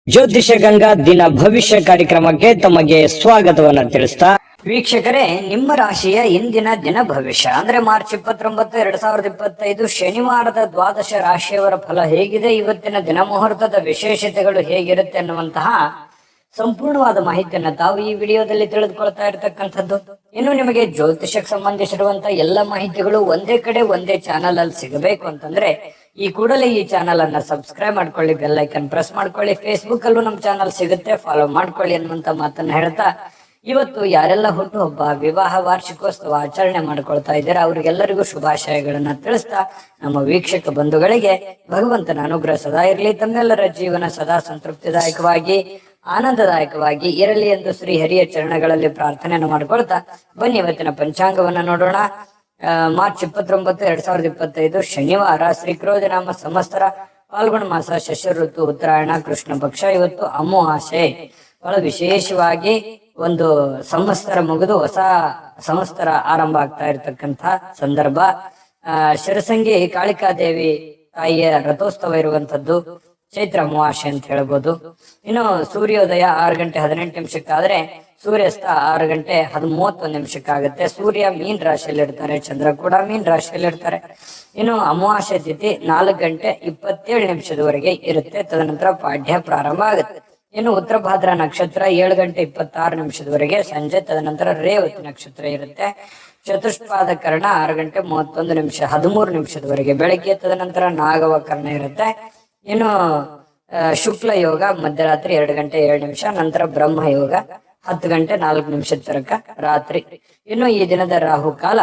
ಜ್ಯೋತಿಷ ಗಂಗಾ ದಿನ ಭವಿಷ್ಯ ಕಾರ್ಯಕ್ರಮಕ್ಕೆ ತಮಗೆ ಸ್ವಾಗತವನ್ನ ತಿಳಿಸ್ತಾ ವೀಕ್ಷಕರೇ, ನಿಮ್ಮ ರಾಶಿಯ ಇಂದಿನ ದಿನ ಭವಿಷ್ಯ ಅಂದ್ರೆ ಮಾರ್ಚ್ 29, 2025 ಶನಿವಾರದ ದ್ವಾದಶ ರಾಶಿಯವರ ಫಲ ಹೇಗಿದೆ, ಇವತ್ತಿನ ದಿನ ಮುಹೂರ್ತದ ವಿಶೇಷತೆಗಳು ಹೇಗಿರುತ್ತೆ ಅನ್ನುವಂತಹ ಸಂಪೂರ್ಣವಾದ ಮಾಹಿತಿಯನ್ನ ತಾವು ಈ ವಿಡಿಯೋದಲ್ಲಿ ತಿಳಿದುಕೊಳ್ತಾ ಇರತಕ್ಕಂಥದ್ದು. ಇನ್ನು ನಿಮಗೆ ಜ್ಯೋತಿಷಕ್ಕೆ ಸಂಬಂಧಿಸಿರುವಂತಹ ಎಲ್ಲ ಮಾಹಿತಿಗಳು ಒಂದೇ ಕಡೆ ಒಂದೇ ಚಾನಲ್ ಅಲ್ಲಿ ಸಿಗಬೇಕು ಅಂತಂದ್ರೆ ಈ ಕೂಡಲೇ ಈ ಚಾನಲ್ ಅನ್ನ ಸಬ್ಸ್ಕ್ರೈಬ್ ಮಾಡ್ಕೊಳ್ಳಿ, ಬೆಲ್ ಐಕನ್ ಪ್ರೆಸ್ ಮಾಡ್ಕೊಳ್ಳಿ. ಫೇಸ್ಬುಕ್ ಅಲ್ಲೂ ನಮ್ಮ ಚಾನಲ್ ಸಿಗುತ್ತೆ, ಫಾಲೋ ಮಾಡ್ಕೊಳ್ಳಿ ಅನ್ನುವಂತ ಮಾತನ್ನ ಹೇಳ್ತಾ, ಇವತ್ತು ಯಾರೆಲ್ಲ ಹುಟ್ಟುಹಬ್ಬ, ವಿವಾಹ, ವಾರ್ಷಿಕೋತ್ಸವ ಆಚರಣೆ ಮಾಡ್ಕೊಳ್ತಾ ಇದ್ದಾರೆ ಅವರಿಗೆಲ್ಲರಿಗೂ ಶುಭಾಶಯಗಳನ್ನ ತಿಳಿಸ್ತಾ, ನಮ್ಮ ವೀಕ್ಷಕ ಬಂಧುಗಳಿಗೆ ಭಗವಂತನ ಅನುಗ್ರಹ ಸದಾ ಇರಲಿ, ತಮ್ಮೆಲ್ಲರ ಜೀವನ ಸದಾ ಸಂತೃಪ್ತಿದಾಯಕವಾಗಿ ಆನಂದದಾಯಕವಾಗಿ ಇರಲಿ ಎಂದು ಶ್ರೀ ಹರಿಯ ಚರಣಗಳಲ್ಲಿ ಪ್ರಾರ್ಥನೆಯನ್ನು ಮಾಡ್ಕೊಳ್ತಾ ಬನ್ನಿ ಇವತ್ತಿನ ಪಂಚಾಂಗವನ್ನ ನೋಡೋಣ. ಮಾರ್ಚ್ 29, 2025 ಶನಿವಾರ, ಶ್ರೀ ಕ್ರೋಧನಾಮ ಸಂವತ್ಸರ, ಫಾಲ್ಗುಣ ಮಾಸ, ಶಶ ಋತು, ಉತ್ತರಾಯಣ, ಕೃಷ್ಣ ಪಕ್ಷ. ಇವತ್ತು ಅಮಾವಾಸ್ಯೆ. ಬಹಳ ವಿಶೇಷವಾಗಿ ಒಂದು ಸಂವತ್ಸರ ಮುಗಿದು ಹೊಸ ಸಂವತ್ಸರ ಆರಂಭ ಆಗ್ತಾ ಇರತಕ್ಕಂತ ಸಂದರ್ಭ. ಶಿರಸಂಗಿ ಕಾಳಿಕಾದೇವಿ ತಾಯಿಯ ರಥೋತ್ಸವ ಇರುವಂತದ್ದು ಚೈತ್ರ ಅಮಾವಾಸ್ಯೆ ಅಂತ ಹೇಳ್ಬೋದು. ಇನ್ನು ಸೂರ್ಯೋದಯ 6 ಗಂಟೆ 18 ನಿಮಿಷಕ್ಕಾದ್ರೆ ಸೂರ್ಯಾಸ್ತ 6 ಗಂಟೆ 31 ನಿಮಿಷಕ್ಕಾಗುತ್ತೆ. ಸೂರ್ಯ ಮೀನ್ ರಾಶಿಯಲ್ಲಿ ಇರ್ತಾರೆ, ಚಂದ್ರ ಕೂಡ ಮೀನ್ ರಾಶಿಯಲ್ಲಿ ಇರ್ತಾರೆ. ಇನ್ನು ಅಮಾವಾಸ್ಯೆ ತಿಥಿ 4 ಗಂಟೆ 27 ನಿಮಿಷದವರೆಗೆ ಇರುತ್ತೆ. ತದನಂತರ ಪಾಡ್ಯ ಪ್ರಾರಂಭ ಆಗುತ್ತೆ. ಇನ್ನು ಉತ್ತರ ಭಾದ್ರ ನಕ್ಷತ್ರ 7 ಗಂಟೆ 26 ನಿಮಿಷದವರೆಗೆ ಸಂಜೆ. ತದನಂತರ ರೇವತಿ ನಕ್ಷತ್ರ ಇರುತ್ತೆ. ಚತುಷ್ಪಾದ ಕರ್ಣ 6 ಗಂಟೆ 31 ನಿಮಿಷ 13 ನಿಮಿಷದವರೆಗೆ ಬೆಳಗ್ಗೆ. ತದನಂತರ ನಾಗವ ಕರ್ಣ ಇರುತ್ತೆ. ಇನ್ನು ಶುಕ್ಲ ಯೋಗ ಮಧ್ಯರಾತ್ರಿ 2 ಗಂಟೆ 7 ನಿಮಿಷ, ನಂತರ ಬ್ರಹ್ಮ ಯೋಗ 10 ಗಂಟೆ 4 ನಿಮಿಷದ ತನಕ ರಾತ್ರಿ. ಇನ್ನು ಈ ದಿನದ ರಾಹು ಕಾಲ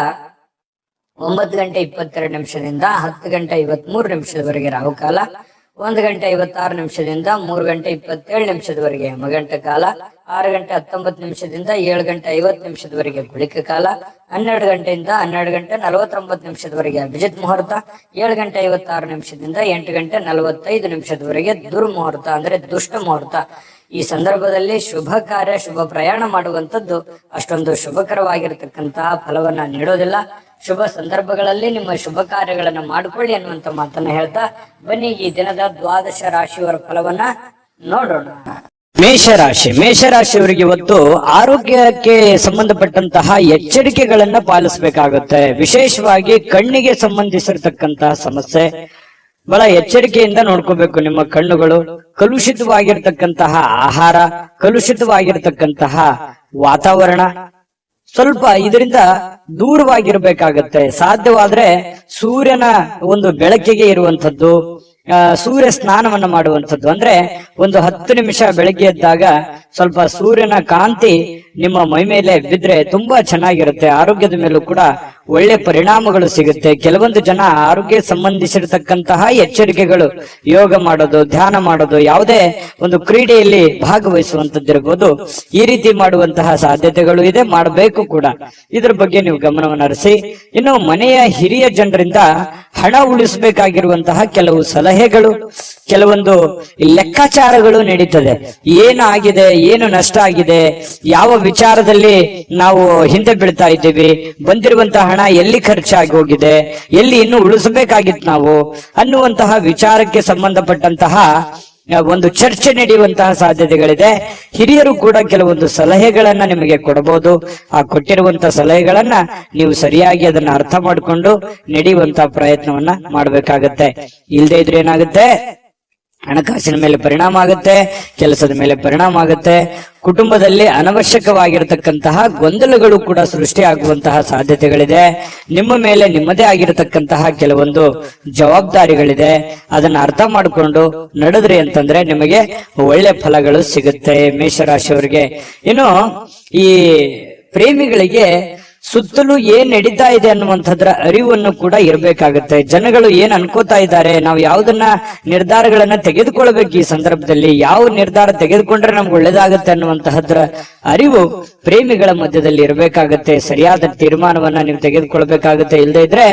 9 ಗಂಟೆ 22 ನಿಮಿಷದಿಂದ 10 ಗಂಟೆ 53 ನಿಮಿಷದವರೆಗೆ ರಾಹುಕಾಲ, 1 ಗಂಟೆ 56 ನಿಮಿಷದಿಂದ 3 ಗಂಟೆ 27 ನಿಮಿಷದವರೆಗೆ ಯಮಗಂಟ ಕಾಲ, 6 ಗಂಟೆ 19 ನಿಮಿಷದಿಂದ 7 ಗಂಟೆ 50 ನಿಮಿಷದವರೆಗೆ ಗುಳಿಕ ಕಾಲ, 12 ಗಂಟೆಯಿಂದ 12 ಗಂಟೆ 49 ನಿಮಿಷದವರೆಗೆ ಅಭಿಜಿತ್ ಮುಹೂರ್ತ, 7 ಗಂಟೆ 56 ನಿಮಿಷದಿಂದ 8 ಗಂಟೆ 45 ನಿಮಿಷದವರೆಗೆ ದುರ್ಮುಹೂರ್ತ ಅಂದ್ರೆ ದುಷ್ಟ ಮುಹೂರ್ತ. ಈ ಸಂದರ್ಭದಲ್ಲಿ ಶುಭ ಕಾರ್ಯ, ಶುಭ ಪ್ರಯಾಣ ಮಾಡುವಂತದ್ದು ಅಷ್ಟೊಂದು ಶುಭಕರವಾಗಿರತಕ್ಕಂತಹ ಫಲವನ್ನ ನೀಡೋದಿಲ್ಲ. ಶುಭ ಸಂದರ್ಭಗಳಲ್ಲಿ ನಿಮ್ಮ ಶುಭ ಕಾರ್ಯಗಳನ್ನ ಮಾಡಿಕೊಳ್ಳಿ ಅನ್ನುವಂತ ಮಾತನ್ನ ಹೇಳ್ತಾ ಬನ್ನಿ ಈ ದಿನದ ದ್ವಾದಶ ರಾಶಿಯವರ ಫಲವನ್ನ ನೋಡೋಣ. ಮೇಷರಾಶಿಯವರಿಗೆ ಇವತ್ತು ಆರೋಗ್ಯಕ್ಕೆ ಸಂಬಂಧಪಟ್ಟಂತಹ ಎಚ್ಚರಿಕೆಗಳನ್ನ ಪಾಲಿಸಬೇಕಾಗುತ್ತೆ. ವಿಶೇಷವಾಗಿ ಕಣ್ಣಿಗೆ ಸಂಬಂಧಿಸಿರ್ತಕ್ಕಂತಹ ಸಮಸ್ಯೆ ಬಹಳ ಎಚ್ಚರಿಕೆಯಿಂದ ನೋಡ್ಕೋಬೇಕು. ನಿಮ್ಮ ಕಣ್ಣುಗಳು ಕಲುಷಿತವಾಗಿರ್ತಕ್ಕಂತಹ ಆಹಾರ, ಕಲುಷಿತವಾಗಿರ್ತಕ್ಕಂತಹ ವಾತಾವರಣ, ಸ್ವಲ್ಪ ಇದರಿಂದ ದೂರವಾಗಿರ್ಬೇಕಾಗತ್ತೆ. ಸಾಧ್ಯವಾದ್ರೆ ಸೂರ್ಯನ ಒಂದು ಬೆಳಕಿಗೆ ಇರುವಂತದ್ದು, ಸೂರ್ಯ ಸ್ನಾನವನ್ನ ಮಾಡುವಂಥದ್ದು. ಅಂದ್ರೆ ಒಂದು 10 ನಿಮಿಷ ಬೆಳಗ್ಗೆ ಎದ್ದಾಗ ಸ್ವಲ್ಪ ಸೂರ್ಯನ ಕಾಂತಿ ನಿಮ್ಮ ಮೈ ಮೇಲೆ ಬಿದ್ರೆ ತುಂಬಾ ಚೆನ್ನಾಗಿರುತ್ತೆ. ಆರೋಗ್ಯದ ಮೇಲೂ ಕೂಡ ಒಳ್ಳೆ ಪರಿಣಾಮಗಳು ಸಿಗುತ್ತೆ. ಕೆಲವೊಂದು ಜನ ಆರೋಗ್ಯ ಸಂಬಂಧಿಸಿರತಕ್ಕಂತಹ ಎಚ್ಚರಿಕೆಗಳು, ಯೋಗ ಮಾಡೋದು, ಧ್ಯಾನ ಮಾಡೋದು, ಯಾವುದೇ ಒಂದು ಕ್ರೀಡೆಯಲ್ಲಿ ಭಾಗವಹಿಸುವಂತದ್ದಿರಬಹುದು, ಈ ರೀತಿ ಮಾಡುವಂತಹ ಸಾಧ್ಯತೆಗಳು ಇದೆ, ಮಾಡಬೇಕು ಕೂಡ. ಇದ್ರ ಬಗ್ಗೆ ನೀವು ಗಮನವನ್ನು ಹರಿಸಿ. ಇನ್ನು ಮನೆಯ ಹಿರಿಯ ಜನರಿಂದ ಹಣ ಉಳಿಸಬೇಕಾಗಿರುವಂತಹ ಕೆಲವು ಸಲಹೆಗಳು, ಕೆಲವೊಂದು ಲೆಕ್ಕಾಚಾರಗಳು ನಡೀತದೆ. ಏನಾಗಿದೆ, ಏನು ನಷ್ಟ ಆಗಿದೆ, ಯಾವ ವಿಚಾರದಲ್ಲಿ ನಾವು ಹಿಂದೆ ಬೀಳ್ತಾ ಇದ್ದೀವಿ, ಬಂದಿರುವಂತಹ ಹಣ ಎಲ್ಲಿ ಖರ್ಚಾಗಿ ಹೋಗಿದೆ, ಎಲ್ಲಿ ಇನ್ನು ಉಳಿಸಬೇಕಾಗಿತ್ತು ನಾವು ಅನ್ನುವಂತಹ ವಿಚಾರಕ್ಕೆ ಸಂಬಂಧಪಟ್ಟಂತಹ ಒಂದು ಚರ್ಚೆ ನಡೆಯುವಂತಹ ಸಾಧ್ಯತೆಗಳಿದೆ. ಹಿರಿಯರು ಕೂಡ ಕೆಲವೊಂದು ಸಲಹೆಗಳನ್ನ ನಿಮಗೆ ಕೊಡಬಹುದು. ಆ ಕೊಟ್ಟಿರುವಂತಹ ಸಲಹೆಗಳನ್ನ ನೀವು ಸರಿಯಾಗಿ ಅದನ್ನ ಅರ್ಥ ಮಾಡಿಕೊಂಡು ನಡೆಯುವಂತಹ ಪ್ರಯತ್ನವನ್ನ ಮಾಡ್ಬೇಕಾಗತ್ತೆ. ಇಲ್ಲದೆ ಇದ್ರೆ ಏನಾಗುತ್ತೆ, ಹಣಕಾಸಿನ ಮೇಲೆ ಪರಿಣಾಮ ಆಗುತ್ತೆ, ಕೆಲಸದ ಮೇಲೆ ಪರಿಣಾಮ ಆಗುತ್ತೆ, ಕುಟುಂಬದಲ್ಲಿ ಅನವಶ್ಯಕವಾಗಿರತಕ್ಕಂತಹ ಗೊಂದಲಗಳು ಕೂಡ ಸೃಷ್ಟಿಯಾಗುವಂತಹ ಸಾಧ್ಯತೆಗಳಿದೆ. ನಿಮ್ಮ ಮೇಲೆ ನಿಮ್ಮದೇ ಆಗಿರತಕ್ಕಂತಹ ಕೆಲವೊಂದು ಜವಾಬ್ದಾರಿಗಳಿದೆ. ಅದನ್ನ ಅರ್ಥ ಮಾಡಿಕೊಂಡು ನಡೆದ್ರಿ ಅಂತಂದ್ರೆ ನಿಮಗೆ ಒಳ್ಳೆ ಫಲಗಳು ಸಿಗುತ್ತೆ ಮೇಷರಾಶಿಯವರಿಗೆ. ಇನ್ನು ಈ ಪ್ರೇಮಿಗಳಿಗೆ ಸುತ್ತಲೂ ಏನ್ ನಡೀತಾ ಇದೆ ಅನ್ನುವಂಥದ್ರ ಅರಿವನ್ನು ಕೂಡ ಇರಬೇಕಾಗುತ್ತೆ. ಜನಗಳು ಏನ್ ಅನ್ಕೋತಾ ಇದ್ದಾರೆ, ನಾವು ಯಾವ್ದನ್ನ ನಿರ್ಧಾರಗಳನ್ನ ತೆಗೆದುಕೊಳ್ಬೇಕು, ಈ ಸಂದರ್ಭದಲ್ಲಿ ಯಾವ ನಿರ್ಧಾರ ತೆಗೆದುಕೊಂಡ್ರೆ ನಮ್ಗೆ ಒಳ್ಳೇದಾಗತ್ತೆ ಅನ್ನುವಂತಹದ್ರ ಅರಿವು ಪ್ರೇಮಿಗಳ ಮಧ್ಯದಲ್ಲಿ ಇರಬೇಕಾಗತ್ತೆ. ಸರಿಯಾದ ತೀರ್ಮಾನವನ್ನ ನೀವು ತೆಗೆದುಕೊಳ್ಬೇಕಾಗತ್ತೆ. ಇಲ್ಲದೆ ಇದ್ರೆ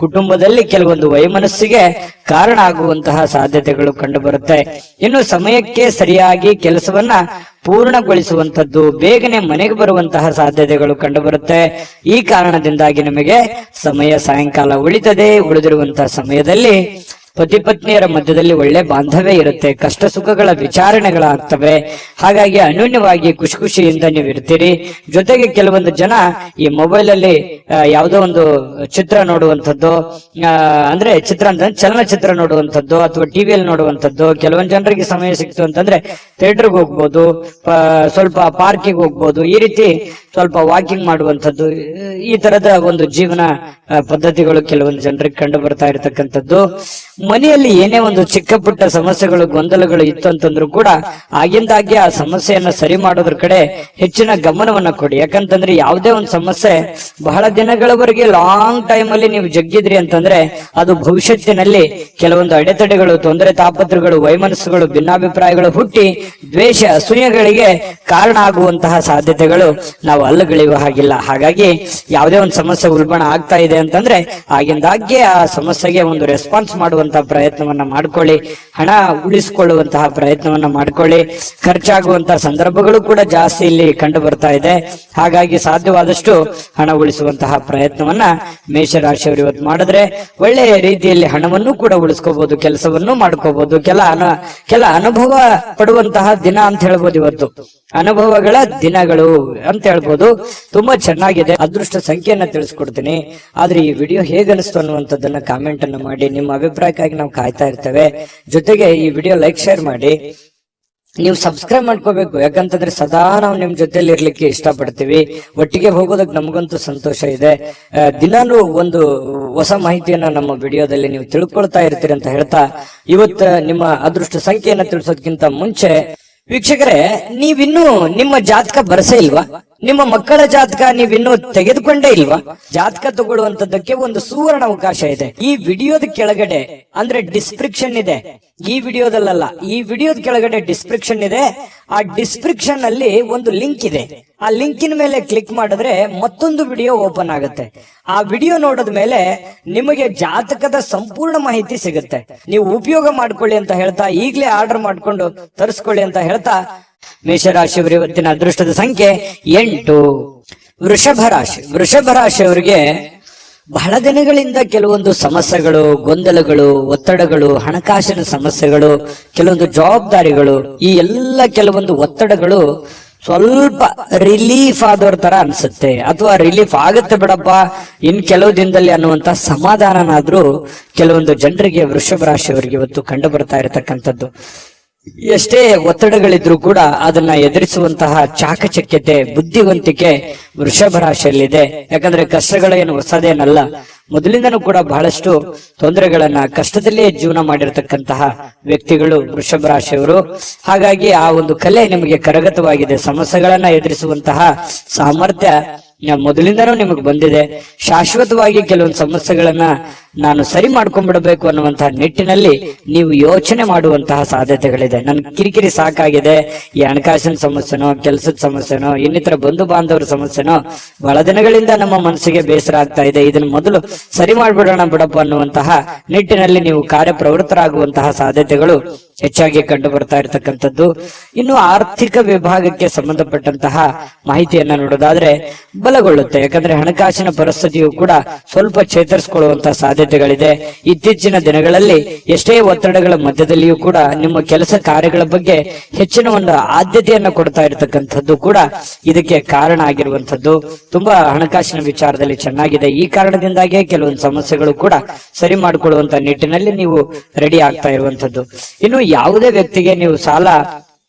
ಕುಟುಂಬದಲ್ಲಿ ಕೆಲವೊಂದು ವೈಮನಸ್ಸಿಗೆ ಕಾರಣ ಆಗುವಂತಹ ಸಾಧ್ಯತೆಗಳು ಕಂಡು ಬರುತ್ತೆ. ಇನ್ನು ಸಮಯಕ್ಕೆ ಸರಿಯಾಗಿ ಕೆಲಸವನ್ನ ಪೂರ್ಣಗೊಳಿಸುವಂತದ್ದು, ಬೇಗನೆ ಮನೆಗೆ ಬರುವಂತಹ ಸಾಧ್ಯತೆಗಳು ಕಂಡು ಬರುತ್ತೆ. ಈ ಕಾರಣದಿಂದಾಗಿ ನಿಮಗೆ ಸಮಯ ಸಾಯಂಕಾಲ ಉಳಿತದೆ. ಉಳಿದಿರುವಂತಹ ಸಮಯದಲ್ಲಿ ಪತಿ ಪತ್ನಿಯರ ಮಧ್ಯದಲ್ಲಿ ಒಳ್ಳೆ ಬಾಂಧವ್ಯ ಇರುತ್ತೆ, ಕಷ್ಟ ಸುಖಗಳ ವಿಚಾರಣೆಗಳಾಗ್ತವೆ. ಹಾಗಾಗಿ ಅನ್ಯೋನ್ಯವಾಗಿ ಖುಷಿ ಖುಷಿಯಿಂದ ನೀವು ಇರ್ತೀರಿ. ಜೊತೆಗೆ ಕೆಲವೊಂದು ಜನ ಈ ಮೊಬೈಲ್ ಅಲ್ಲಿ ಯಾವುದೋ ಒಂದು ಚಿತ್ರ ನೋಡುವಂಥದ್ದು, ಅಂದ್ರೆ ಚಿತ್ರ ಅಂತ ಚಲನಚಿತ್ರ ನೋಡುವಂಥದ್ದು ಅಥವಾ ಟಿವಿಯಲ್ಲಿ ನೋಡುವಂಥದ್ದು. ಕೆಲವೊಂದು ಜನರಿಗೆ ಸಮಯ ಸಿಕ್ತು ಅಂತಂದ್ರೆ ಥಿಯೇಟರ್ಗೆ ಹೋಗ್ಬೋದು, ಸ್ವಲ್ಪ ಪಾರ್ಕಿಗೆ ಹೋಗ್ಬೋದು, ಈ ರೀತಿ ಸ್ವಲ್ಪ ವಾಕಿಂಗ್ ಮಾಡುವಂಥದ್ದು. ಈ ತರದ ಒಂದು ಜೀವನ ಪದ್ಧತಿಗಳು ಕೆಲವೊಂದು ಜನರಿಗೆ ಕಂಡು ಬರ್ತಾ ಇರತಕ್ಕಂಥದ್ದು. ಮನೆಯಲ್ಲಿ ಏನೇ ಒಂದು ಚಿಕ್ಕ ಪುಟ್ಟ ಸಮಸ್ಯೆಗಳು ಗೊಂದಲಗಳು ಇತ್ತು ಅಂತಂದ್ರೂ ಕೂಡ ಆಗಿಂದಾಗೆ ಆ ಸಮಸ್ಯೆಯನ್ನ ಸರಿ ಮಾಡೋದ್ರ ಕಡೆ ಹೆಚ್ಚಿನ ಗಮನವನ್ನ ಕೊಡಿ. ಯಾಕಂತಂದ್ರೆ ಯಾವುದೇ ಒಂದು ಸಮಸ್ಯೆ ಬಹಳ ದಿನಗಳವರೆಗೆ ಲಾಂಗ್ ಟೈಮ್ ಅಲ್ಲಿ ನೀವು ಜಗ್ಗಿದ್ರಿ ಅಂತಂದ್ರೆ ಅದು ಭವಿಷ್ಯತ್ತಿನಲ್ಲಿ ಕೆಲವೊಂದು ಅಡೆತಡೆಗಳು, ತೊಂದರೆ ತಾಪತ್ರಗಳು, ವೈಮನಸ್ಸುಗಳು, ಭಿನ್ನಾಭಿಪ್ರಾಯಗಳು ಹುಟ್ಟಿ ದ್ವೇಷ ಅಸೂಯೆಗಳಿಗೆ ಕಾರಣ ಆಗುವಂತಹ ಸಾಧ್ಯತೆಗಳು ನಾವು ಅಲ್ಲಗಳೆಯುವ ಹಾಗಿಲ್ಲ. ಹಾಗಾಗಿ ಯಾವುದೇ ಒಂದು ಸಮಸ್ಯೆ ಉಲ್ಬಣ ಆಗ್ತಾ ಇದೆ ಅಂತಂದ್ರೆ ಆಗಿಂದಾಗ್ಗೆ ಆ ಸಮಸ್ಯೆಗೆ ಒಂದು ರೆಸ್ಪಾನ್ಸ್ ಮಾಡುವಂತಹ ಪ್ರಯತ್ನವನ್ನ ಮಾಡ್ಕೊಳ್ಳಿ. ಹಣ ಉಳಿಸಿಕೊಳ್ಳುವಂತಹ ಪ್ರಯತ್ನವನ್ನ ಮಾಡ್ಕೊಳ್ಳಿ. ಖರ್ಚಾಗುವಂತಹ ಸಂದರ್ಭಗಳು ಕೂಡ ಜಾಸ್ತಿ ಇಲ್ಲಿ ಕಂಡು ಬರ್ತಾ ಇದೆ. ಹಾಗಾಗಿ ಸಾಧ್ಯವಾದಷ್ಟು ಹಣ ಉಳಿಸುವಂತಹ ಪ್ರಯತ್ನವನ್ನ ಮೇಷರಾಶಿಯವರು ಇವತ್ತು ಮಾಡಿದ್ರೆ ಒಳ್ಳೆಯ ರೀತಿಯಲ್ಲಿ ಹಣವನ್ನು ಕೂಡ ಉಳಿಸ್ಕೋಬಹುದು, ಕೆಲಸವನ್ನು ಮಾಡ್ಕೋಬಹುದು. ಕೆಲ ಅನುಭವ ಪಡುವಂತಹ ದಿನ ಅಂತ ಹೇಳ್ಬೋದು. ಇವತ್ತು ಅನುಭವಗಳ ದಿನಗಳು ಅಂತ ಹೇಳ್ಬೋದು. ತುಂಬಾ ಚೆನ್ನಾಗಿದೆ. ಅದೃಷ್ಟ ಸಂಖ್ಯೆಯನ್ನ ತಿಳಿಸ್ಕೊಡ್ತೀನಿ. ಆದ್ರೆ ಈ ವಿಡಿಯೋ ಹೇಗನಿಸ್ತು ಅನ್ನುವಂಥದ್ದನ್ನ ಕಾಮೆಂಟ್ ಅನ್ನ ಮಾಡಿ. ನಿಮ್ಮ ಅಭಿಪ್ರಾಯಕ್ಕಾಗಿ ನಾವು ಕಾಯ್ತಾ ಇರ್ತೇವೆ. ಜೊತೆಗೆ ಈ ವಿಡಿಯೋ ಲೈಕ್ ಶೇರ್ ಮಾಡಿ. ನೀವು ಸಬ್ಸ್ಕ್ರೈಬ್ ಮಾಡ್ಕೋಬೇಕು. ಯಾಕಂತಂದ್ರೆ ಸದಾ ನಾವು ನಿಮ್ ಜೊತೆಲಿ ಇರ್ಲಿಕ್ಕೆ ಇಷ್ಟಪಡ್ತೀವಿ. ಒಟ್ಟಿಗೆ ಹೋಗೋದಕ್ಕೆ ನಮಗಂತೂ ಸಂತೋಷ ಇದೆ. ದಿನಾನು ಒಂದು ಹೊಸ ಮಾಹಿತಿಯನ್ನ ನಮ್ಮ ವಿಡಿಯೋದಲ್ಲಿ ನೀವು ತಿಳ್ಕೊಳ್ತಾ ಇರ್ತೀರಿ ಅಂತ ಹೇಳ್ತಾ ಇವತ್ತು ನಿಮ್ಮ ಅದೃಷ್ಟ ಸಂಖ್ಯೆಯನ್ನ ತಿಳಿಸೋದಕ್ಕಿಂತ ಮುಂಚೆ ವೀಕ್ಷಕರೇ, ನೀವಿನ್ನೂ ನಿಮ್ಮ ಜಾತಕ ಬರಸೇ ಇಲ್ವಾ? ನಿಮ್ಮ ಮಕ್ಕಳ ಜಾತಕ ನೀವಿನ್ನೂ ತೆಗೆದುಕೊಂಡೇ ಇಲ್ವಾ? ಜಾತಕ ತಗೊಳ್ಳುವಂತದ್ದಕ್ಕೆ ಒಂದು ಸುವರ್ಣ ಅವಕಾಶ ಇದೆ. ಈ ವಿಡಿಯೋದ ಕೆಳಗಡೆ ಅಂದ್ರೆ ಡಿಸ್ಕ್ರಿಪ್ಷನ್ ಇದೆ. ಈ ವಿಡಿಯೋದಲ್ಲ, ಈ ವಿಡಿಯೋದ ಕೆಳಗಡೆ ಡಿಸ್ಕ್ರಿಪ್ಷನ್ ಇದೆ. ಆ ಡಿಸ್ಕ್ರಿಪ್ಷನ್ ಅಲ್ಲಿ ಒಂದು ಲಿಂಕ್ ಇದೆ. ಆ ಲಿಂಕಿನ ಮೇಲೆ ಕ್ಲಿಕ್ ಮಾಡಿದ್ರೆ ಮತ್ತೊಂದು ವಿಡಿಯೋ ಓಪನ್ ಆಗುತ್ತೆ. ಆ ವಿಡಿಯೋ ನೋಡಿದ ಮೇಲೆ ನಿಮಗೆ ಜಾತಕದ ಸಂಪೂರ್ಣ ಮಾಹಿತಿ ಸಿಗುತ್ತೆ. ನೀವು ಉಪಯೋಗ ಮಾಡ್ಕೊಳ್ಳಿ ಅಂತ ಹೇಳ್ತಾ, ಈಗಲೇ ಆರ್ಡರ್ ಮಾಡ್ಕೊಂಡು ತರಿಸ್ಕೊಳ್ಳಿ ಅಂತ ಹೇಳ್ತಾ, ಮೇಷರಾಶಿಯವರು ಇವತ್ತಿನ ಅದೃಷ್ಟದ ಸಂಖ್ಯೆ 8. ವೃಷಭ ರಾಶಿಯವರಿಗೆ ಬಹಳ ದಿನಗಳಿಂದ ಕೆಲವೊಂದು ಸಮಸ್ಯೆಗಳು, ಗೊಂದಲಗಳು, ಒತ್ತಡಗಳು, ಹಣಕಾಸಿನ ಸಮಸ್ಯೆಗಳು, ಕೆಲವೊಂದು ಜವಾಬ್ದಾರಿಗಳು, ಈ ಎಲ್ಲ ಕೆಲವೊಂದು ಒತ್ತಡಗಳು ಸ್ವಲ್ಪ ರಿಲೀಫ್ ಆದವ್ರ ತರ ಅನ್ಸುತ್ತೆ. ಅಥವಾ ರಿಲೀಫ್ ಆಗುತ್ತೆ ಬಿಡಪ್ಪ ಇನ್ ಕೆಲವು ದಿನದಲ್ಲಿ ಅನ್ನುವಂತ ಸಮಾಧಾನನಾದ್ರೂ ಕೆಲವೊಂದು ಜನರಿಗೆ ವೃಷಭ ರಾಶಿಯವರಿಗೆ ಇವತ್ತು ಕಂಡು ಬರ್ತಾ ಇರತಕ್ಕಂಥದ್ದು. ಎಷ್ಟೇ ಒತ್ತಡಗಳಿದ್ರು ಕೂಡ ಅದನ್ನ ಎದುರಿಸುವಂತಹ ಚಾಕಚಕ್ಯತೆ, ಬುದ್ಧಿವಂತಿಕೆ ವೃಷಭ ರಾಶಿಯಲ್ಲಿದೆ. ಯಾಕಂದ್ರೆ ಕಷ್ಟಗಳೇನು ಹೊಸದೇನಲ್ಲ. ಮೊದಲಿಂದನೂ ಕೂಡ ಬಹಳಷ್ಟು ತೊಂದರೆಗಳನ್ನ, ಕಷ್ಟದಲ್ಲೇ ಜೀವನ ಮಾಡಿರ್ತಕ್ಕಂತಹ ವ್ಯಕ್ತಿಗಳು ವೃಷಭ ರಾಶಿಯವರು. ಹಾಗಾಗಿ ಆ ಒಂದು ಕಲೆ ನಿಮಗೆ ಕರಗತವಾಗಿದೆ. ಸಮಸ್ಯೆಗಳನ್ನ ಎದುರಿಸುವಂತಹ ಸಾಮರ್ಥ್ಯ ಮೊದಲಿಂದನೂ ನಿಮಗೆ ಬಂದಿದೆ. ಶಾಶ್ವತವಾಗಿ ಕೆಲವೊಂದು ಸಮಸ್ಯೆಗಳನ್ನ ನಾನು ಸರಿ ಮಾಡ್ಕೊಂಡ್ಬಿಡಬೇಕು ಅನ್ನುವಂತಹ ನಿಟ್ಟಿನಲ್ಲಿ ನೀವು ಯೋಚನೆ ಮಾಡುವಂತಹ ಸಾಧ್ಯತೆಗಳಿದೆ. ನನ್ ಕಿರಿಕಿರಿ ಸಾಕಾಗಿದೆ, ಈ ಹಣಕಾಸಿನ ಸಮಸ್ಯೆನೋ, ಕೆಲಸದ ಸಮಸ್ಯೆನೋ, ಇನ್ನಿತರ ಬಂಧು ಬಾಂಧವರ ಸಮಸ್ಯೆನೋ ಬಹಳ ದಿನಗಳಿಂದ ನಮ್ಮ ಮನಸ್ಸಿಗೆ ಬೇಸರ ಆಗ್ತಾ ಇದೆ, ಇದನ್ನ ಮೊದಲು ಸರಿ ಮಾಡ್ಬಿಡೋಣ ಬಿಡಪ್ಪ ಅನ್ನುವಂತಹ ನಿಟ್ಟಿನಲ್ಲಿ ನೀವು ಕಾರ್ಯಪ್ರವೃತ್ತರಾಗುವಂತಹ ಸಾಧ್ಯತೆಗಳು ಹೆಚ್ಚಾಗಿ ಕಂಡು ಬರ್ತಾ ಇರತಕ್ಕಂಥದ್ದು. ಇನ್ನು ಆರ್ಥಿಕ ವಿಭಾಗಕ್ಕೆ ಸಂಬಂಧಪಟ್ಟಂತಹ ಮಾಹಿತಿಯನ್ನ ನೋಡೋದಾದ್ರೆ ಬಲಗೊಳ್ಳುತ್ತೆ. ಯಾಕಂದ್ರೆ ಹಣಕಾಸಿನ ಪರಿಸ್ಥಿತಿಯು ಕೂಡ ಸ್ವಲ್ಪ ಚೇತರಿಸಿಕೊಳ್ಳುವಂತಹ ಸಾಧ್ಯತೆಗಳಿದೆ. ಇತ್ತೀಚಿನ ದಿನಗಳಲ್ಲಿ ಎಷ್ಟೇ ಒತ್ತಡಗಳ ಮಧ್ಯದಲ್ಲಿಯೂ ಕೂಡ ನಿಮ್ಮ ಕೆಲಸ ಕಾರ್ಯಗಳ ಬಗ್ಗೆ ಹೆಚ್ಚಿನ ಒಂದು ಆದ್ಯತೆಯನ್ನ ಕೊಡ್ತಾ ಇರತಕ್ಕಂಥದ್ದು ಕೂಡ ಇದಕ್ಕೆ ಕಾರಣ ಆಗಿರುವಂತದ್ದು. ತುಂಬಾ ಹಣಕಾಸಿನ ವಿಚಾರದಲ್ಲಿ ಚೆನ್ನಾಗಿದೆ. ಈ ಕಾರಣದಿಂದಾಗಿ ಕೆಲವೊಂದು ಸಮಸ್ಯೆಗಳು ಕೂಡ ಸರಿ ಮಾಡಿಕೊಳ್ಳುವಂತ ನಿಟ್ಟಿನಲ್ಲಿ ನೀವು ರೆಡಿ ಆಗ್ತಾ ಇರುವಂತದ್ದು. ಇನ್ನು ಯಾವುದೇ ವ್ಯಕ್ತಿಗೆ ನೀವು ಸಾಲ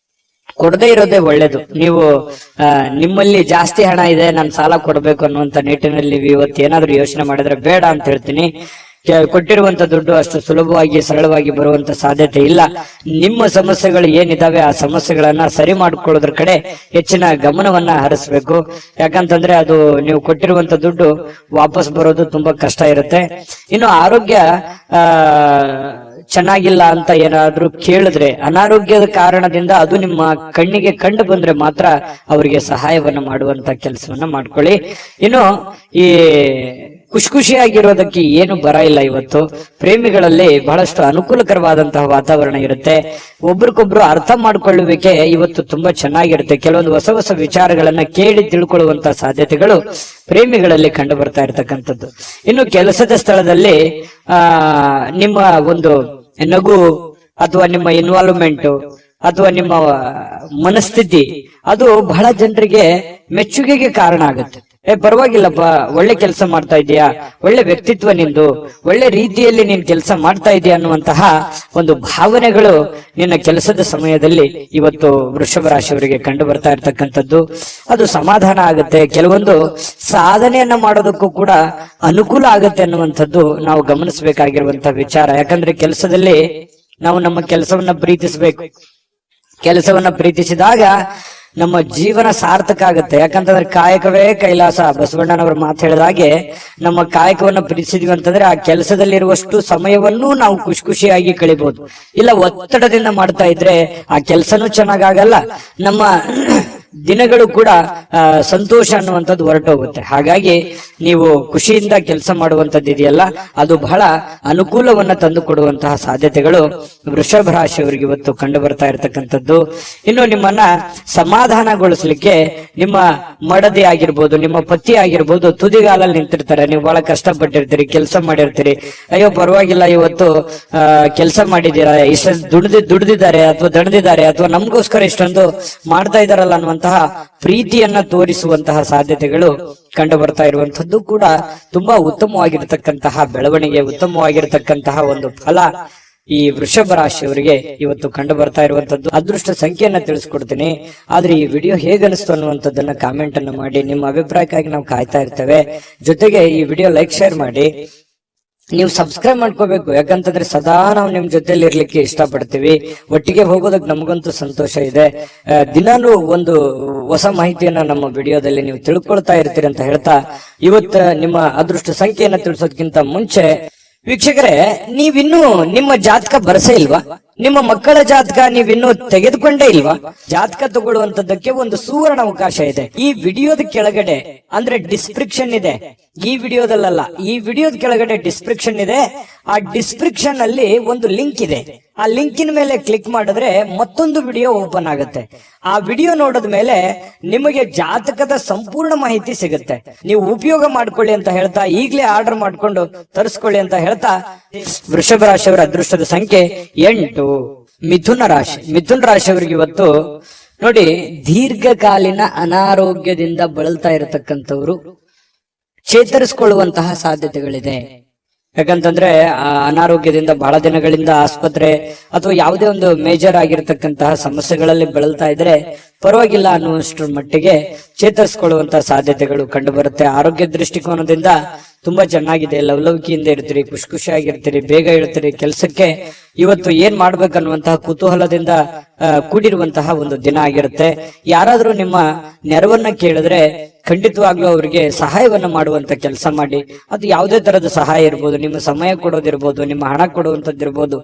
ಕೊಡದೇ ಇರೋದೇ ಒಳ್ಳೇದು. ನೀವು ನಿಮ್ಮಲ್ಲಿ ಜಾಸ್ತಿ ಹಣ ಇದೆ, ನಾನು ಸಾಲ ಕೊಡಬೇಕು ಅನ್ನುವಂತ ನಿಟ್ಟಿನಲ್ಲಿ ಇವತ್ತು ಏನಾದ್ರೂ ಯೋಚನೆ ಮಾಡಿದ್ರೆ ಬೇಡ ಅಂತ ಹೇಳ್ತೀನಿ. ಕೊಟ್ಟಿರುವಂತ ದುಡ್ಡು ಅಷ್ಟು ಸುಲಭವಾಗಿ ಸರಳವಾಗಿ ಬರುವಂತ ಸಾಧ್ಯತೆ ಇಲ್ಲ. ನಿಮ್ಮ ಸಮಸ್ಯೆಗಳು ಏನಿದಾವೆ ಆ ಸಮಸ್ಯೆಗಳನ್ನ ಸರಿ ಮಾಡ್ಕೊಳ್ಳೋದ್ರ ಕಡೆ ಹೆಚ್ಚಿನ ಗಮನವನ್ನ ಹರಿಸ್ಬೇಕು. ಯಾಕಂತಂದ್ರೆ ಅದು ನೀವು ಕೊಟ್ಟಿರುವಂತ ದುಡ್ಡು ವಾಪಸ್ ಬರೋದು ತುಂಬಾ ಕಷ್ಟ ಇರುತ್ತೆ. ಇನ್ನು ಆರೋಗ್ಯ ಚೆನ್ನಾಗಿಲ್ಲ ಅಂತ ಏನಾದ್ರೂ ಕೇಳಿದ್ರೆ, ಅನಾರೋಗ್ಯದ ಕಾರಣದಿಂದ ಅದು ನಿಮ್ಮ ಕಣ್ಣಿಗೆ ಕಂಡು ಬಂದ್ರೆ ಮಾತ್ರ ಅವರಿಗೆ ಸಹಾಯವನ್ನ ಮಾಡುವಂತ ಕೆಲಸವನ್ನ ಮಾಡ್ಕೊಳ್ಳಿ. ಇನ್ನು ಈ ಖುಷಿಯಾಗಿರೋದಕ್ಕೆ ಏನು ಬರ ಇಲ್ಲ. ಇವತ್ತು ಪ್ರೇಮಿಗಳಲ್ಲಿ ಬಹಳಷ್ಟು ಅನುಕೂಲಕರವಾದಂತಹ ವಾತಾವರಣ ಇರುತ್ತೆ. ಒಬ್ರಿಗೊಬ್ರು ಅರ್ಥ ಮಾಡ್ಕೊಳ್ಳುವಿಕೆ ಇವತ್ತು ತುಂಬಾ ಚೆನ್ನಾಗಿರುತ್ತೆ. ಕೆಲವೊಂದು ಹೊಸ ಹೊಸ ವಿಚಾರಗಳನ್ನ ಕೇಳಿ ತಿಳ್ಕೊಳ್ಳುವಂತಹ ಸಾಧ್ಯತೆಗಳು ಪ್ರೇಮಿಗಳಲ್ಲಿ ಕಂಡು ಬರ್ತಾ ಇರತಕ್ಕಂಥದ್ದು. ಇನ್ನು ಕೆಲಸದ ಸ್ಥಳದಲ್ಲಿ ನಿಮ್ಮ ಒಂದು ನಗು ಅಥವಾ ನಿಮ್ಮ ಇನ್ವಾಲ್ವ್ಮೆಂಟ್ ಅಥವಾ ನಿಮ್ಮ ಮನಸ್ಥಿತಿ ಅದು ಬಹಳ ಜನರಿಗೆ ಮೆಚ್ಚುಗೆಗೆ ಕಾರಣ ಆಗುತ್ತೆ. ಪರವಾಗಿಲ್ಲಪ್ಪ, ಒಳ್ಳೆ ಕೆಲಸ ಮಾಡ್ತಾ ಇದೀಯಾ, ಒಳ್ಳೆ ವ್ಯಕ್ತಿತ್ವ ನಿಂದು, ಒಳ್ಳೆ ರೀತಿಯಲ್ಲಿ ನೀನ್ ಕೆಲಸ ಮಾಡ್ತಾ ಇದೀಯ ಅನ್ನುವಂತಹ ಒಂದು ಭಾವನೆಗಳು ನಿನ್ನ ಕೆಲಸದ ಸಮಯದಲ್ಲಿ ಇವತ್ತು ವೃಷಭ ರಾಶಿಯವರಿಗೆ ಕಂಡು ಬರ್ತಾ ಇರ್ತಕ್ಕಂಥದ್ದು. ಅದು ಸಮಾಧಾನ ಆಗುತ್ತೆ. ಕೆಲವೊಂದು ಸಾಧನೆಯನ್ನ ಮಾಡೋದಕ್ಕೂ ಕೂಡ ಅನುಕೂಲ ಆಗುತ್ತೆ ಅನ್ನುವಂಥದ್ದು ನಾವು ಗಮನಿಸಬೇಕಾಗಿರುವಂತಹ ವಿಚಾರ. ಯಾಕಂದ್ರೆ ಕೆಲಸದಲ್ಲಿ ನಾವು ನಮ್ಮ ಕೆಲಸವನ್ನ ಪ್ರೀತಿಸಬೇಕು. ಕೆಲಸವನ್ನ ಪ್ರೀತಿಸಿದಾಗ ನಮ್ಮ ಜೀವನ ಸಾರ್ಥಕ ಆಗುತ್ತೆ. ಯಾಕಂತಂದ್ರೆ ಕಾಯಕವೇ ಕೈಲಾಸ, ಬಸವಣ್ಣನವರು ಮಾತು ಹೇಳಿದ ಹಾಗೆ ನಮ್ಮ ಕಾಯಕವನ್ನ ಪ್ರೀತಿಸಿದ್ವಿ ಅಂತಂದ್ರೆ ಆ ಕೆಲಸದಲ್ಲಿರುವಷ್ಟು ಸಮಯವನ್ನು ನಾವು ಖುಷಿಯಾಗಿ ಕಳಿಬಹುದು. ಇಲ್ಲ ಒತ್ತಡದಿಂದ ಮಾಡ್ತಾ ಇದ್ರೆ ಆ ಕೆಲಸನೂ ಚೆನ್ನಾಗಾಗಲ್ಲ, ನಮ್ಮ ದಿನಗಳು ಕೂಡ ಸಂತೋಷ ಅನ್ನುವಂಥದ್ದು ಹೊರಟೋಗುತ್ತೆ. ಹಾಗಾಗಿ ನೀವು ಖುಷಿಯಿಂದ ಕೆಲಸ ಮಾಡುವಂತದ್ದು ಇದೆಯಲ್ಲ, ಅದು ಬಹಳ ಅನುಕೂಲವನ್ನ ತಂದು ಕೊಡುವಂತಹ ಸಾಧ್ಯತೆಗಳು ವೃಷಭ ರಾಶಿಯವರಿಗೆ ಇವತ್ತು ಕಂಡು ಬರ್ತಾ ಇರತಕ್ಕಂಥದ್ದು. ಇನ್ನು ನಿಮ್ಮನ್ನ ಸಮಾಧಾನಗೊಳಿಸ್ಲಿಕ್ಕೆ ನಿಮ್ಮ ಮಡದಿ ಆಗಿರ್ಬೋದು, ನಿಮ್ಮ ಪತಿ ಆಗಿರ್ಬೋದು ತುದಿಗಾಲಲ್ಲಿ ನಿಂತಿರ್ತಾರೆ. ನೀವು ಬಹಳ ಕಷ್ಟಪಟ್ಟಿರ್ತೀರಿ, ಕೆಲಸ ಮಾಡಿರ್ತೀರಿ. ಅಯ್ಯೋ ಪರವಾಗಿಲ್ಲ, ಇವತ್ತು ಕೆಲಸ ಮಾಡಿದ್ದೀರಾ, ಇಷ್ಟ ದುಡ್ದಿದ್ದಾರೆ ಅಥವಾ ದಣದಿದ್ದಾರೆ ಅಥವಾ ನಮಗೋಸ್ಕರ ಇಷ್ಟೊಂದು ಮಾಡ್ತಾ ಇದಾರಲ್ಲ ಅನ್ನುವಂತಹ ಪ್ರೀತಿಯನ್ನ ತೋರಿಸುವಂತಹ ಸಾಧ್ಯತೆಗಳು ಕಂಡು ಬರ್ತಾ ಇರುವಂತದ್ದು ಕೂಡ ತುಂಬಾ ಉತ್ತಮವಾಗಿರತಕ್ಕಂತಹ ಬೆಳವಣಿಗೆ, ಉತ್ತಮವಾಗಿರತಕ್ಕಂತಹ ಒಂದು ಫಲ ಈ ವೃಷಭ ರಾಶಿಯವರಿಗೆ ಇವತ್ತು ಕಂಡು ಬರ್ತಾ ಇರುವಂತದ್ದು. ಅದೃಷ್ಟ ಸಂಖ್ಯೆಯನ್ನ ತಿಳಿಸ್ಕೊಡ್ತೀನಿ. ಆದ್ರೆ ಈ ವಿಡಿಯೋ ಹೇಗನಿಸ್ತು ಅನ್ನುವಂಥದ್ದನ್ನ ಕಾಮೆಂಟ್ ಅನ್ನು ಮಾಡಿ. ನಿಮ್ಮ ಅಭಿಪ್ರಾಯಕ್ಕಾಗಿ ನಾವು ಕಾಯ್ತಾ ಇರ್ತೇವೆ. ಜೊತೆಗೆ ಈ ವಿಡಿಯೋ ಲೈಕ್ ಶೇರ್ ಮಾಡಿ. ನೀವು ಸಬ್ಸ್ಕ್ರೈಬ್ ಮಾಡ್ಕೋಬೇಕು. ಯಾಕಂತಂದ್ರೆ ಸದಾ ನಾವು ನಿಮ್ ಜೊತೆಲಿ ಇರ್ಲಿಕ್ಕೆ ಇಷ್ಟಪಡ್ತೀವಿ. ಒಟ್ಟಿಗೆ ಹೋಗೋದಕ್ಕೆ ನಮಗಂತೂ ಸಂತೋಷ ಇದೆ. ದಿನಾನು ಒಂದು ಹೊಸ ಮಾಹಿತಿಯನ್ನ ನಮ್ಮ ವಿಡಿಯೋದಲ್ಲಿ ನೀವು ತಿಳ್ಕೊಳ್ತಾ ಇರ್ತೀರಿ ಅಂತ ಹೇಳ್ತಾ, ಇವತ್ತ ನಿಮ್ಮ ಅದೃಷ್ಟ ಸಂಖ್ಯೆಯನ್ನ ತಿಳಿಸೋದಕ್ಕಿಂತ ಮುಂಚೆ ವೀಕ್ಷಕರೇ, ನೀವಿನ್ನೂ ನಿಮ್ಮ ಜಾತಕ ಬರಸೇ ಇಲ್ವಾ? ನಿಮ್ಮ ಮಕ್ಕಳ ಜಾತಕ ನೀವಿನ್ನೂ ತೆಗೆದುಕೊಂಡೇ ಇಲ್ವಾ? ಜಾತಕ ತಗೊಳ್ಳುವಂತದ್ದಕ್ಕೆ ಒಂದು ಸುವರ್ಣ ಅವಕಾಶ ಇದೆ. ಈ ವಿಡಿಯೋದ ಕೆಳಗಡೆ ಅಂದ್ರೆ ಡಿಸ್ಕ್ರಿಪ್ಷನ್ ಇದೆ. ಈ ವಿಡಿಯೋದಲ್ಲ, ಈ ವಿಡಿಯೋದ ಕೆಳಗಡೆ ಡಿಸ್ಕ್ರಿಪ್ಷನ್ ಇದೆ. ಆ ಡಿಸ್ಕ್ರಿಪ್ಷನ್ ಅಲ್ಲಿ ಒಂದು ಲಿಂಕ್ ಇದೆ. ಆ ಲಿಂಕಿನ ಮೇಲೆ ಕ್ಲಿಕ್ ಮಾಡಿದ್ರೆ ಮತ್ತೊಂದು ವಿಡಿಯೋ ಓಪನ್ ಆಗುತ್ತೆ. ಆ ವಿಡಿಯೋ ನೋಡಿದ ಮೇಲೆ ನಿಮಗೆ ಜಾತಕದ ಸಂಪೂರ್ಣ ಮಾಹಿತಿ ಸಿಗುತ್ತೆ. ನೀವು ಉಪಯೋಗ ಮಾಡ್ಕೊಳ್ಳಿ ಅಂತ ಹೇಳ್ತಾ, ಈಗಲೇ ಆರ್ಡರ್ ಮಾಡ್ಕೊಂಡು ತರಿಸ್ಕೊಳ್ಳಿ ಅಂತ ಹೇಳ್ತಾ, ವೃಷಭ ರಾಶಿಯವರ ಅದೃಷ್ಟದ ಸಂಖ್ಯೆ 8. ಮಿಥುನ ರಾಶಿ. ಮಿಥುನ ರಾಶಿಯವರಿಗೆ ಇವತ್ತು ನೋಡಿ, ದೀರ್ಘಕಾಲೀನ ಅನಾರೋಗ್ಯದಿಂದ ಬಳಲ್ತಾ ಇರತಕ್ಕಂಥವ್ರು ಚೇತರಿಸಿಕೊಳ್ಳುವಂತಹ ಸಾಧ್ಯತೆಗಳಿದೆ. ಯಾಕಂತಂದ್ರೆ ಆ ಅನಾರೋಗ್ಯದಿಂದ ಬಹಳ ದಿನಗಳಿಂದ ಆಸ್ಪತ್ರೆ ಅಥವಾ ಯಾವುದೇ ಒಂದು ಮೇಜರ್ ಆಗಿರತಕ್ಕಂತಹ ಸಮಸ್ಯೆಗಳಲ್ಲಿ ಬಳಲ್ತಾ ಇದ್ರೆ ಪರವಾಗಿಲ್ಲ ಅನ್ನುವಷ್ಟರ ಮಟ್ಟಿಗೆ ಚೇತರಿಸಿಕೊಳ್ಳುವಂತಹ ಸಾಧ್ಯತೆಗಳು ಕಂಡು ಬರುತ್ತೆ. ಆರೋಗ್ಯ ದೃಷ್ಟಿಕೋನದಿಂದ ತುಂಬಾ ಚೆನ್ನಾಗಿದೆ. ಲವಲವಿಕೆಯಿಂದ ಇರ್ತೀರಿ, ಖುಷಿಯಾಗಿರ್ತೀರಿ, ಬೇಗ ಇರ್ತೀರಿ. ಕೆಲಸಕ್ಕೆ ಇವತ್ತು ಏನ್ ಮಾಡ್ಬೇಕನ್ನುವಂತಹ ಕುತೂಹಲದಿಂದ ಕೂಡಿರುವಂತಹ ಒಂದು ದಿನ ಆಗಿರುತ್ತೆ. ಯಾರಾದ್ರೂ ನಿಮ್ಮ ನೆರವನ್ನ ಕೇಳಿದ್ರೆ ಖಂಡಿತವಾಗ್ಲೂ ಅವರಿಗೆ ಸಹಾಯವನ್ನ ಮಾಡುವಂತ ಕೆಲಸ ಮಾಡಿ. ಅದು ಯಾವುದೇ ತರದ ಸಹಾಯ ಇರ್ಬೋದು, ನಿಮ್ಮ ಸಮಯ ಕೊಡೋದಿರ್ಬೋದು, ನಿಮ್ಮ ಹಣ ಕೊಡುವಂತದ್ದಿರ್ಬೋದು.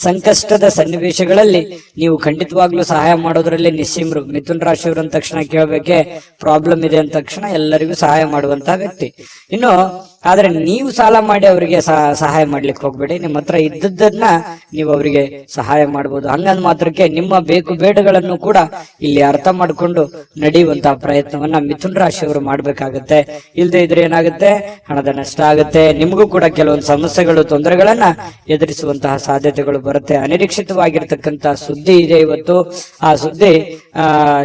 ಸಂಕಷ್ಟದ ಸನ್ನಿವೇಶಗಳಲ್ಲಿ ನೀವು ಖಂಡಿತವಾಗ್ಲೂ ಸಹಾಯ ಮಾಡೋದ್ರಲ್ಲಿ ನಿಸ್ಸೀಮರು. ಮಿಥುನ್ ರಾಶಿಯವರು ಅಂದ ತಕ್ಷಣ ಕೇಳಬೇಕೆ, ಪ್ರಾಬ್ಲಮ್ ಇದೆ ಅಂದ ತಕ್ಷಣ ಎಲ್ಲರಿಗೂ ಸಹಾಯ ಮಾಡುವಂತಹ ವ್ಯಕ್ತಿ. ಇನ್ನು ಆದ್ರೆ ನೀವು ಸಾಲ ಮಾಡಿ ಅವರಿಗೆ ಸಹಾಯ ಮಾಡ್ಲಿಕ್ಕೆ ಹೋಗ್ಬೇಡಿ. ನಿಮ್ಮ ಹತ್ರ ಇದ್ದದ್ದನ್ನ ನೀವು ಅವರಿಗೆ ಸಹಾಯ ಮಾಡಬಹುದು. ಹಂಗಂದ್ ಮಾತ್ರಕ್ಕೆ ನಿಮ್ಮ ಬೇಕು ಬೇಡಗಳನ್ನು ಕೂಡ ಇಲ್ಲಿ ಅರ್ಥ ಮಾಡಿಕೊಂಡು ನಡೆಯುವಂತಹ ಪ್ರಯತ್ನವನ್ನ ಮಿಥುನ್ ರಾಶಿಯವರು ಮಾಡ್ಬೇಕಾಗತ್ತೆ. ಇಲ್ಲದೆ ಇದ್ರೆ ಏನಾಗುತ್ತೆ, ಹಣದ ನಷ್ಟ ಆಗುತ್ತೆ. ನಿಮಗೂ ಕೂಡ ಕೆಲವೊಂದು ಸಮಸ್ಯೆಗಳು, ತೊಂದರೆಗಳನ್ನ ಎದುರಿಸುವಂತಹ ಸಾಧ್ಯತೆಗಳು ಬರುತ್ತೆ. ಅನಿರೀಕ್ಷಿತವಾಗಿರ್ತಕ್ಕಂತಹ ಸುದ್ದಿ ಇದೆ ಇವತ್ತು. ಆ ಸುದ್ದಿ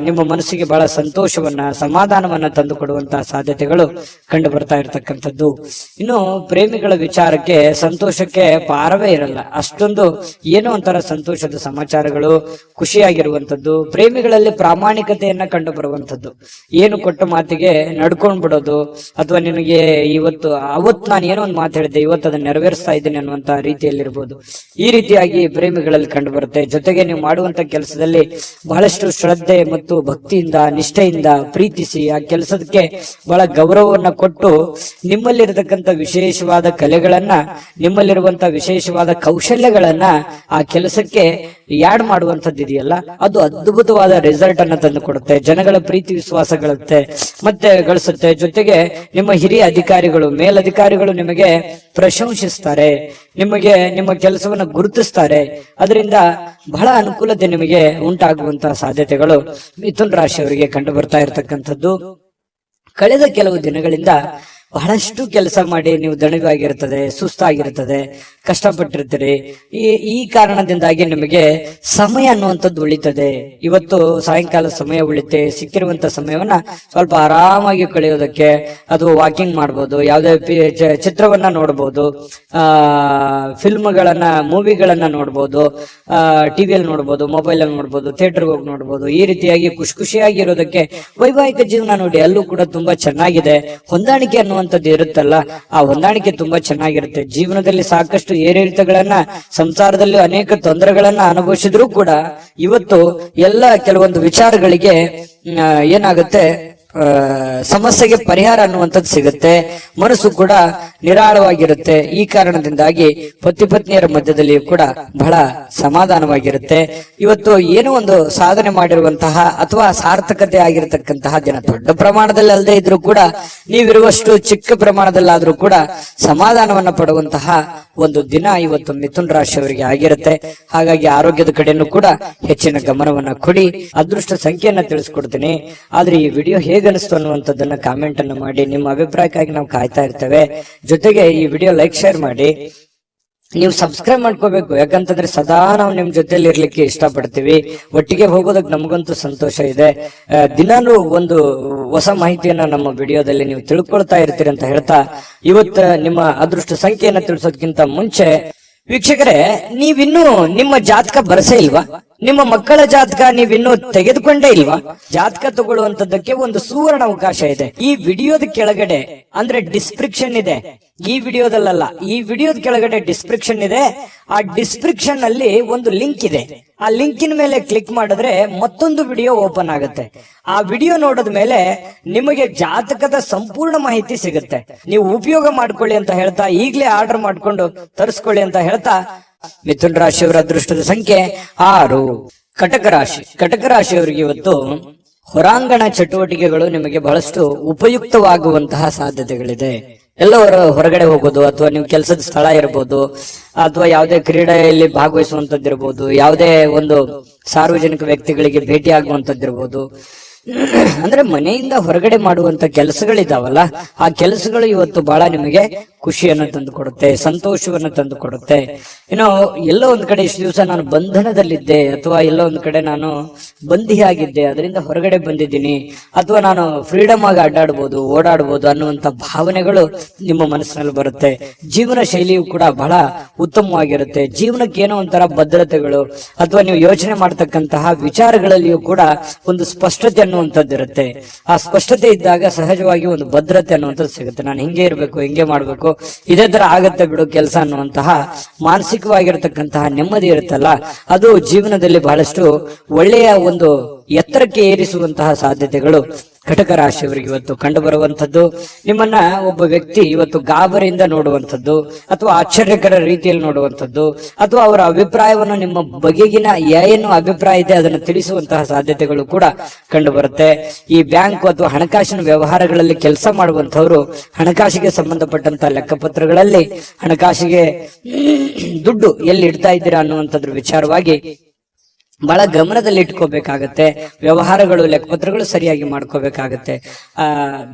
ನಿಮ್ಮ ಮನಸ್ಸಿಗೆ ಬಹಳ ಸಂತೋಷವನ್ನ, ಸಮಾಧಾನವನ್ನ ತಂದು ಕೊಡುವಂತಹ ಸಾಧ್ಯತೆಗಳು ಕಂಡು ಬರ್ತಾ ಇರತಕ್ಕಂಥದ್ದು. ಇನ್ನು ಪ್ರೇಮಿಗಳ ವಿಚಾರಕ್ಕೆ ಸಂತೋಷಕ್ಕೆ ಪಾರವೇ ಇರಲ್ಲ. ಅಷ್ಟೊಂದು ಏನೋ ಒಂಥರ ಸಂತೋಷದ ಸಮಾಚಾರಗಳು, ಖುಷಿಯಾಗಿರುವಂತದ್ದು. ಪ್ರೇಮಿಗಳಲ್ಲಿ ಪ್ರಾಮಾಣಿಕತೆಯನ್ನ ಕಂಡು ಬರುವಂತದ್ದು. ಏನು ಕೊಟ್ಟ ಮಾತಿಗೆ ನಡ್ಕೊಂಡ್ ಬಿಡೋದು, ಅಥವಾ ನಿನಗೆ ಅವತ್ತು ನಾನು ಏನೋ ಒಂದು ಮಾತು ಹೇಳಿದ್ದೆ, ಇವತ್ತು ಅದನ್ನ ನೆರವೇರಿಸ್ತಾ ಇದ್ದೀನಿ ಅನ್ನುವಂತ ರೀತಿಯಲ್ಲಿರ್ಬೋದು. ಈ ರೀತಿಯಾಗಿ ಪ್ರೇಮಿಗಳಲ್ಲಿ ಕಂಡು ಬರುತ್ತೆ. ಜೊತೆಗೆ ನೀವು ಮಾಡುವಂತ ಕೆಲಸದಲ್ಲಿ ಬಹಳಷ್ಟು ಶ್ರದ್ಧೆ ಮತ್ತು ಭಕ್ತಿಯಿಂದ, ನಿಷ್ಠೆಯಿಂದ ಪ್ರೀತಿಸಿ ಆ ಕೆಲಸಕ್ಕೆ ಬಹಳ ಗೌರವವನ್ನ ಕೊಟ್ಟು ನಿಮ್ಮಲ್ಲಿ ನಿಮ್ಮಲ್ಲಿರತಕ್ಕಂಥ ವಿಶೇಷವಾದ ಕಲೆಗಳನ್ನ, ನಿಮ್ಮಲ್ಲಿರುವಂತ ವಿಶೇಷವಾದ ಕೌಶಲ್ಯಗಳನ್ನ ಆ ಕೆಲಸಕ್ಕೆ ಯಾಡ್ ಮಾಡುವಂತದ್ದು ಇದೆಯಲ್ಲ, ಅದು ಅದ್ಭುತವಾದ ರಿಸಲ್ಟ್ ಅನ್ನ ತಂದು ಕೊಡುತ್ತೆ, ಜನಗಳ ಪ್ರೀತಿ ವಿಶ್ವಾಸ ಮತ್ತೆ ಗಳಿಸುತ್ತೆ. ಜೊತೆಗೆ ನಿಮ್ಮ ಹಿರಿಯ ಅಧಿಕಾರಿಗಳು, ಮೇಲಧಿಕಾರಿಗಳು ನಿಮಗೆ ಪ್ರಶಂಸಿಸ್ತಾರೆ, ನಿಮಗೆ ನಿಮ್ಮ ಕೆಲಸವನ್ನ ಗುರುತಿಸ್ತಾರೆ. ಅದರಿಂದ ಬಹಳ ಅನುಕೂಲತೆ ನಿಮಗೆ ಉಂಟಾಗುವಂತಹ ಸಾಧ್ಯತೆಗಳು ಮಿಥುನ್ ರಾಶಿಯವರಿಗೆ ಕಂಡು ಬರ್ತಾ ಇರತಕ್ಕಂಥದ್ದು. ಕಳೆದ ಕೆಲವು ದಿನಗಳಿಂದ ಬಹಳಷ್ಟು ಕೆಲಸ ಮಾಡಿ ನೀವು ದಣಿವಾಗಿರ್ತದೆ, ಸುಸ್ತಾಗಿರ್ತದೆ, ಕಷ್ಟಪಟ್ಟಿರ್ತೀರಿ. ಈ ಕಾರಣದಿಂದಾಗಿ ನಿಮಗೆ ಸಮಯ ಅನ್ನುವಂಥದ್ದು ಉಳಿತದೆ. ಇವತ್ತು ಸಾಯಂಕಾಲ ಸಮಯ ಉಳಿತೆ, ಸಿಕ್ಕಿರುವಂತ ಸಮಯವನ್ನ ಸ್ವಲ್ಪ ಆರಾಮಾಗಿ ಕಳೆಯೋದಕ್ಕೆ, ಅದು ವಾಕಿಂಗ್ ಮಾಡ್ಬೋದು, ಯಾವುದೇ ಚಿತ್ರವನ್ನ ನೋಡ್ಬೋದು, ಫಿಲ್ಮ್ಗಳನ್ನ, ಮೂವಿಗಳನ್ನ ನೋಡ್ಬೋದು, ಟಿವಿಯಲ್ಲಿ ನೋಡ್ಬೋದು, ಮೊಬೈಲ್ ಅಲ್ಲಿ ನೋಡ್ಬೋದು, ಥಿಯೇಟರ್ಗೆ ಹೋಗಿ ನೋಡ್ಬೋದು. ಈ ರೀತಿಯಾಗಿ ಖುಷಿಯಾಗಿರೋದಕ್ಕೆ ವೈವಾಹಿಕ ಜೀವನ ನೋಡಿ, ಅಲ್ಲೂ ಕೂಡ ತುಂಬಾ ಚೆನ್ನಾಗಿದೆ. ಹೊಂದಾಣಿಕೆ ಅನ್ನುವಂಥದ್ದು ಇರುತ್ತಲ್ಲ, ಆ ಹೊಂದಾಣಿಕೆ ತುಂಬಾ ಚೆನ್ನಾಗಿರುತ್ತೆ. ಜೀವನದಲ್ಲಿ ಸಾಕಷ್ಟು ಏರಿಳಿತಗಳನ್ನ, ಸಂಸಾರದಲ್ಲಿ ಅನೇಕ ತೊಂದರೆಗಳನ್ನ ಅನುಭವಿಸಿದ್ರು ಕೂಡ ಇವತ್ತು ಎಲ್ಲ ಕೆಲವೊಂದು ವಿಚಾರಗಳಿಗೆ ಏನಾಗುತ್ತೆ, ಸಮಸ್ಯೆಗೆ ಪರಿಹಾರ ಅನ್ನುವಂಥದ್ದು ಸಿಗುತ್ತೆ. ಮನಸ್ಸು ಕೂಡ ನಿರಾಳವಾಗಿರುತ್ತೆ. ಈ ಕಾರಣದಿಂದಾಗಿ ಪತಿ ಪತ್ನಿಯರ ಮಧ್ಯದಲ್ಲಿಯೂ ಕೂಡ ಬಹಳ ಸಮಾಧಾನವಾಗಿರುತ್ತೆ. ಇವತ್ತು ಏನೋ ಒಂದು ಸಾಧನೆ ಮಾಡಿರುವಂತಹ ಅಥವಾ ಸಾರ್ಥಕತೆ ಆಗಿರತಕ್ಕಂತಹ ದಿನ, ದೊಡ್ಡ ಪ್ರಮಾಣದಲ್ಲಿ ಅಲ್ಲದೆ ಇದ್ರೂ ಕೂಡ ನೀವಿರುವಷ್ಟು ಚಿಕ್ಕ ಪ್ರಮಾಣದಲ್ಲಾದ್ರೂ ಕೂಡ ಸಮಾಧಾನವನ್ನ ಪಡುವಂತಹ ಒಂದು ದಿನ ಇವತ್ತು ಮಿಥುನ್ ರಾಶಿಯವರಿಗೆ ಆಗಿರುತ್ತೆ. ಹಾಗಾಗಿ ಆರೋಗ್ಯದ ಕಡೆನೂ ಕೂಡ ಹೆಚ್ಚಿನ ಗಮನವನ್ನ ಕೊಡಿ. ಅದೃಷ್ಟ ಸಂಖ್ಯೆಯನ್ನ ತಿಳಿಸ್ಕೊಡ್ತೀನಿ. ಆದ್ರೆ ಈ ವಿಡಿಯೋ ಹೇಗೆ ಅನಿಸ್ತು ಅನ್ನುವಂಥದ್ದನ್ನ ಕಾಮೆಂಟ್ ಅನ್ನು ಮಾಡಿ. ನಿಮ್ಮ ಅಭಿಪ್ರಾಯಕ್ಕಾಗಿ ನಾವು ಕಾಯ್ತಾ ಇರ್ತೇವೆ. ಜೊತೆಗೆ ಈ ವಿಡಿಯೋ ಲೈಕ್, ಶೇರ್ ಮಾಡಿ. ನೀವು ಸಬ್ಸ್ಕ್ರೈಬ್ ಮಾಡ್ಕೋಬೇಕು, ಯಾಕಂತಂದ್ರೆ ಸದಾ ನಾವು ನಿಮ್ ಜೊತೆಲಿ ಇರ್ಲಿಕ್ಕೆ ಇಷ್ಟಪಡ್ತೀವಿ. ಒಟ್ಟಿಗೆ ಹೋಗೋದಕ್ಕೆ ನಮಗಂತೂ ಸಂತೋಷ ಇದೆ. ದಿನಾನು ಒಂದು ಹೊಸ ಮಾಹಿತಿಯನ್ನ ನಮ್ಮ ವಿಡಿಯೋದಲ್ಲಿ ನೀವು ತಿಳ್ಕೊಳ್ತಾ ಇರ್ತೀರಿ ಅಂತ ಹೇಳ್ತಾ, ಇವತ್ತ ನಿಮ್ಮ ಅದೃಷ್ಟ ಸಂಖ್ಯೆಯನ್ನ ತಿಳಿಸೋದಕ್ಕಿಂತ ಮುಂಚೆ ವೀಕ್ಷಕರೇ, ನೀವಿನ್ನೂ ನಿಮ್ಮ ಜಾತಕ ಬರಸೇ ಇಲ್ವಾ? ನಿಮ್ಮ ಮಕ್ಕಳ ಜಾತಕ ನೀವಿನ್ನೂ ತೆಗೆದುಕೊಂಡೇ ಇಲ್ವಾ? ಜಾತಕ ತಗೊಳ್ಳುವಂತದ್ದಕ್ಕೆ ಒಂದು ಸುವರ್ಣ ಅವಕಾಶ ಇದೆ. ಈ ವಿಡಿಯೋದ ಕೆಳಗಡೆ ಅಂದ್ರೆ ಡಿಸ್ಕ್ರಿಪ್ಷನ್ ಇದೆ. ಈ ವಿಡಿಯೋದಲ್ಲ, ಈ ವಿಡಿಯೋದ ಕೆಳಗಡೆ ಡಿಸ್ಕ್ರಿಪ್ಷನ್ ಇದೆ. ಆ ಡಿಸ್ಕ್ರಿಪ್ಷನ್ ಅಲ್ಲಿ ಒಂದು ಲಿಂಕ್ ಇದೆ. ಆ ಲಿಂಕಿನ ಮೇಲೆ ಕ್ಲಿಕ್ ಮಾಡಿದ್ರೆ ಮತ್ತೊಂದು ವಿಡಿಯೋ ಓಪನ್ ಆಗುತ್ತೆ. ಆ ವಿಡಿಯೋ ನೋಡಿದ ಮೇಲೆ ನಿಮಗೆ ಜಾತಕದ ಸಂಪೂರ್ಣ ಮಾಹಿತಿ ಸಿಗುತ್ತೆ. ನೀವು ಉಪಯೋಗ ಮಾಡ್ಕೊಳ್ಳಿ ಅಂತ ಹೇಳ್ತಾ, ಈಗಲೇ ಆರ್ಡರ್ ಮಾಡ್ಕೊಂಡು ತರಿಸ್ಕೊಳ್ಳಿ ಅಂತ ಹೇಳ್ತಾ, ಮಿಥುನ್ ರಾಶಿಯವರ ಅದೃಷ್ಟದ ಸಂಖ್ಯೆ 6. ಕಟಕ ರಾಶಿ. ಕಟಕ ರಾಶಿಯವರಿಗೆ ಇವತ್ತು ಹೊರಾಂಗಣ ಚಟುವಟಿಕೆಗಳು ನಿಮಗೆ ಬಹಳಷ್ಟು ಉಪಯುಕ್ತವಾಗುವಂತಹ ಸಾಧ್ಯತೆಗಳಿದೆ. ಎಲ್ಲ ಹೊರಗಡೆ ಹೋಗೋದು, ಅಥವಾ ನೀವು ಕೆಲಸದ ಸ್ಥಳ ಇರಬಹುದು, ಅಥವಾ ಯಾವುದೇ ಕ್ರೀಡೆಯಲ್ಲಿ ಭಾಗವಹಿಸುವಂತದ್ದಿರ್ಬೋದು, ಯಾವುದೇ ಒಂದು ಸಾರ್ವಜನಿಕ ವ್ಯಕ್ತಿಗಳಿಗೆ ಭೇಟಿ ಆಗುವಂತದ್ದಿರ್ಬೋದು, ಅಂದ್ರೆ ಮನೆಯಿಂದ ಹೊರಗಡೆ ಮಾಡುವಂತ ಕೆಲಸಗಳಿದಾವಲ್ಲ, ಆ ಕೆಲಸಗಳು ಇವತ್ತು ಬಹಳ ನಿಮಗೆ ಖುಷಿಯನ್ನು ತಂದು ಕೊಡುತ್ತೆ, ಸಂತೋಷವನ್ನು ತಂದು ಕೊಡುತ್ತೆ. ಏನೋ ಎಲ್ಲೋ ಒಂದ್ ಕಡೆ ಇಷ್ಟು ದಿವಸ ನಾನು ಬಂಧನದಲ್ಲಿದ್ದೆ, ಅಥವಾ ಎಲ್ಲೋ ಒಂದ್ ಕಡೆ ನಾನು ಬಂಧಿಯಾಗಿದ್ದೆ, ಅದರಿಂದ ಹೊರಗಡೆ ಬಂದಿದ್ದೀನಿ, ಅಥವಾ ನಾನು ಫ್ರೀಡಮ್ ಆಗಿ ಅಡ್ಡಾಡ್ಬೋದು, ಓಡಾಡ್ಬೋದು ಅನ್ನುವಂತ ಭಾವನೆಗಳು ನಿಮ್ಮ ಮನಸ್ಸಿನಲ್ಲಿ ಬರುತ್ತೆ. ಜೀವನ ಶೈಲಿಯು ಕೂಡ ಬಹಳ ಉತ್ತಮವಾಗಿರುತ್ತೆ. ಜೀವನಕ್ಕೆ ಏನೋ ಒಂಥರ ಭದ್ರತೆಗಳು, ಅಥವಾ ನೀವು ಯೋಚನೆ ಮಾಡ್ತಕ್ಕಂತಹ ವಿಚಾರಗಳಲ್ಲಿಯೂ ಕೂಡ ಒಂದು ಸ್ಪಷ್ಟತೆ ಅನ್ನುವಂಥದ್ದಿರುತ್ತೆ. ಆ ಸ್ಪಷ್ಟತೆ ಇದ್ದಾಗ ಸಹಜವಾಗಿ ಒಂದು ಭದ್ರತೆ ಅನ್ನುವಂಥದ್ದು ಸಿಗುತ್ತೆ. ನಾನು ಹಿಂಗೆ ಇರ್ಬೇಕು, ಹಿಂಗೆ ಮಾಡ್ಬೇಕು, ಇದೇ ತರ ಆಗತ್ತೆ ಬಿಡು ಕೆಲಸ ಅನ್ನುವಂತಹ ಮಾನಸಿಕವಾಗಿರತಕ್ಕಂತಹ ನೆಮ್ಮದಿ ಇರುತ್ತಲ್ಲ, ಅದು ಜೀವನದಲ್ಲಿ ಬಹಳಷ್ಟು ಒಳ್ಳೆಯ ಒಂದು ಎತ್ತರಕ್ಕೆ ಏರಿಸುವಂತಹ ಸಾಧ್ಯತೆಗಳು ಕಟಕ ರಾಶಿಯವರಿಗೆ ಇವತ್ತು ಕಂಡು ಬರುವಂತದ್ದು. ನಿಮ್ಮನ್ನ ಒಬ್ಬ ವ್ಯಕ್ತಿ ಇವತ್ತು ಗಾಬರಿಯಿಂದ ನೋಡುವಂಥದ್ದು, ಅಥವಾ ಆಶ್ಚರ್ಯಕರ ರೀತಿಯಲ್ಲಿ ನೋಡುವಂಥದ್ದು, ಅಥವಾ ಅವರ ಅಭಿಪ್ರಾಯವನ್ನು ನಿಮ್ಮ ಬಗೆಗಿನ ಏನು ಅಭಿಪ್ರಾಯ ಇದೆ ಅದನ್ನು ತಿಳಿಸುವಂತಹ ಸಾಧ್ಯತೆಗಳು ಕೂಡ ಕಂಡು ಬರುತ್ತೆ. ಈ ಬ್ಯಾಂಕ್ ಅಥವಾ ಹಣಕಾಸಿನ ವ್ಯವಹಾರಗಳಲ್ಲಿ ಕೆಲಸ ಮಾಡುವಂತವರು ಹಣಕಾಸಿಗೆ ಸಂಬಂಧಪಟ್ಟಂತಹ ಲೆಕ್ಕಪತ್ರಗಳಲ್ಲಿ ಹಣಕಾಸಿಗೆ ದುಡ್ಡು ಎಲ್ಲಿ ಇಡ್ತಾ ಇದ್ದೀರಾ ಅನ್ನುವಂಥದ್ರ ವಿಚಾರವಾಗಿ ಬಹಳ ಗಮನದಲ್ಲಿ ಇಟ್ಕೋಬೇಕಾಗತ್ತೆ. ವ್ಯವಹಾರಗಳು, ಲೆಕ್ಕಪತ್ರಗಳು ಸರಿಯಾಗಿ ಮಾಡ್ಕೋಬೇಕಾಗತ್ತೆ.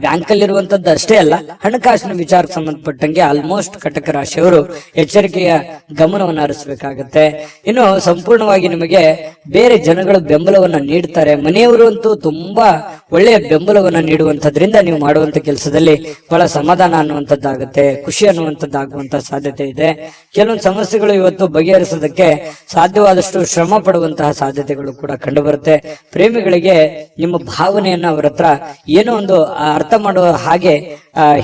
ಬ್ಯಾಂಕ್ ಅಲ್ಲಿರುವಂತದ್ದು ಅಷ್ಟೇ ಅಲ್ಲ, ಹಣಕಾಸಿನ ವಿಚಾರಕ್ಕೆ ಸಂಬಂಧಪಟ್ಟಂಗೆ ಆಲ್ಮೋಸ್ಟ್ ಕಟಕ ರಾಶಿಯವರು ಎಚ್ಚರಿಕೆಯ ಗಮನವನ್ನು ಹರಿಸಬೇಕಾಗತ್ತೆ. ಇನ್ನು ಸಂಪೂರ್ಣವಾಗಿ ನಿಮಗೆ ಬೇರೆ ಜನಗಳು ಬೆಂಬಲವನ್ನ ನೀಡ್ತಾರೆ. ಮನೆಯವರು ಅಂತೂ ತುಂಬಾ ಒಳ್ಳೆಯ ಬೆಂಬಲವನ್ನ ನೀಡುವಂತದ್ರಿಂದ ನೀವು ಮಾಡುವಂತ ಕೆಲಸದಲ್ಲಿ ಬಹಳ ಸಮಾಧಾನ ಅನ್ನುವಂಥದ್ದಾಗುತ್ತೆ, ಖುಷಿ ಅನ್ನುವಂಥದ್ದಾಗುವಂತ ಸಾಧ್ಯತೆ ಇದೆ. ಕೆಲವೊಂದು ಸಮಸ್ಯೆಗಳು ಇವತ್ತು ಬಗೆಹರಿಸೋದಕ್ಕೆ ಸಾಧ್ಯವಾದಷ್ಟು ಶ್ರಮ ಪಡುವಂತಹ ಸಾಧ್ಯತೆಗಳು ಕೂಡ ಕಂಡು ಬರುತ್ತೆ. ಪ್ರೇಮಿಗಳಿಗೆ ನಿಮ್ಮ ಭಾವನೆಯನ್ನ ಅವರ ಹತ್ರ ಏನೋ ಒಂದು ಅರ್ಥ ಮಾಡುವ ಹಾಗೆ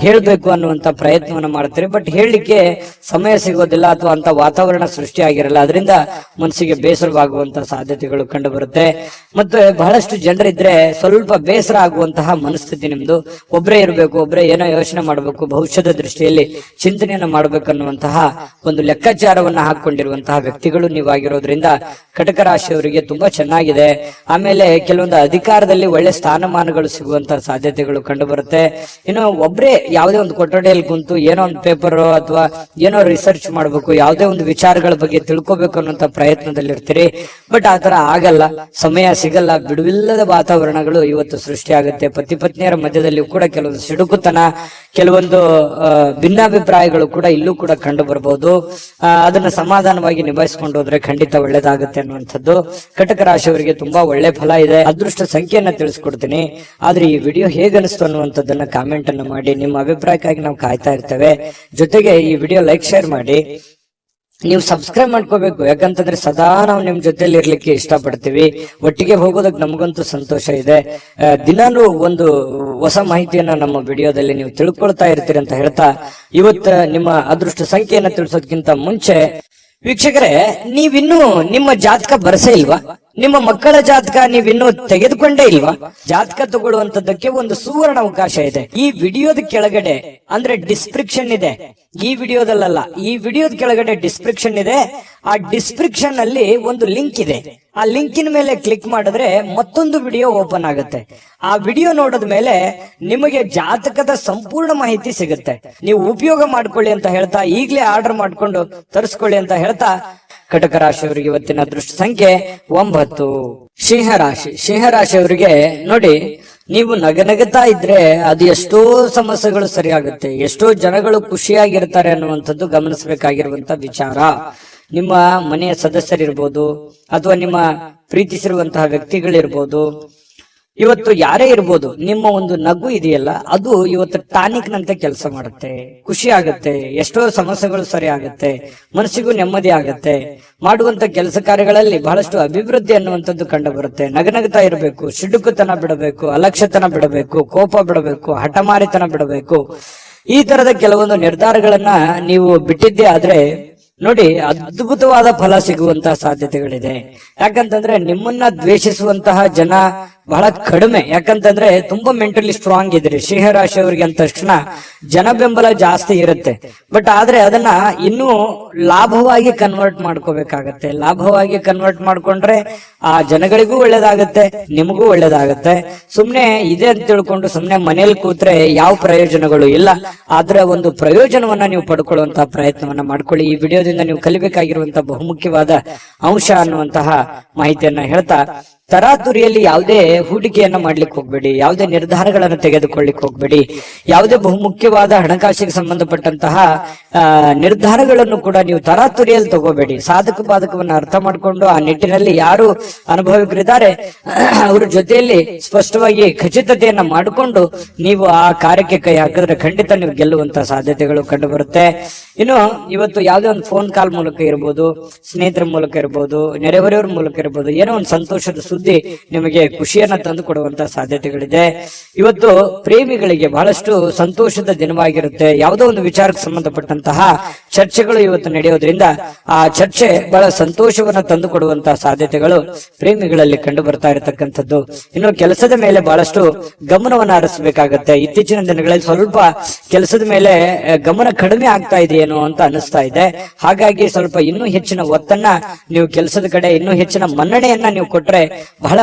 ಹೇಳ್ಬೇಕು ಅನ್ನುವಂತ ಪ್ರಯತ್ನವನ್ನ ಮಾಡ್ತಾರೆ. ಬಟ್ ಹೇಳಲಿಕ್ಕೆ ಸಮಯ ಸಿಗೋದಿಲ್ಲ ಅಥವಾ ಅಂತ ವಾತಾವರಣ ಸೃಷ್ಟಿ ಆಗಿರಲ್ಲ. ಅದರಿಂದ ಮನಸ್ಸಿಗೆ ಬೇಸರವಾಗುವಂತಹ ಸಾಧ್ಯತೆಗಳು ಕಂಡು ಬರುತ್ತೆ. ಮತ್ತೆ ಬಹಳಷ್ಟು ಜನರಿದ್ರೆ ಸ್ವಲ್ಪ ಬೇಸರ ಆಗುವಂತಹ ಮನಸ್ಥಿತಿ ನಿಮ್ದು. ಒಬ್ಬರೇ ಇರಬೇಕು, ಒಬ್ಬರೇ ಏನೋ ಯೋಚನೆ ಮಾಡಬೇಕು, ಭವಿಷ್ಯದ ದೃಷ್ಟಿಯಲ್ಲಿ ಚಿಂತನೆಯನ್ನ ಮಾಡಬೇಕನ್ನುವಂತಹ ಒಂದು ಲೆಕ್ಕಾಚಾರವನ್ನ ಹಾಕೊಂಡಿರುವಂತಹ ವ್ಯಕ್ತಿಗಳು ನೀವಾಗಿರೋದ್ರಿಂದ ಕಟಕ ರಾಶಿಯವರಿಗೆ ತುಂಬಾ ಚೆನ್ನಾಗಿದೆ. ಆಮೇಲೆ ಕೆಲವೊಂದು ಅಧಿಕಾರದಲ್ಲಿ ಒಳ್ಳೆ ಸ್ಥಾನಮಾನಗಳು ಸಿಗುವಂತಹ ಸಾಧ್ಯತೆಗಳು ಕಂಡು ಬರುತ್ತೆ. ಇನ್ನು ಒಬ್ಬರೇ ಯಾವುದೇ ಒಂದು ಕೊಠಡಿಯಲ್ಲಿ ಕುಂತು ಏನೋ ಒಂದು ಪೇಪರ್ ಅಥವಾ ಏನೋ ರಿಸರ್ಚ್ ಮಾಡಬೇಕು, ಯಾವುದೇ ಒಂದು ವಿಚಾರಗಳ ಬಗ್ಗೆ ತಿಳ್ಕೊಬೇಕು ಅನ್ನುವಂತ ಪ್ರಯತ್ನದಲ್ಲಿ ಇರ್ತೀರಿ. ಬಟ್ ಆತರ ಆಗಲ್ಲ, ಸಮಯ ಸಿಗಲ್ಲ. ಬಿಡುವಿಲ್ಲದ ವಾತಾವರಣಗಳು ಇವತ್ತು ಸೃಷ್ಟಿಯಾಗುತ್ತೆ. ಪತಿ ಪತ್ನಿಯರ ಮಧ್ಯದಲ್ಲಿ ಕೂಡ ಕೆಲವೊಂದು ಸಿಡುಕುತನ, ಕೆಲವೊಂದು ಭಿನ್ನಾಭಿಪ್ರಾಯಗಳು ಕೂಡ ಇಲ್ಲೂ ಕೂಡ ಕಂಡು ಬರಬಹುದು. ಅದನ್ನ ಸಮಾಧಾನವಾಗಿ ನಿಭಾಯಿಸಿಕೊಂಡು ಹೋದ್ರೆ ಖಂಡಿತ ಒಳ್ಳೇದಾಗುತ್ತೆ ಅನ್ನುವಂಥದ್ದು ಕಟಕ ರಾಶಿಯವರಿಗೆ ತುಂಬಾ ಒಳ್ಳೆ ಫಲ ಇದೆ. ಅದೃಷ್ಟ ಸಂಖ್ಯೆಯನ್ನ ತಿಳಿಸ್ಕೊಡ್ತೀನಿ. ಆದ್ರೆ ಈ ವಿಡಿಯೋ ಹೇಗನಿಸ್ತು ಅನ್ನುವಂಥದ್ದನ್ನ ಕಾಮೆಂಟ್ ಅನ್ನು ಮಾಡಿ. ನಿಮ್ಮ ಅಭಿಪ್ರಾಯಕ್ಕಾಗಿ ನಾವು ಕಾಯ್ತಾ ಇರ್ತೇವೆ. ಜೊತೆಗೆ ಈ ವಿಡಿಯೋ ಲೈಕ್ ಶೇರ್ ಮಾಡಿ. ನೀವು ಸಬ್ಸ್ಕ್ರೈಬ್ ಮಾಡ್ಕೋಬೇಕು, ಯಾಕಂತಂದ್ರೆ ಸದಾ ನಾವು ನಿಮ್ ಜೊತೆಲಿ ಇರ್ಲಿಕ್ಕೆ ಇಷ್ಟಪಡ್ತೀವಿ. ಒಟ್ಟಿಗೆ ಹೋಗೋದಕ್ಕೆ ನಮಗಂತೂ ಸಂತೋಷ ಇದೆ. ದಿನಾನು ಒಂದು ಹೊಸ ಮಾಹಿತಿಯನ್ನ ನಮ್ಮ ವಿಡಿಯೋದಲ್ಲಿ ನೀವು ತಿಳ್ಕೊಳ್ತಾ ಇರ್ತೀರಿ ಅಂತ ಹೇಳ್ತಾ, ಇವತ್ತು ನಿಮ್ಮ ಅದೃಷ್ಟ ಸಂಖ್ಯೆಯನ್ನ ತಿಳಿಸೋದಕ್ಕಿಂತ ಮುಂಚೆ ವೀಕ್ಷಕರೇ, ನೀವಿನ್ನೂ ನಿಮ್ಮ ಜಾತಕ ಬರಸೇ ಇಲ್ವಾ? ನಿಮ್ಮ ಮಕ್ಕಳ ಜಾತಕ ನೀವಿನ್ನೂ ತೆಗೆದುಕೊಂಡೇ ಇಲ್ವಾ? ಜಾತಕ ತಗೊಳ್ಳುವಂತದ್ದಕ್ಕೆ ಒಂದು ಸುವರ್ಣ ಅವಕಾಶ ಇದೆ. ಈ ವಿಡಿಯೋದ ಕೆಳಗಡೆ ಅಂದ್ರೆ ಡಿಸ್ಕ್ರಿಪ್ಷನ್ ಇದೆ. ಈ ವಿಡಿಯೋದಲ್ಲ, ಈ ವಿಡಿಯೋದ ಕೆಳಗಡೆ ಡಿಸ್ಕ್ರಿಪ್ಷನ್ ಇದೆ. ಆ ಡಿಸ್ಕ್ರಿಪ್ಷನ್ ಅಲ್ಲಿ ಒಂದು ಲಿಂಕ್ ಇದೆ. ಆ ಲಿಂಕಿನ ಮೇಲೆ ಕ್ಲಿಕ್ ಮಾಡಿದ್ರೆ ಮತ್ತೊಂದು ವಿಡಿಯೋ ಓಪನ್ ಆಗುತ್ತೆ. ಆ ವಿಡಿಯೋ ನೋಡಿದ ಮೇಲೆ ನಿಮಗೆ ಜಾತಕದ ಸಂಪೂರ್ಣ ಮಾಹಿತಿ ಸಿಗುತ್ತೆ. ನೀವು ಉಪಯೋಗ ಮಾಡ್ಕೊಳ್ಳಿ ಅಂತ ಹೇಳ್ತಾ, ಈಗಲೇ ಆರ್ಡರ್ ಮಾಡ್ಕೊಂಡು ತರಿಸ್ಕೊಳ್ಳಿ ಅಂತ ಹೇಳ್ತಾ, ಕಟಕ ರಾಶಿಯವರಿಗೆ ಇವತ್ತಿನ ಅದೃಷ್ಟ ಸಂಖ್ಯೆ 9. ಸಿಂಹರಾಶಿ. ಸಿಂಹರಾಶಿಯವರಿಗೆ ನೋಡಿ, ನೀವು ನಗನಗುತ್ತಾ ಇದ್ರೆ ಅದು ಎಷ್ಟೋ ಸಮಸ್ಯೆಗಳು ಸರಿಯಾಗುತ್ತೆ, ಎಷ್ಟೋ ಜನಗಳು ಖುಷಿಯಾಗಿರ್ತಾರೆ ಅನ್ನುವಂಥದ್ದು ಗಮನಿಸಬೇಕಾಗಿರುವಂತ ವಿಚಾರ. ನಿಮ್ಮ ಮನೆಯ ಸದಸ್ಯರಿರ್ಬೋದು ಅಥವಾ ನಿಮ್ಮ ಪ್ರೀತಿಸಿರುವಂತಹ ವ್ಯಕ್ತಿಗಳಿರ್ಬೋದು, ಇವತ್ತು ಯಾರೇ ಇರ್ಬೋದು, ನಿಮ್ಮ ಒಂದು ನಗು ಇದೆಯಲ್ಲ ಅದು ಇವತ್ತು ಟಾನಿಕ್ ನಂತೆ ಕೆಲಸ ಮಾಡುತ್ತೆ. ಖುಷಿ ಆಗುತ್ತೆ, ಎಷ್ಟೋ ಸಮಸ್ಯೆಗಳು ಸರಿ ಆಗುತ್ತೆ, ಮನಸ್ಸಿಗೂ ನೆಮ್ಮದಿ ಆಗುತ್ತೆ. ಮಾಡುವಂತ ಕೆಲಸ ಕಾರ್ಯಗಳಲ್ಲಿ ಬಹಳಷ್ಟು ಅಭಿವೃದ್ಧಿ ಅನ್ನುವಂಥದ್ದು ಕಂಡು ಬರುತ್ತೆ. ನಗನಗ್ತಾ ಇರಬೇಕು, ಸಿಡುಕುತನ ಬಿಡಬೇಕು, ಅಲಕ್ಷ್ಯತನ ಬಿಡಬೇಕು, ಕೋಪ ಬಿಡಬೇಕು, ಹಠಮಾರಿತನ ಬಿಡಬೇಕು. ಈ ತರದ ಕೆಲವೊಂದು ನಿರ್ಧಾರಗಳನ್ನ ನೀವು ಬಿಟ್ಟಿದ್ದೇ ಆದ್ರೆ ನೋಡಿ, ಅದ್ಭುತವಾದ ಫಲ ಸಿಗುವಂತಹ ಸಾಧ್ಯತೆಗಳಿದೆ. ಯಾಕಂತಂದ್ರೆ ನಿಮ್ಮನ್ನ ದ್ವೇಷಿಸುವಂತಹ ಜನ ಬಹಳ ಕಡಿಮೆ. ಯಾಕಂತಂದ್ರೆ ತುಂಬಾ ಮೆಂಟಲಿ ಸ್ಟ್ರಾಂಗ್ ಇದ್ರಿ ಸಿಂಹರಾಶಿಯವರಿಗೆ ಅಂದ ತಕ್ಷಣ ಜನ ಬೆಂಬಲ ಜಾಸ್ತಿ ಇರುತ್ತೆ. ಬಟ್ ಆದ್ರೆ ಅದನ್ನ ಇನ್ನೂ ಲಾಭವಾಗಿ ಕನ್ವರ್ಟ್ ಮಾಡ್ಕೋಬೇಕಾಗತ್ತೆ. ಲಾಭವಾಗಿ ಕನ್ವರ್ಟ್ ಮಾಡ್ಕೊಂಡ್ರೆ ಆ ಜನಗಳಿಗೂ ಒಳ್ಳೇದಾಗತ್ತೆ, ನಿಮಗೂ ಒಳ್ಳೇದಾಗತ್ತೆ. ಸುಮ್ನೆ ಇದೆ ಅಂತ ತಿಳ್ಕೊಂಡು ಸುಮ್ನೆ ಮನೇಲಿ ಕೂತ್ರೆ ಯಾವ ಪ್ರಯೋಜನಗಳು ಇಲ್ಲ. ಆದ್ರೆ ಒಂದು ಪ್ರಯೋಜನವನ್ನ ನೀವು ಪಡ್ಕೊಳ್ಳುವಂತಹ ಪ್ರಯತ್ನವನ್ನ ಮಾಡ್ಕೊಳ್ಳಿ. ಈ ವಿಡಿಯೋದಿಂದ ನೀವು ಕಲಿಬೇಕಾಗಿರುವಂತಹ ಬಹುಮುಖ್ಯವಾದ ಅಂಶ ಅನ್ನುವಂತಹ ಮಾಹಿತಿಯನ್ನ ಹೇಳ್ತಾ, ತರಾತುರಿಯಲ್ಲಿ ಯಾವುದೇ ಹೂಡಿಕೆಯನ್ನ ಮಾಡ್ಲಿಕ್ಕೆ ಹೋಗ್ಬೇಡಿ, ಯಾವುದೇ ನಿರ್ಧಾರಗಳನ್ನು ತೆಗೆದುಕೊಳ್ಳಿಕ್ ಹೋಗ್ಬೇಡಿ. ಯಾವುದೇ ಬಹುಮುಖ್ಯವಾದ ಹಣಕಾಸಿಗೆ ಸಂಬಂಧಪಟ್ಟಂತಹ ನಿರ್ಧಾರಗಳನ್ನು ಕೂಡ ನೀವು ತರಾತುರಿಯಲ್ಲಿ ತಗೋಬೇಡಿ. ಸಾಧಕ ಬಾಧಕವನ್ನ ಅರ್ಥ ಮಾಡ್ಕೊಂಡು ಆ ನಿಟ್ಟಿನಲ್ಲಿ ಯಾರು ಅನುಭವಿಕರಿದ್ದಾರೆ ಅವ್ರ ಜೊತೆಯಲ್ಲಿ ಸ್ಪಷ್ಟವಾಗಿ ಖಚಿತತೆಯನ್ನ ಮಾಡಿಕೊಂಡು ನೀವು ಆ ಕಾರ್ಯಕ್ಕೆ ಕೈ ಹಾಕಿದ್ರೆ ಖಂಡಿತ ನೀವು ಗೆಲ್ಲುವಂತ ಸಾಧ್ಯತೆಗಳು ಕಂಡು ಬರುತ್ತೆ. ಇನ್ನು ಇವತ್ತು ಯಾವುದೇ ಒಂದು ಫೋನ್ ಕಾಲ್ ಮೂಲಕ ಇರ್ಬೋದು, ಸ್ನೇಹಿತರ ಮೂಲಕ ಇರ್ಬೋದು, ನೆರೆಹೊರೆಯವರ ಮೂಲಕ ಇರ್ಬೋದು, ಏನೋ ಒಂದು ಸಂತೋಷದ ಸುದ್ದಿ ನಿಮಗೆ ಖುಷಿಯನ್ನ ತಂದು ಕೊಡುವಂತ ಸಾಧ್ಯತೆಗಳಿದೆ. ಇವತ್ತು ಪ್ರೇಮಿಗಳಿಗೆ ಬಹಳಷ್ಟು ಸಂತೋಷದ ದಿನವಾಗಿರುತ್ತೆ. ಯಾವುದೋ ಒಂದು ವಿಚಾರಕ್ಕೆ ಸಂಬಂಧಪಟ್ಟಂತಹ ಚರ್ಚೆಗಳು ಇವತ್ತು ನಡೆಯೋದ್ರಿಂದ ಆ ಚರ್ಚೆ ಬಹಳ ಸಂತೋಷವನ್ನ ತಂದು ಕೊಡುವಂತಹ ಸಾಧ್ಯತೆಗಳು ಪ್ರೇಮಿಗಳಲ್ಲಿ ಕಂಡು ಬರ್ತಾ ಇರತಕ್ಕಂಥದ್ದು. ಇನ್ನು ಕೆಲಸದ ಮೇಲೆ ಬಹಳಷ್ಟು ಗಮನವನ್ನ ಹರಿಸಬೇಕಾಗತ್ತೆ. ಇತ್ತೀಚಿನ ದಿನಗಳಲ್ಲಿ ಸ್ವಲ್ಪ ಕೆಲಸದ ಮೇಲೆ ಗಮನ ಕಡಿಮೆ ಆಗ್ತಾ ಇದೆಯೇನೋ ಅಂತ ಅನಿಸ್ತಾ ಇದೆ. ಹಾಗಾಗಿ ಸ್ವಲ್ಪ ಇನ್ನೂ ಹೆಚ್ಚಿನ ಒತ್ತನ್ನ ನೀವು ಕೆಲಸದ ಕಡೆ ಇನ್ನೂ ಹೆಚ್ಚಿನ ಮನ್ನಣೆಯನ್ನ ನೀವು ಕೊಟ್ರೆ ಬಹಳ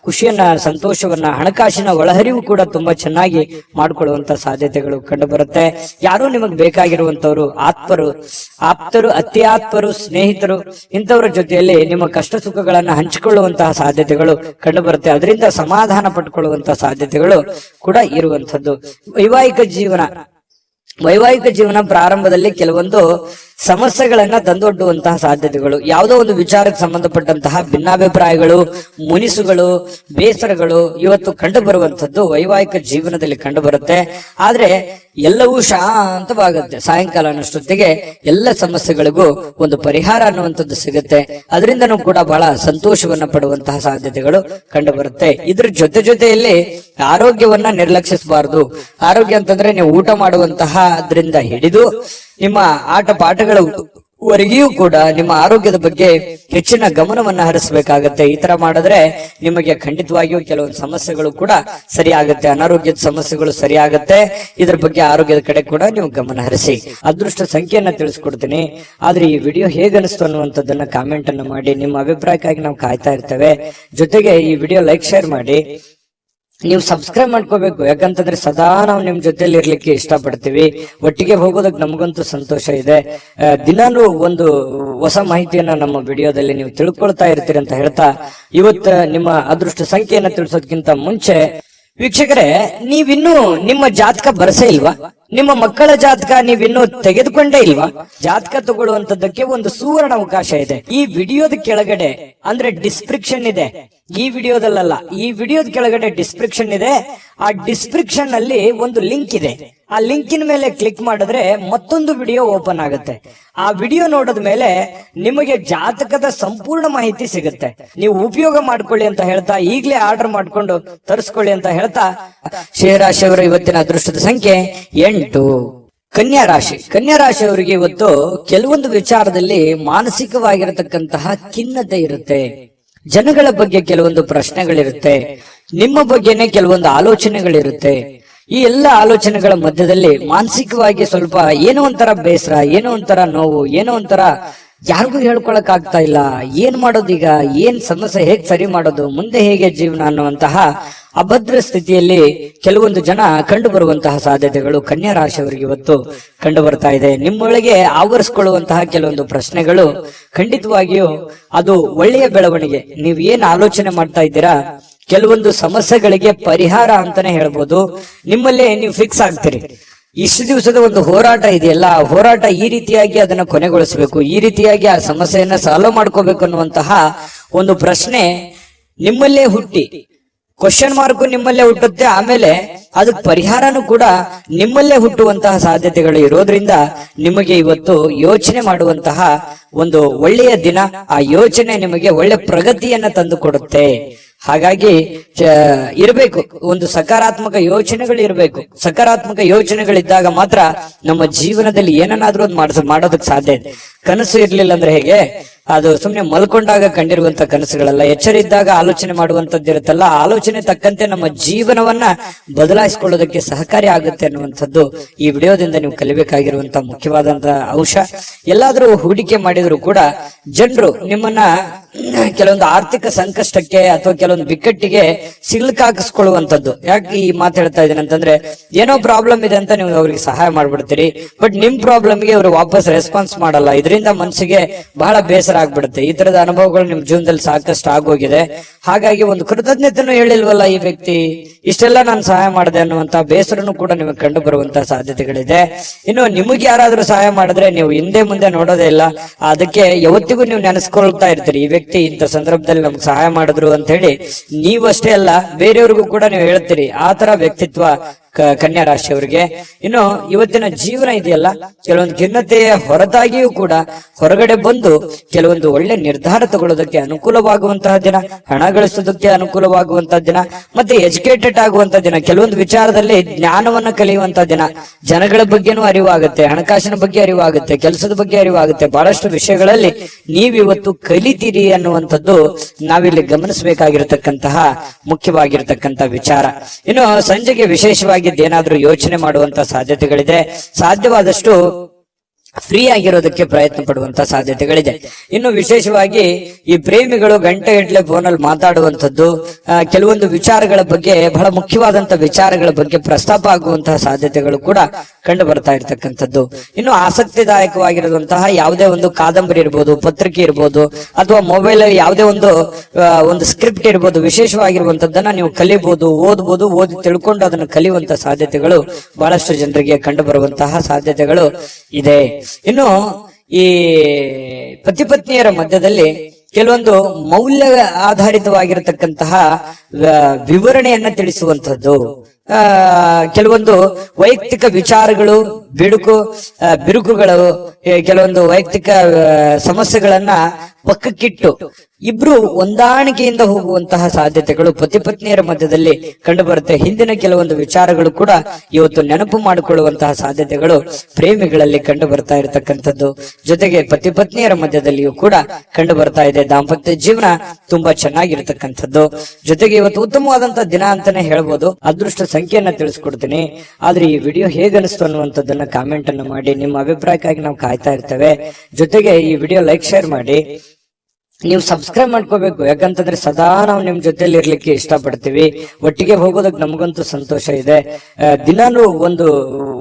ಖುಷಿಯನ್ನ, ಸಂತೋಷವನ್ನ, ಹಣಕಾಸಿನ ಒಳಹರಿವು ಕೂಡ ತುಂಬಾ ಚೆನ್ನಾಗಿ ಮಾಡಿಕೊಳ್ಳುವಂತ ಸಾಧ್ಯತೆಗಳು ಕಂಡು ಬರುತ್ತೆ. ಯಾರು ನಿಮಗೆ ಬೇಕಾಗಿರುವಂತವ್ರು, ಆಪ್ತರು, ಅತಿ ಆಪ್ತರು, ಸ್ನೇಹಿತರು, ಇಂಥವರ ಜೊತೆಯಲ್ಲಿ ನಿಮ್ಮ ಕಷ್ಟ ಸುಖಗಳನ್ನ ಹಂಚಿಕೊಳ್ಳುವಂತಹ ಸಾಧ್ಯತೆಗಳು ಕಂಡು ಬರುತ್ತೆ. ಅದರಿಂದ ಸಮಾಧಾನ ಪಟ್ಟುಕೊಳ್ಳುವಂತಹ ಸಾಧ್ಯತೆಗಳು ಕೂಡ ಇರುವಂತದ್ದು. ವೈವಾಹಿಕ ಜೀವನ ಪ್ರಾರಂಭದಲ್ಲಿ ಕೆಲವೊಂದು ಸಮಸ್ಯೆಗಳನ್ನ ತಂದೊಡ್ಡುವಂತಹ ಸಾಧ್ಯತೆಗಳು, ಯಾವುದೋ ಒಂದು ವಿಚಾರಕ್ಕೆ ಸಂಬಂಧಪಟ್ಟಂತಹ ಭಿನ್ನಾಭಿಪ್ರಾಯಗಳು, ಮುನಿಸುಗಳು, ಬೇಸರಗಳು ಇವತ್ತು ಕಂಡು ಬರುವಂತದ್ದು ವೈವಾಹಿಕ ಜೀವನದಲ್ಲಿ ಕಂಡು ಬರುತ್ತೆ. ಆದ್ರೆ ಎಲ್ಲವೂ ಶಾಂತವಾಗುತ್ತೆ. ಸಾಯಂಕಾಲ ಅನ್ನೋಷ್ಟೊತ್ತಿಗೆ ಎಲ್ಲ ಸಮಸ್ಯೆಗಳಿಗೂ ಒಂದು ಪರಿಹಾರ ಅನ್ನುವಂಥದ್ದು ಸಿಗುತ್ತೆ. ಅದರಿಂದನೂ ಕೂಡ ಬಹಳ ಸಂತೋಷವನ್ನ ಪಡುವಂತಹ ಸಾಧ್ಯತೆಗಳು ಕಂಡು ಬರುತ್ತೆ. ಇದ್ರ ಜೊತೆಯಲ್ಲಿ ಆರೋಗ್ಯವನ್ನ ನಿರ್ಲಕ್ಷಿಸಬಾರದು. ಆರೋಗ್ಯ ಅಂತಂದ್ರೆ ನೀವು ಊಟ ಮಾಡುವಂತಹ ಅದರಿಂದ ಹಿಡಿದು ನಿಮ್ಮ ಆಟ ಪಾಠಗಳವರೆಗೂ ಕೂಡ ನಿಮ್ಮ ಆರೋಗ್ಯದ ಬಗ್ಗೆ ಹೆಚ್ಚಿನ ಗಮನವನ್ನ ಹರಿಸಬೇಕಾಗತ್ತೆ. ಈ ತರ ಮಾಡಿದ್ರೆ ನಿಮಗೆ ಖಂಡಿತವಾಗಿಯೂ ಕೆಲವೊಂದು ಸಮಸ್ಯೆಗಳು ಕೂಡ ಸರಿಯಾಗುತ್ತೆ, ಅನಾರೋಗ್ಯದ ಸಮಸ್ಯೆಗಳು ಸರಿಯಾಗುತ್ತೆ. ಇದ್ರ ಬಗ್ಗೆ ಆರೋಗ್ಯದ ಕಡೆ ಕೂಡ ನೀವು ಗಮನ ಹರಿಸಿ. ಅದೃಷ್ಟ ಸಂಖ್ಯೆಯನ್ನ ತಿಳಿಸ್ಕೊಡ್ತೀನಿ. ಆದ್ರೆ ಈ ವಿಡಿಯೋ ಹೇಗನಿಸ್ತು ಅನ್ನುವಂಥದ್ದನ್ನ ಕಾಮೆಂಟ್ ಅನ್ನ ಮಾಡಿ. ನಿಮ್ಮ ಅಭಿಪ್ರಾಯಕ್ಕಾಗಿ ನಾವು ಕಾಯ್ತಾ ಇರ್ತೇವೆ. ಜೊತೆಗೆ ಈ ವಿಡಿಯೋ ಲೈಕ್ ಶೇರ್ ಮಾಡಿ. ನೀವು ಸಬ್ಸ್ಕ್ರೈಬ್ ಮಾಡ್ಕೋಬೇಕು, ಯಾಕಂತಂದ್ರೆ ಸದಾ ನಾವು ನಿಮ್ ಜೊತೆಲಿ ಇರ್ಲಿಕ್ಕೆ ಇಷ್ಟಪಡ್ತೀವಿ. ಒಟ್ಟಿಗೆ ಹೋಗೋದಕ್ಕೆ ನಮಗಂತೂ ಸಂತೋಷ ಇದೆ. ದಿನಾನು ಒಂದು ಹೊಸ ಮಾಹಿತಿಯನ್ನ ನಮ್ಮ ವಿಡಿಯೋದಲ್ಲಿ ನೀವು ತಿಳ್ಕೊಳ್ತಾ ಇರ್ತೀರಿ ಅಂತ ಹೇಳ್ತಾ, ಇವತ್ತು ನಿಮ್ಮ ಅದೃಷ್ಟ ಸಂಖ್ಯೆಯನ್ನ ತಿಳಿಸೋದಕ್ಕಿಂತ ಮುಂಚೆ ವೀಕ್ಷಕರೇ, ನೀವಿನ್ನೂ ನಿಮ್ಮ ಜಾತಕ ಬರಸೇ ಇಲ್ವಾ? ನಿಮ್ಮ ಮಕ್ಕಳ ಜಾತಕ ನೀವಿನ್ನೂ ತೆಗೆದುಕೊಂಡೇ ಇಲ್ವಾ? ಜಾತಕ ತಗೊಳ್ಳುವಂತದ್ದಕ್ಕೆ ಒಂದು ಸುವರ್ಣ ಅವಕಾಶ ಇದೆ. ಈ ವಿಡಿಯೋದ ಕೆಳಗಡೆ ಅಂದ್ರೆ ಡಿಸ್ಕ್ರಿಪ್ಷನ್ ಇದೆ. ಈ ವಿಡಿಯೋದಲ್ಲ, ಈ ವಿಡಿಯೋದ ಕೆಳಗಡೆ ಡಿಸ್ಕ್ರಿಪ್ಷನ್ ಇದೆ. ಆ ಡಿಸ್ಕ್ರಿಪ್ಷನ್ ಅಲ್ಲಿ ಒಂದು ಲಿಂಕ್ ಇದೆ. ಆ ಲಿಂಕಿನ ಮೇಲೆ ಕ್ಲಿಕ್ ಮಾಡಿದ್ರೆ ಮತ್ತೊಂದು ವಿಡಿಯೋ ಓಪನ್ ಆಗುತ್ತೆ. ಆ ವಿಡಿಯೋ ನೋಡಿದ ಮೇಲೆ ನಿಮಗೆ ಜಾತಕದ ಸಂಪೂರ್ಣ ಮಾಹಿತಿ ಸಿಗುತ್ತೆ. ನೀವು ಉಪಯೋಗ ಮಾಡ್ಕೊಳ್ಳಿ ಅಂತ ಹೇಳ್ತಾ, ಈಗಲೇ ಆರ್ಡರ್ ಮಾಡ್ಕೊಂಡು ತರಿಸ್ಕೊಳ್ಳಿ ಅಂತ ಹೇಳ್ತಾ, ಶ್ರೀರಾಶಿಯವರ ಇವತ್ತಿನ ಅದೃಷ್ಟದ ಸಂಖ್ಯೆ 8. ಕನ್ಯಾ ರಾಶಿ. ಕನ್ಯಾ ರಾಶಿಯವರಿಗೆ ಇವತ್ತು ಕೆಲವೊಂದು ವಿಚಾರದಲ್ಲಿ ಮಾನಸಿಕವಾಗಿರತಕ್ಕಂತಹ ಖಿನ್ನತೆ ಇರುತ್ತೆ. ಜನಗಳ ಬಗ್ಗೆ ಕೆಲವೊಂದು ಪ್ರಶ್ನೆಗಳಿರುತ್ತೆ. ನಿಮ್ಮ ಬಗ್ಗೆನೆ ಕೆಲವೊಂದು ಆಲೋಚನೆಗಳಿರುತ್ತೆ. ಈ ಎಲ್ಲ ಆಲೋಚನೆಗಳ ಮಧ್ಯದಲ್ಲಿ ಮಾನಸಿಕವಾಗಿ ಸ್ವಲ್ಪ ಏನೋ ಒಂಥರ ಬೇಸರ, ಏನೋ ಒಂಥರ ನೋವು, ಏನೋ ಒಂಥರ ಯಾರಿಗೂ ಹೇಳ್ಕೊಳಕ್ ಆಗ್ತಾ ಇಲ್ಲ. ಏನ್ ಮಾಡೋದೀಗ, ಏನ್ ಸಮಸ್ಯೆ, ಹೇಗ್ ಸರಿ ಮಾಡೋದು, ಮುಂದೆ ಹೇಗೆ ಜೀವನ ಅನ್ನುವಂತಹ ಅಭದ್ರ ಸ್ಥಿತಿಯಲ್ಲಿ ಕೆಲವೊಂದು ಜನ ಕಂಡು ಬರುವಂತಹ ಸಾಧ್ಯತೆಗಳು ಕನ್ಯಾ ರಾಶಿಯವರಿಗೆ ಇವತ್ತು ಕಂಡು ಬರ್ತಾ ಇದೆ. ನಿಮ್ಮೊಳಗೆ ಆವರಿಸಿಕೊಳ್ಳುವಂತಹ ಕೆಲವೊಂದು ಪ್ರಶ್ನೆಗಳು ಖಂಡಿತವಾಗಿಯೂ ಅದು ಒಳ್ಳೆಯ ಬೆಳವಣಿಗೆ. ನೀವು ಏನ್ ಆಲೋಚನೆ ಮಾಡ್ತಾ ಇದ್ದೀರಾ, ಕೆಲವೊಂದು ಸಮಸ್ಯೆಗಳಿಗೆ ಪರಿಹಾರ ಅಂತಾನೆ ಹೇಳ್ಬೋದು. ನಿಮ್ಮಲ್ಲೇ ನೀವು ಫಿಕ್ಸ್ ಆಗ್ತೀರಿ. ಇಷ್ಟು ದಿವಸದ ಒಂದು ಹೋರಾಟ ಇದೆಯಲ್ಲ, ಆ ಹೋರಾಟ ಈ ರೀತಿಯಾಗಿ ಅದನ್ನ ಕೊನೆಗೊಳಿಸಬೇಕು, ಈ ರೀತಿಯಾಗಿ ಆ ಸಮಸ್ಯೆಯನ್ನ ಸಾಲ್ವ್ ಮಾಡ್ಕೋಬೇಕು ಅನ್ನುವಂತಹ ಒಂದು ಪ್ರಶ್ನೆ ನಿಮ್ಮಲ್ಲೇ ಹುಟ್ಟಿ, ಕ್ವಶನ್ ಮಾರ್ಕ್ ನಿಮ್ಮಲ್ಲೇ ಹುಟ್ಟುತ್ತೆ. ಆಮೇಲೆ ಅದಕ್ಕೆ ಪರಿಹಾರನೂ ಕೂಡ ನಿಮ್ಮಲ್ಲೇ ಹುಟ್ಟುವಂತಹ ಸಾಧ್ಯತೆಗಳು ಇರೋದ್ರಿಂದ ನಿಮಗೆ ಇವತ್ತು ಯೋಚನೆ ಮಾಡುವಂತಹ ಒಂದು ಒಳ್ಳೆಯ ದಿನ. ಆ ಯೋಚನೆ ನಿಮಗೆ ಒಳ್ಳೆ ಪ್ರಗತಿಯನ್ನ ತಂದು ಕೊಡುತ್ತೆ. ಹಾಗಾಗಿ ಇರಬೇಕು, ಒಂದು ಸಕಾರಾತ್ಮಕ ಯೋಚನೆಗಳು ಇರಬೇಕು. ಸಕಾರಾತ್ಮಕ ಯೋಚನೆಗಳಿದ್ದಾಗ ಮಾತ್ರ ನಮ್ಮ ಜೀವನದಲ್ಲಿ ಏನನ್ನಾದ್ರೂ ಒಂದು ಮಾಡೋದಕ್ಕೆ ಸಾಧ್ಯ ಇದೆ. ಕನಸು ಇರ್ಲಿಲ್ಲ ಅಂದ್ರೆ ಹೇಗೆ, ಅದು ಸುಮ್ನೆ ಮಲ್ಕೊಂಡಾಗ ಕಂಡಿರುವಂತ ಕನಸುಗಳಲ್ಲ. ಎಚ್ಚರ ಇದ್ದಾಗ ಆಲೋಚನೆ ಮಾಡುವಂತದ್ದು ಇರುತ್ತಲ್ಲ, ಆಲೋಚನೆ ತಕ್ಕಂತೆ ನಮ್ಮ ಜೀವನವನ್ನ ಬದಲಾಯಿಸಿಕೊಳ್ಳೋದಕ್ಕೆ ಸಹಕಾರಿ ಆಗುತ್ತೆ ಅನ್ನುವಂಥದ್ದು ಈ ವಿಡಿಯೋದಿಂದ ನೀವು ಕಲಿಬೇಕಾಗಿರುವಂತ ಮುಖ್ಯವಾದಂತಹ ಅಂಶ. ಎಲ್ಲಾದ್ರೂ ಹೂಡಿಕೆ ಮಾಡಿದ್ರು ಕೂಡ ಜನರು ನಿಮ್ಮನ್ನ ಕೆಲವೊಂದು ಆರ್ಥಿಕ ಸಂಕಷ್ಟಕ್ಕೆ ಅಥವಾ ಕೆಲವೊಂದು ಬಿಕ್ಕಟ್ಟಿಗೆ ಸಿಲುಕಾಕಿಸ್ಕೊಳ್ಳುವಂತದ್ದು. ಯಾಕೆ ಈ ಮಾತು ಹೇಳ್ತಾ ಇದ್ದೀನಿ ಅಂತಂದ್ರೆ, ಏನೋ ಪ್ರಾಬ್ಲಮ್ ಇದೆ ಅಂತ ನೀವು ಅವ್ರಿಗೆ ಸಹಾಯ ಮಾಡ್ಬಿಡ್ತೀರಿ, ಬಟ್ ನಿಮ್ ಪ್ರಾಬ್ಲಮ್ಗೆ ಅವರು ವಾಪಸ್ ರೆಸ್ಪಾನ್ಸ್ ಮಾಡಲ್ಲ. ಇದರಿಂದ ಮನಸ್ಸಿಗೆ ಬಹಳ ಬೇಸರ ಆಗ್ಬಿಡುತ್ತೆ. ಈ ತರದ ಅನುಭವಗಳು ನಿಮ್ ಜೀವನದಲ್ಲಿ ಸಾಕಷ್ಟು ಆಗೋಗಿದೆ. ಹಾಗಾಗಿ ಒಂದು ಕೃತಜ್ಞತೆನೂ ಹೇಳಿಲ್ವಲ್ಲ ಈ ವ್ಯಕ್ತಿ, ಇಷ್ಟೆಲ್ಲ ನಾನು ಸಹಾಯ ಮಾಡಿದೆ ಅನ್ನುವಂತ ಬೇಸರನು ಕೂಡ ನಿಮಗೆ ಕಂಡು ಬರುವಂತಹ ಸಾಧ್ಯತೆಗಳಿದೆ. ಇನ್ನು ನಿಮಗೆ ಯಾರಾದ್ರೂ ಸಹಾಯ ಮಾಡಿದ್ರೆ ನೀವು ಹಿಂದೆ ಮುಂದೆ ನೋಡೋದೇ ಇಲ್ಲ. ಅದಕ್ಕೆ ಯಾವತ್ತಿಗೂ ನೀವು ನೆನೆಸ್ಕೊಳ್ತಾ ಇರ್ತೀರಿ, ಈ ವ್ಯಕ್ತಿ ಇಂಥ ಸಂದರ್ಭದಲ್ಲಿ ನಮ್ಗೆ ಸಹಾಯ ಮಾಡಿದ್ರು ಅಂತ ಹೇಳಿ. ನೀವಷ್ಟೇ ಅಲ್ಲ, ಬೇರೆಯವ್ರಿಗೂ ಕೂಡ ನೀವು ಹೇಳ್ತೀರಿ. ಆ ತರ ವ್ಯಕ್ತಿತ್ವ ಕನ್ಯಾ ರಾಶಿಯವರಿಗೆ. ಇನ್ನು ಇವತ್ತಿನ ಜೀವನ ಇದೆಯಲ್ಲ, ಕೆಲವೊಂದು ಖಿನ್ನತೆಯ ಹೊರತಾಗಿಯೂ ಕೂಡ ಹೊರಗಡೆ ಬಂದು ಕೆಲವೊಂದು ಒಳ್ಳೆ ನಿರ್ಧಾರ ತಗೊಳ್ಳೋದಕ್ಕೆ ಅನುಕೂಲವಾಗುವಂತಹ ದಿನ, ಹಣ ಗಳಿಸೋದಕ್ಕೆ ಅನುಕೂಲವಾಗುವಂತಹ ದಿನ, ಮತ್ತೆ ಎಜುಕೇಟೆಡ್ ಆಗುವಂತಹ ದಿನ, ಕೆಲವೊಂದು ವಿಚಾರದಲ್ಲಿ ಜ್ಞಾನವನ್ನ ಕಲಿಯುವಂತಹ ದಿನ. ಜನಗಳ ಬಗ್ಗೆನೂ ಅರಿವಾಗುತ್ತೆ, ಹಣಕಾಸಿನ ಬಗ್ಗೆ ಅರಿವಾಗುತ್ತೆ, ಕೆಲಸದ ಬಗ್ಗೆ ಅರಿವಾಗುತ್ತೆ. ಬಹಳಷ್ಟು ವಿಷಯಗಳಲ್ಲಿ ನೀವಿವತ್ತು ಕಲಿತೀರಿ ಅನ್ನುವಂಥದ್ದು ನಾವಿಲ್ಲಿ ಗಮನಿಸಬೇಕಾಗಿರತಕ್ಕಂತಹ ಮುಖ್ಯವಾಗಿರತಕ್ಕಂತ ವಿಚಾರ. ಇನ್ನು ಸಂಜೆಗೆ ವಿಶೇಷವಾಗಿ ಏನಾದ್ರೂ ಯೋಚನೆ ಮಾಡುವಂತ ಸಾಧ್ಯತೆಗಳಿದೆ. ಸಾಧ್ಯವಾದಷ್ಟು ಫ್ರೀ ಆಗಿರೋದಕ್ಕೆ ಪ್ರಯತ್ನ ಪಡುವಂತ ಸಾಧ್ಯತೆಗಳಿದೆ. ಇನ್ನು ವಿಶೇಷವಾಗಿ ಈ ಪ್ರೇಮಿಗಳು ಗಂಟೆಗಟ್ಟಲೆ ಫೋನಲ್ಲಿ ಮಾತಾಡುವಂತದ್ದು, ಕೆಲವೊಂದು ವಿಚಾರಗಳ ಬಗ್ಗೆ, ಬಹಳ ಮುಖ್ಯವಾದಂತ ವಿಚಾರಗಳ ಬಗ್ಗೆ ಪ್ರಸ್ತಾಪ ಆಗುವಂತಹ ಸಾಧ್ಯತೆಗಳು ಕೂಡ ಕಂಡು ಬರ್ತಾ ಇರ್ತಕ್ಕಂಥದ್ದು. ಇನ್ನು ಆಸಕ್ತಿದಾಯಕವಾಗಿರುವಂತಹ ಯಾವುದೇ ಒಂದು ಕಾದಂಬರಿ ಇರ್ಬೋದು, ಪತ್ರಿಕೆ ಇರ್ಬೋದು, ಅಥವಾ ಮೊಬೈಲ್ ಯಾವುದೇ ಒಂದು ಸ್ಕ್ರಿಪ್ಟ್ ಇರ್ಬೋದು, ವಿಶೇಷವಾಗಿರುವಂತದ್ದನ್ನ ನೀವು ಕಲಿಬಹುದು, ಓದ್ಬೋದು. ಓದಿ ತಿಳ್ಕೊಂಡು ಅದನ್ನು ಕಲಿಯುವಂತ ಸಾಧ್ಯತೆಗಳು ಬಹಳಷ್ಟು ಜನರಿಗೆ ಕಂಡು ಬರುವಂತಹ ಸಾಧ್ಯತೆಗಳು ಇದೆ. ಇನ್ನು ಈ ಪತಿ ಪತ್ನಿಯರ ಮಧ್ಯದಲ್ಲಿ ಕೆಲವೊಂದು ಮೌಲ್ಯ ಆಧಾರಿತವಾಗಿರತಕ್ಕಂತಹ ವಿವರಣೆಯನ್ನ ತಿಳಿಸುವಂತದ್ದು, ಕೆಲವೊಂದು ವೈಯಕ್ತಿಕ ವಿಚಾರಗಳು, ಬಿರುಕುಗಳು, ಕೆಲವೊಂದು ವೈಯಕ್ತಿಕ ಸಮಸ್ಯೆಗಳನ್ನ ಪಕ್ಕಕ್ಕಿಟ್ಟು ಇಬ್ರು ಹೊಂದಾಣಿಕೆಯಿಂದ ಹೋಗುವಂತಹ ಸಾಧ್ಯತೆಗಳು ಪತಿ ಪತ್ನಿಯರ ಮಧ್ಯದಲ್ಲಿ ಕಂಡು ಬರುತ್ತೆ. ಹಿಂದಿನ ಕೆಲವೊಂದು ವಿಚಾರಗಳು ಕೂಡ ಇವತ್ತು ನೆನಪು ಮಾಡಿಕೊಳ್ಳುವಂತಹ ಸಾಧ್ಯತೆಗಳು ಪ್ರೇಮಿಗಳಲ್ಲಿ ಕಂಡು ಬರ್ತಾ ಇರತಕ್ಕಂಥದ್ದು. ಜೊತೆಗೆ ಪತಿ ಪತ್ನಿಯರ ಮಧ್ಯದಲ್ಲಿಯೂ ಕೂಡ ಕಂಡು ಬರ್ತಾ ಇದೆ. ದಾಂಪತ್ಯ ಜೀವನ ತುಂಬಾ ಚೆನ್ನಾಗಿರ್ತಕ್ಕಂಥದ್ದು. ಜೊತೆಗೆ ಇವತ್ತು ಉತ್ತಮವಾದಂತಹ ದಿನ ಅಂತಾನೆ ಹೇಳ್ಬೋದು. ಅದೃಷ್ಟ ಸಂಖ್ಯೆಯನ್ನ ತಿಳಿಸ್ಕೊಡ್ತೀನಿ. ಆದ್ರೆ ಈ ವಿಡಿಯೋ ಹೇಗನಿಸ್ತು ಅನ್ನುವಂಥದ್ದನ್ನ ಕಾಮೆಂಟ್ ಅನ್ನು ಮಾಡಿ. ನಿಮ್ಮ ಅಭಿಪ್ರಾಯಕ್ಕಾಗಿ ನಾವು ಕಾಯ್ತಾ ಇರ್ತೇವೆ. ಜೊತೆಗೆ ಈ ವಿಡಿಯೋ ಲೈಕ್ ಶೇರ್ ಮಾಡಿ. ನೀವು ಸಬ್ಸ್ಕ್ರೈಬ್ ಮಾಡ್ಕೋಬೇಕು, ಯಾಕಂತಂದ್ರೆ ಸದಾ ನಾವು ನಿಮ್ ಜೊತೆಲಿ ಇರ್ಲಿಕ್ಕೆ ಇಷ್ಟಪಡ್ತೀವಿ. ಒಟ್ಟಿಗೆ ಹೋಗೋದಕ್ಕೆ ನಮಗಂತೂ ಸಂತೋಷ ಇದೆ. ದಿನಾನು ಒಂದು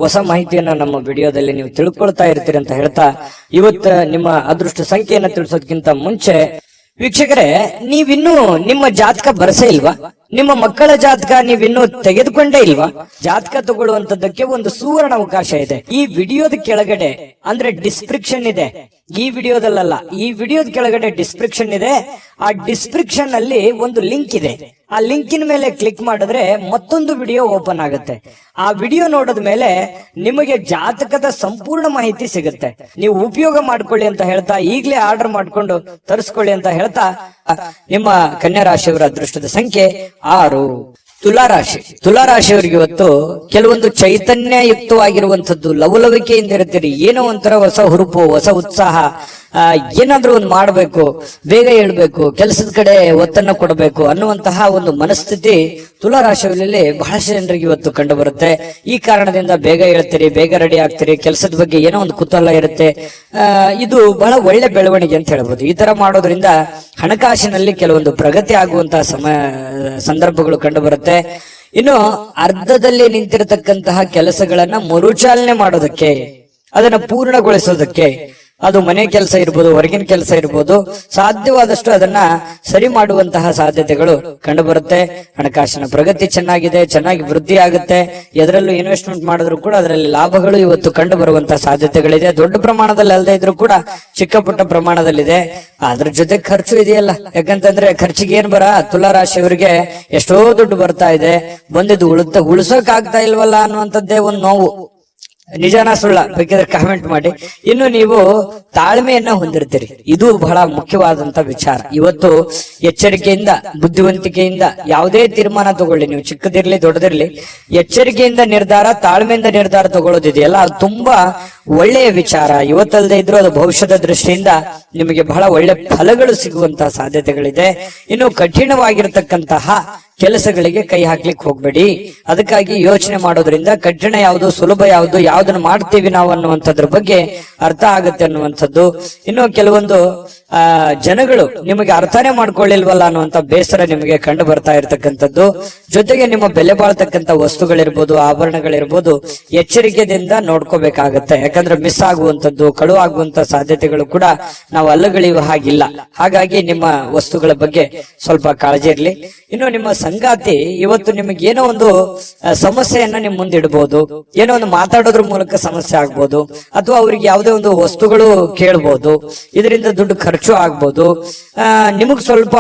ಹೊಸ ಮಾಹಿತಿಯನ್ನ ನಮ್ಮ ವಿಡಿಯೋದಲ್ಲಿ ನೀವು ತಿಳ್ಕೊಳ್ತಾ ಇರ್ತೀರಿ ಅಂತ ಹೇಳ್ತಾ, ಇವತ್ತು ನಿಮ್ಮ ಅದೃಷ್ಟ ಸಂಖ್ಯೆಯನ್ನ ತಿಳಿಸೋದಕ್ಕಿಂತ ಮುಂಚೆ ವೀಕ್ಷಕರೇ, ನೀವಿನ್ನೂ ನಿಮ್ಮ ಜಾತಕ ಬರಸೇ ಇಲ್ವಾ? ನಿಮ್ಮ ಮಕ್ಕಳ ಜಾತಕ ನೀವಿನ್ನೂ ತೆಗೆದುಕೊಂಡೇ ಇಲ್ವಾ? ಜಾತಕ ತಗೊಳ್ಳುವಂತದ್ದಕ್ಕೆ ಒಂದು ಸುವರ್ಣ ಅವಕಾಶ ಇದೆ. ಈ ವಿಡಿಯೋದ ಕೆಳಗಡೆ ಅಂದ್ರೆ ಡಿಸ್ಕ್ರಿಪ್ಷನ್ ಇದೆ. ಈ ವಿಡಿಯೋದಲ್ಲ, ಈ ವಿಡಿಯೋದ ಕೆಳಗಡೆ ಡಿಸ್ಕ್ರಿಪ್ಷನ್ ಇದೆ. ಆ ಡಿಸ್ಕ್ರಿಪ್ಷನ್ ಅಲ್ಲಿ ಒಂದು ಲಿಂಕ್ ಇದೆ. ಆ ಲಿಂಕಿನ ಮೇಲೆ ಕ್ಲಿಕ್ ಮಾಡಿದ್ರೆ ಮತ್ತೊಂದು ವಿಡಿಯೋ ಓಪನ್ ಆಗುತ್ತೆ. ಆ ವಿಡಿಯೋ ನೋಡಿದ ಮೇಲೆ ನಿಮಗೆ ಜಾತಕದ ಸಂಪೂರ್ಣ ಮಾಹಿತಿ ಸಿಗುತ್ತೆ. ನೀವು ಉಪಯೋಗ ಮಾಡ್ಕೊಳ್ಳಿ ಅಂತ ಹೇಳ್ತಾ, ಈಗಲೇ ಆರ್ಡರ್ ಮಾಡ್ಕೊಂಡು ತರಿಸ್ಕೊಳ್ಳಿ ಅಂತ ಹೇಳ್ತಾ, ನಿಮ್ಮ ಕನ್ಯಾ ರಾಶಿಯವರ ಅದೃಷ್ಟದ ಸಂಖ್ಯೆ 6. ತುಲಾರಾಶಿಯವರಿಗೆ ಇವತ್ತು ಕೆಲವೊಂದು ಚೈತನ್ಯಯುಕ್ತವಾಗಿರುವಂತದ್ದು, ಲವಲವಿಕೆಯಿಂದ ಇರ್ತೀರಿ. ಏನೋ ಒಂಥರ ಹೊಸ ಹುರುಪು, ಹೊಸ ಉತ್ಸಾಹ, ಏನಾದ್ರೂ ಒಂದು ಮಾಡ್ಬೇಕು, ಬೇಗ ಹೇಳ್ಬೇಕು, ಕೆಲಸದ ಕಡೆ ಒತ್ತನ್ನು ಕೊಡಬೇಕು ಅನ್ನುವಂತಹ ಒಂದು ಮನಸ್ಥಿತಿ ತುಲಾರಾಶಿಯಲ್ಲಿ ಬಹಳಷ್ಟು ಜನರಿಗೆ ಇವತ್ತು ಕಂಡು ಬರುತ್ತೆ. ಈ ಕಾರಣದಿಂದ ಬೇಗ ಹೇಳ್ತೀರಿ, ಬೇಗ ರೆಡಿ ಆಗ್ತೀರಿ, ಕೆಲಸದ ಬಗ್ಗೆ ಏನೋ ಒಂದು ಕುತೂಹಲ ಇರುತ್ತೆ. ಇದು ಬಹಳ ಒಳ್ಳೆ ಬೆಳವಣಿಗೆ ಅಂತ ಹೇಳ್ಬೋದು. ಈ ತರ ಮಾಡೋದ್ರಿಂದ ಹಣಕಾಸಿನಲ್ಲಿ ಕೆಲವೊಂದು ಪ್ರಗತಿ ಆಗುವಂತಹ ಸಂದರ್ಭಗಳು ಕಂಡು ಬರುತ್ತೆ. ಇನ್ನು ಅರ್ಧದಲ್ಲಿ ನಿಂತಿರತಕ್ಕಂತಹ ಕೆಲಸಗಳನ್ನ ಮರುಚಾಲನೆ ಮಾಡೋದಕ್ಕೆ, ಅದನ್ನ ಪೂರ್ಣಗೊಳಿಸೋದಕ್ಕೆ, ಅದು ಮನೆ ಕೆಲಸ ಇರ್ಬೋದು, ಹೊರಗಿನ ಕೆಲಸ ಇರ್ಬೋದು, ಸಾಧ್ಯವಾದಷ್ಟು ಅದನ್ನ ಸರಿ ಮಾಡುವಂತಹ ಸಾಧ್ಯತೆಗಳು ಕಂಡು ಬರುತ್ತೆ. ಹಣಕಾಸಿನ ಪ್ರಗತಿ ಚೆನ್ನಾಗಿ ವೃದ್ಧಿ ಆಗುತ್ತೆ. ಎದರಲ್ಲೂ ಇನ್ವೆಸ್ಟ್ಮೆಂಟ್ ಮಾಡಿದ್ರು ಕೂಡ ಅದರಲ್ಲಿ ಲಾಭಗಳು ಇವತ್ತು ಕಂಡು ಬರುವಂತಹ ಸಾಧ್ಯತೆಗಳಿದೆ. ದೊಡ್ಡ ಪ್ರಮಾಣದಲ್ಲಿ ಅಲ್ಲದೆ ಇದ್ರೂ ಕೂಡ ಚಿಕ್ಕ ಪುಟ್ಟ ಪ್ರಮಾಣದಲ್ಲಿದೆ. ಅದ್ರ ಜೊತೆ ಖರ್ಚು ಇದೆಯಲ್ಲ, ಯಾಕಂತಂದ್ರೆ ಖರ್ಚಿಗೆ ಏನ್ ತುಲಾರಾಶಿಯವರಿಗೆ ಎಷ್ಟೋ ದುಡ್ಡು ಬರ್ತಾ ಇದೆ, ಬಂದಿದ್ದು ಉಳಿಸೋಕ್ ಆಗ್ತಾ ಇಲ್ವಲ್ಲ ಅನ್ನುವಂಥದ್ದೇ ಒಂದು ನೋವು. ನಿಜಾನ ಸುಳ್ಳ ಬೇಕಿದ್ರೆ ಕಾಮೆಂಟ್ ಮಾಡಿ. ಇನ್ನು ನೀವು ತಾಳ್ಮೆಯನ್ನ ಹೊಂದಿರ್ತೀರಿ, ಇದು ಬಹಳ ಮುಖ್ಯವಾದಂತ ವಿಚಾರ. ಇವತ್ತು ಎಚ್ಚರಿಕೆಯಿಂದ, ಬುದ್ಧಿವಂತಿಕೆಯಿಂದ ಯಾವುದೇ ತೀರ್ಮಾನ ತಗೊಳ್ಳಿ, ನೀವು ಚಿಕ್ಕದಿರ್ಲಿ ದೊಡ್ಡದಿರ್ಲಿ, ಎಚ್ಚರಿಕೆಯಿಂದ ನಿರ್ಧಾರ, ತಾಳ್ಮೆಯಿಂದ ನಿರ್ಧಾರ ತಗೊಳ್ಳೋದಿದೆಯಲ್ಲ, ಅದು ತುಂಬಾ ಒಳ್ಳೆಯ ವಿಚಾರ. ಇವತ್ತಲ್ಲದೆ ಇದ್ರೂ ಅದು ಭವಿಷ್ಯದ ದೃಷ್ಟಿಯಿಂದ ನಿಮಗೆ ಬಹಳ ಒಳ್ಳೆ ಫಲಗಳು ಸಿಗುವಂತಹ ಸಾಧ್ಯತೆಗಳಿದೆ. ಇನ್ನು ಕಠಿಣವಾಗಿರ್ತಕ್ಕಂತಹ ಕೆಲಸಗಳಿಗೆ ಕೈ ಹಾಕ್ಲಿಕ್ಕೆ ಹೋಗ್ಬೇಡಿ. ಅದಕ್ಕಾಗಿ ಯೋಚನೆ ಮಾಡೋದ್ರಿಂದ ಕಠಿಣ ಯಾವುದು, ಸುಲಭ ಯಾವುದು, ಯಾವ್ದನ್ನ ಮಾಡ್ತೀವಿ ನಾವು ಅನ್ನುವಂಥದ್ರ ಬಗ್ಗೆ ಅರ್ಥ ಆಗುತ್ತೆ ಅನ್ನುವಂಥದ್ದು. ಇನ್ನು ಕೆಲವೊಂದು ಜನಗಳು ನಿಮಗೆ ಅರ್ಥನೇ ಮಾಡ್ಕೊಳ್ಳಿಲ್ವಲ್ಲ ಅನ್ನುವಂಥ ಬೇಸರ ನಿಮಗೆ ಕಂಡು ಬರ್ತಾ ಇರ್ತಕ್ಕಂಥದ್ದು. ಜೊತೆಗೆ ನಿಮ್ಮ ಬೆಲೆ ಬಾಳ್ತಕ್ಕಂಥ ವಸ್ತುಗಳಿರ್ಬೋದು, ಆಭರಣಗಳಿರ್ಬೋದು, ಎಚ್ಚರಿಕೆಯಿಂದ ನೋಡ್ಕೋಬೇಕಾಗತ್ತೆ. ಯಾಕಂದ್ರೆ ಮಿಸ್ ಆಗುವಂಥದ್ದು, ಕಳು ಆಗುವಂತ ಸಾಧ್ಯತೆಗಳು ಕೂಡ ನಾವು ಅಲ್ಲಗಳೆಯುವ ಹಾಗಿಲ್ಲ. ಹಾಗಾಗಿ ನಿಮ್ಮ ವಸ್ತುಗಳ ಬಗ್ಗೆ ಸ್ವಲ್ಪ ಕಾಳಜಿ ಇರ್ಲಿ. ಇನ್ನು ನಿಮ್ಮ ಸಂಗಾತಿ ಇವತ್ತು ನಿಮಗೆ ಏನೋ ಒಂದು ಸಮಸ್ಯೆಯನ್ನ ನಿಮ್ ಮುಂದಿಡಬಹುದು, ಏನೋ ಒಂದು ಮಾತಾಡೋದ್ರ ಮೂಲಕ ಸಮಸ್ಯೆ ಆಗ್ಬೋದು, ಅಥವಾ ಅವ್ರಿಗೆ ಯಾವುದೇ ಒಂದು ವಸ್ತುಗಳು ಕೇಳ್ಬೋದು, ಇದರಿಂದ ದುಡ್ಡು ಖರ್ಚು ಆಗ್ಬೋದು, ನಿಮಗ್ ಸ್ವಲ್ಪ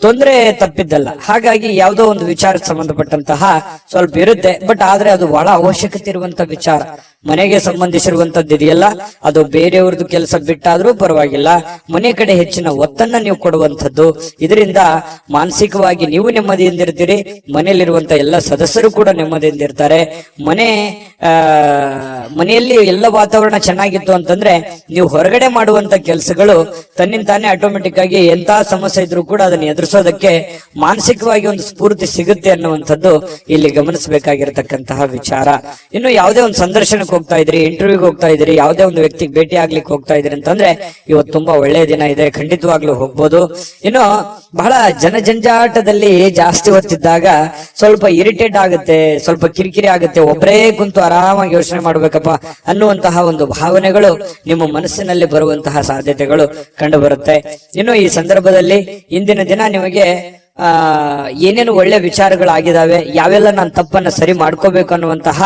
ತೊಂದರೆ ತಪ್ಪಿದ್ದಲ್ಲ. ಹಾಗಾಗಿ ಯಾವುದೋ ಒಂದು ವಿಚಾರಕ್ಕೆ ಸಂಬಂಧಪಟ್ಟಂತಹ ಸ್ವಲ್ಪ ಇರುತ್ತೆ. ಬಟ್ ಆದ್ರೆ ಅದು ಬಹಳ ಅವಶ್ಯಕತೆ ಇರುವಂತ ವಿಚಾರ. ಮನೆಗೆ ಸಂಬಂಧಿಸಿರುವಂತದ್ದು ಇದೆಯಲ್ಲ, ಅದು ಬೇರೆಯವ್ರದ್ದು ಕೆಲಸ ಬಿಟ್ಟಾದ್ರೂ ಪರವಾಗಿಲ್ಲ, ಮನೆ ಕಡೆ ಹೆಚ್ಚಿನ ಒತ್ತನ್ನ ನೀವು ಕೊಡುವಂಥದ್ದು. ಇದರಿಂದ ಮಾನಸಿಕವಾಗಿ ನೀವು ನೆಮ್ಮದಿಯಿಂದ ಇರ್ತೀರಿ, ಮನೆಯಲ್ಲಿರುವಂತ ಎಲ್ಲ ಸದಸ್ಯರು ಕೂಡ ನೆಮ್ಮದಿಯಿಂದ ಇರ್ತಾರೆ. ಮನೆಯಲ್ಲಿ ಎಲ್ಲ ವಾತಾವರಣ ಚೆನ್ನಾಗಿತ್ತು ಅಂತಂದ್ರೆ ನೀವು ಹೊರಗಡೆ ಮಾಡುವಂತ ಕೆಲಸಗಳು ತನ್ನಿಂತಾನೆ ಆಟೋಮೆಟಿಕ್ ಆಗಿ ಎಂತ ಸಮಸ್ಯೆ ಇದ್ರೂ ಕೂಡ ಅದನ್ನ ಎದುರಿಸೋದಕ್ಕೆ ಮಾನಸಿಕವಾಗಿ ಒಂದು ಸ್ಫೂರ್ತಿ ಸಿಗುತ್ತೆ ಅನ್ನುವಂಥದ್ದು ಇಲ್ಲಿ ಗಮನಿಸಬೇಕಾಗಿರತಕ್ಕಂತಹ ವಿಚಾರ. ಇನ್ನು ಯಾವುದೇ ಒಂದು ಸಂದರ್ಶನಕ್ಕೆ ಹೋಗ್ತಾ ಇದ್ರಿ, ಇಂಟರ್ವ್ಯೂಗೆ ಹೋಗ್ತಾ ಇದ್ರಿ, ಯಾವುದೇ ಒಂದು ವ್ಯಕ್ತಿಗೆ ಭೇಟಿ ಆಗ್ಲಿಕ್ಕೆ ಹೋಗ್ತಾ ಇದ್ರಿ ಅಂತಂದ್ರೆ ಇವತ್ತು ತುಂಬಾ ಒಳ್ಳೆಯ ದಿನ ಇದೆ, ಖಂಡಿತವಾಗ್ಲೂ ಹೋಗ್ಬೋದು. ಇನ್ನು ಬಹಳ ಜನಜಂಜಾಟದಲ್ಲಿ ಜಾಸ್ತಿ ಹೊತ್ತಿದ್ದಾಗ ಸ್ವಲ್ಪ ಇರಿಟೇಟ್ ಆಗುತ್ತೆ, ಸ್ವಲ್ಪ ಕಿರಿಕಿರಿ ಆಗುತ್ತೆ, ಒಬ್ಬರೇ ಕುಂತು ಆರಾಮಾಗಿ ಯೋಚನೆ ಮಾಡ್ಬೇಕಪ್ಪ ಅನ್ನುವಂತಹ ಒಂದು ಭಾವನೆಗಳು ನಿಮ್ಮ ಮನಸ್ಸಿನಲ್ಲಿ ಬರುವಂತಹ ಸಾಧ್ಯತೆಗಳು ಕಂಡು ಬರುತ್ತೆ. ಇನ್ನು ಈ ಸಂದರ್ಭದಲ್ಲಿ ಇಂದಿನ ದಿನ ನಿಮಗೆ ಏನೇನು ಒಳ್ಳೆ ವಿಚಾರಗಳಾಗಿದ್ದಾವೆ, ಯಾವೆಲ್ಲ ನಾನು ತಪ್ಪನ್ನ ಸರಿ ಮಾಡ್ಕೋಬೇಕು ಅನ್ನುವಂತಹ